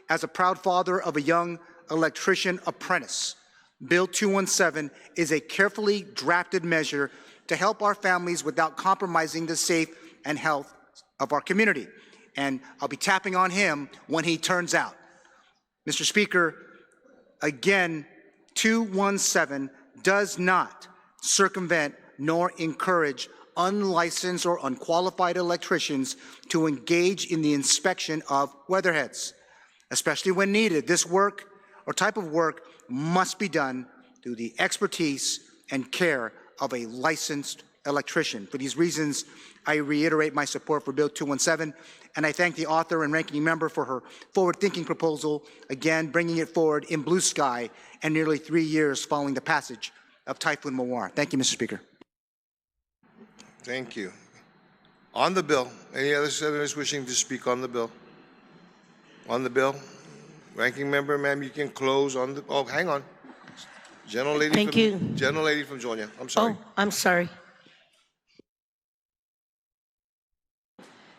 as a proud father of a young electrician apprentice, Bill 217 is a carefully drafted measure to help our families without compromising the safe and health of our community. And I'll be tapping on him when he turns out. Mr. Speaker, again, 217 does not circumvent nor encourage unlicensed or unqualified electricians to engage in the inspection of weatherheads, especially when needed. This work or type of work must be done through the expertise and care of a licensed electrician. For these reasons, I reiterate my support for Bill 217, and I thank the author and ranking member for her forward-thinking proposal, again, bringing it forward in blue sky and nearly 3 years following the passage of Typhoon Mawar. Thank you, Mr. Speaker. Thank you. On the bill, any other senators wishing to speak on the bill? On the bill? Ranking member, ma'am, you can close on the, oh, hang on. Gentlelady Thank you. Gentlelady from Georgia, I'm sorry. Oh, I'm sorry.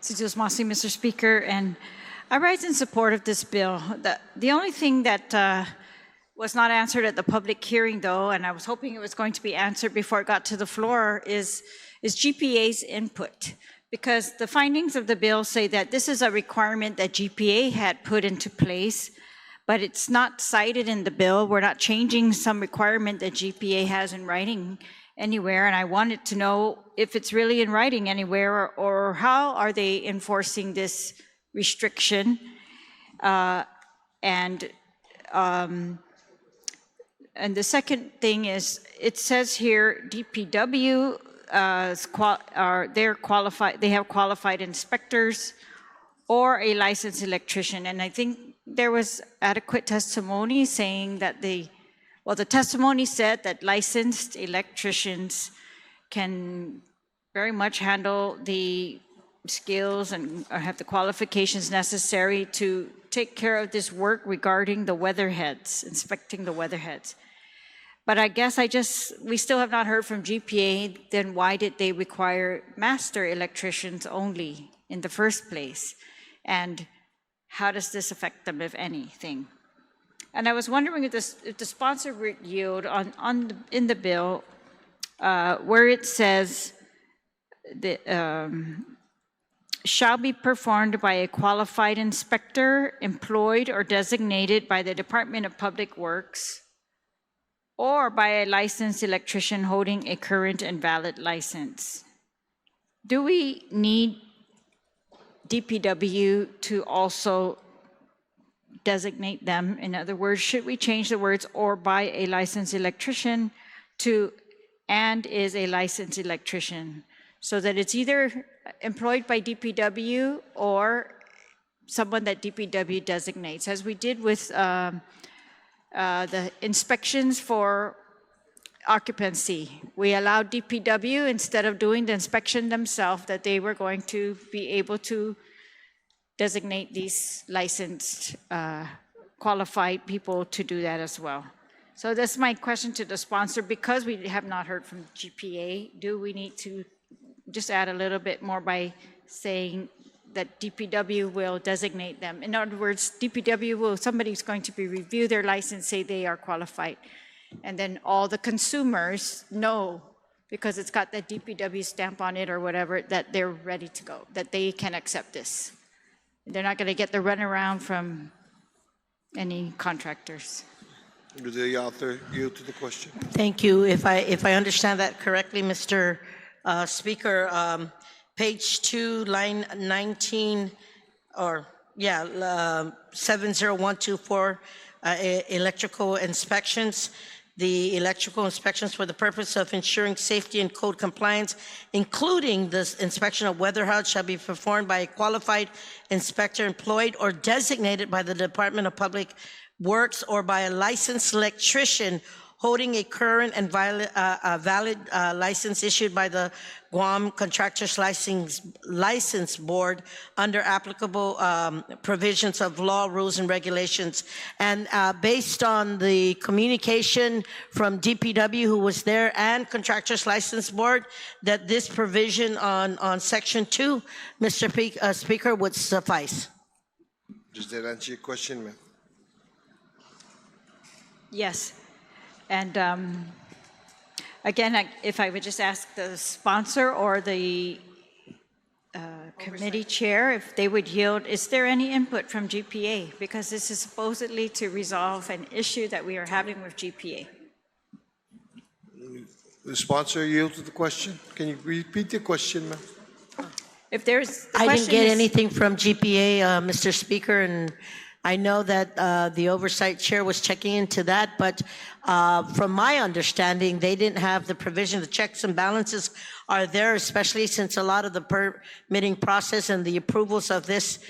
Sidious Masi, Mr. Speaker, and I rise in support of this bill. The only thing that was not answered at the public hearing, though, and I was hoping it was going to be answered before it got to the floor, is GPA's input. Because the findings of the bill say that this is a requirement that GPA had put into place, but it's not cited in the bill. We're not changing some requirement that GPA has in writing anywhere, and I wanted to know if it's really in writing anywhere, or how are they enforcing this restriction. And the second thing is, it says here DPW they have qualified inspectors or a licensed electrician, and I think there was adequate testimony saying that the testimony said that licensed electricians can very much handle the skills and have the qualifications necessary to take care of this work regarding the weatherheads, inspecting the weatherheads. But I guess we still have not heard from GPA, then why did they require master electricians only in the first place? And how does this affect them, if anything? And I was wondering if the sponsor would yield in the bill where it says shall be performed by a qualified inspector employed or designated by the Department of Public Works or by a licensed electrician holding a current and valid license. Do we need DPW to also designate them? In other words, should we change the words "or by a licensed electrician" to "and is a licensed electrician," so that it's either employed by DPW or someone that DPW designates, as we did with the inspections for occupancy. We allowed DPW, instead of doing the inspection themselves, that they were going to be able to designate these licensed, qualified people to do that as well. So that's my question to the sponsor. Because we have not heard from GPA, do we need to just add a little bit more by saying that DPW will designate them? In other words, DPW will, somebody's going to be review their license, say they are qualified, and then all the consumers know because it's got the DPW stamp on it or whatever, that they're ready to go, that they can accept this. They're not going to get the runaround from any contractors. Does the author yield to the question? Thank you. If I understand that correctly, Mr. Speaker, page 2, line 19, or 70124, electrical inspections. The electrical inspections for the purpose of ensuring safety and code compliance, including the inspection of weather houses, shall be performed by a qualified inspector employed or designated by the Department of Public Works or by a licensed electrician holding a current and valid license issued by the Guam Contractors License Board under applicable provisions of law, rules, and regulations. And based on the communication from DPW, who was there, and Contractors License Board, that this provision on Section 2, Mr. Speaker, would suffice. Does that answer your question, ma'am? Yes. And again, if I would just ask the sponsor or the committee chair if they would yield, is there any input from GPA? Because this is supposedly to resolve an issue that we are having with GPA. The sponsor yield to the question? Can you repeat the question, ma'am? If there's, I didn't get anything from GPA, Mr. Speaker, and I know that the oversight chair was checking into that, but from my understanding, they didn't have the provision. The checks and balances are there, especially since a lot of the permitting process and the approvals of this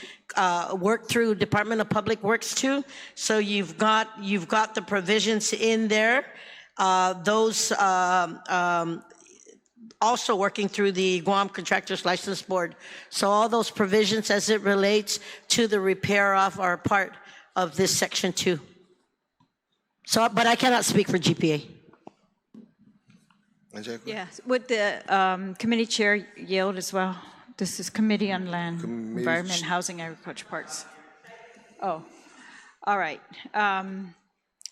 work through Department of Public Works too. So you've got the provisions in there. Those also working through the Guam Contractors License Board. So all those provisions as it relates to the repair off are part of this Section 2. So, but I cannot speak for GPA. Yes, would the committee chair yield as well? This is Committee on Land, Environment, Housing, Agriculture, Parks. Oh, all right.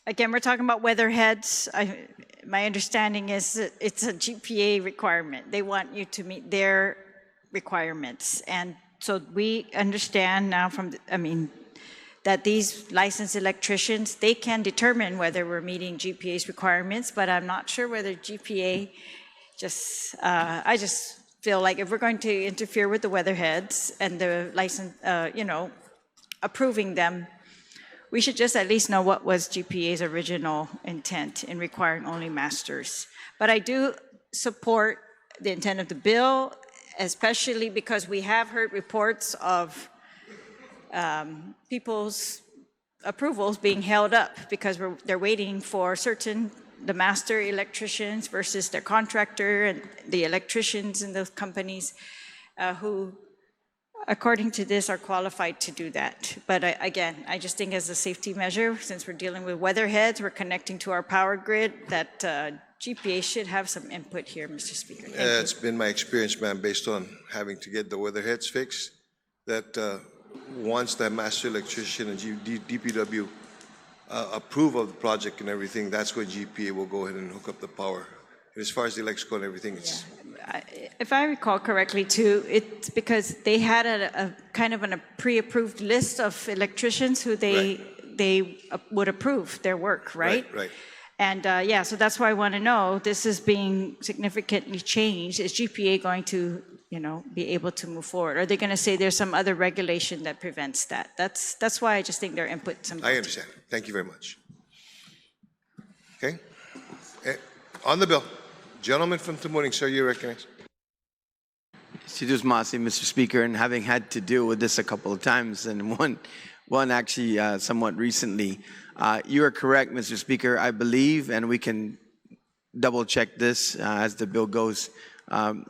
Again, we're talking about weatherheads. My understanding is that it's a GPA requirement. They want you to meet their requirements. And so we understand now from, that these licensed electricians, they can determine whether we're meeting GPA's requirements, but I'm not sure whether GPA I just feel like if we're going to interfere with the weatherheads and the license, approving them, we should just at least know what was GPA's original intent in requiring only masters. But I do support the intent of the bill, especially because we have heard reports of people's approvals being held up because they're waiting for the master electricians versus their contractor and the electricians in those companies who, according to this, are qualified to do that. But again, I just think as a safety measure, since we're dealing with weatherheads, we're connecting to our power grid, that GPA should have some input here, Mr. Speaker. Thank you. It's been my experience, ma'am, based on having to get the weatherheads fixed, that once the master electrician and DPW approve of the project and everything, that's when GPA will go ahead and hook up the power. And as far as the electrical and everything, it's... If I recall correctly too, it's because they had a kind of a pre-approved list of electricians who they would approve their work, right? Right. And so that's why I want to know, this is being significantly changed. Is GPA going to, be able to move forward? Or are they going to say there's some other regulation that prevents that? That's why I just think their input's important. I understand. Thank you very much. Okay. On the bill. Gentleman from Tamuning, sir, you recognize. Sidus Masi, Mr. Speaker, and having had to deal with this a couple of times, and one actually somewhat recently, you are correct, Mr. Speaker. I believe, and we can double check this as the bill goes,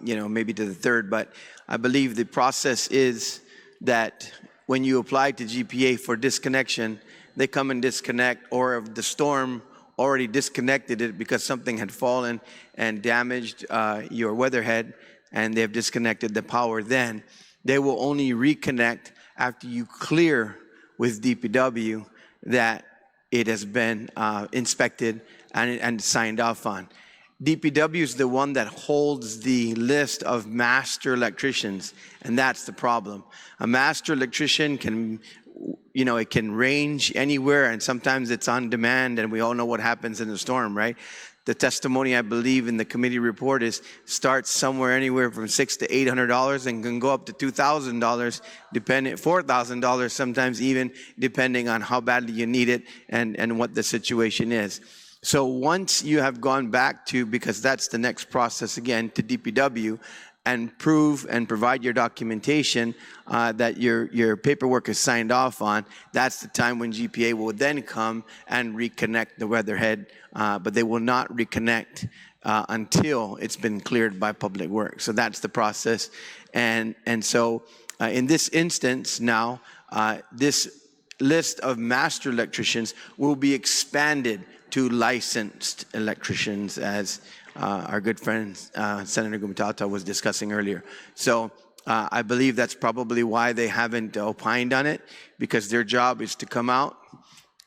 maybe to the third, but I believe the process is that when you apply to GPA for disconnection, they come and disconnect, or if the storm already disconnected it because something had fallen and damaged your weatherhead, and they have disconnected the power, then they will only reconnect after you clear with DPW that it has been inspected and signed off on. DPW is the one that holds the list of master electricians, and that's the problem. A master electrician can, you know, it can range anywhere, and sometimes it's on demand, and we all know what happens in a storm, right? The testimony, I believe, in the committee report is starts somewhere anywhere from $600 to $800 and can go up to $2,000, depending, $4,000 sometimes even, depending on how badly you need it and what the situation is. So once you have gone back to, because that's the next process again, to DPW, and prove and provide your documentation that your paperwork is signed off on, that's the time when GPA will then come and reconnect the weatherhead, but they will not reconnect until it's been cleared by Public Works. So that's the process. And so in this instance now, this list of master electricians will be expanded to licensed electricians, as our good friend Senator Gumatata was discussing earlier. So I believe that's probably why they haven't opined on it, because their job is to come out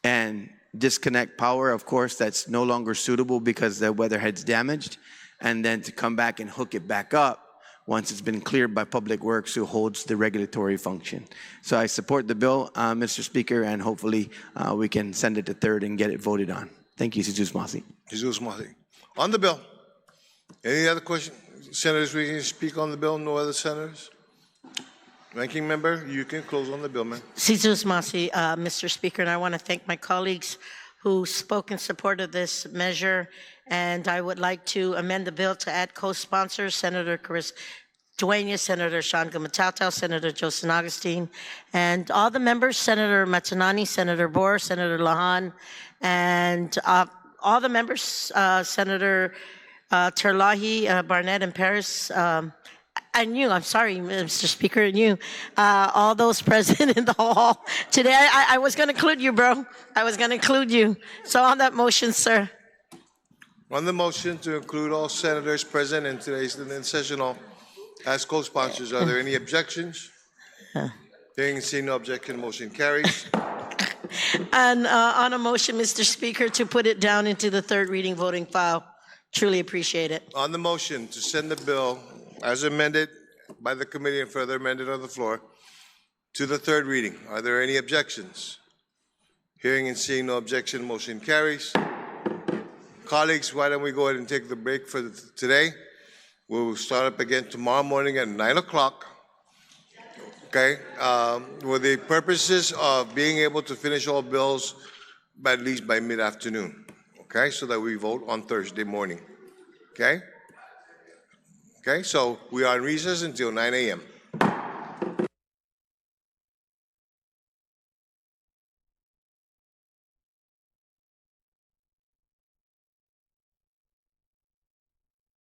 and disconnect power, of course, that's no longer suitable because the weatherhead's damaged, and then to come back and hook it back up once it's been cleared by Public Works, who holds the regulatory function. So I support the bill, Mr. Speaker, and hopefully we can send it to third and get it voted on. Thank you, Jesus Masi. Jesus Masi. On the bill, any other questions? Senators, we can speak on the bill. No other senators? Ranking member, you can close on the bill, man. Jesus Masi, Mr. Speaker, and I want to thank my colleagues who spoke in support of this measure. And I would like to amend the bill to add co-sponsors, Senator Chris Dueñas, Senator Sean Gumatata, Senator Joseph Augustine, and all the members, Senator Matanani, Senator Boer, Senator Lahan, and all the members, Senator Terlahi, Barnett, and Paris, and you, I'm sorry, Mr. Speaker, and you, all those present in the hall today. I was going to include you, bro. I was going to include you. So on that motion, sir. On the motion to include all senators present in today's session hall as co-sponsors, are there any objections? Hearing and seeing no objection, motion carries. And on a motion, Mr. Speaker, to put it down into the third reading voting file. Truly appreciate it. On the motion to send the bill as amended by the committee and further amended on the floor to the third reading, are there any objections? Hearing and seeing no objection, motion carries. Colleagues, why don't we go ahead and take the break for today? We will start up again tomorrow morning at 9 o'clock. Okay, with the purposes of being able to finish all bills by at least by mid-afternoon. Okay, so that we vote on Thursday morning. Okay? Okay, so we are in recess until 9 a.m.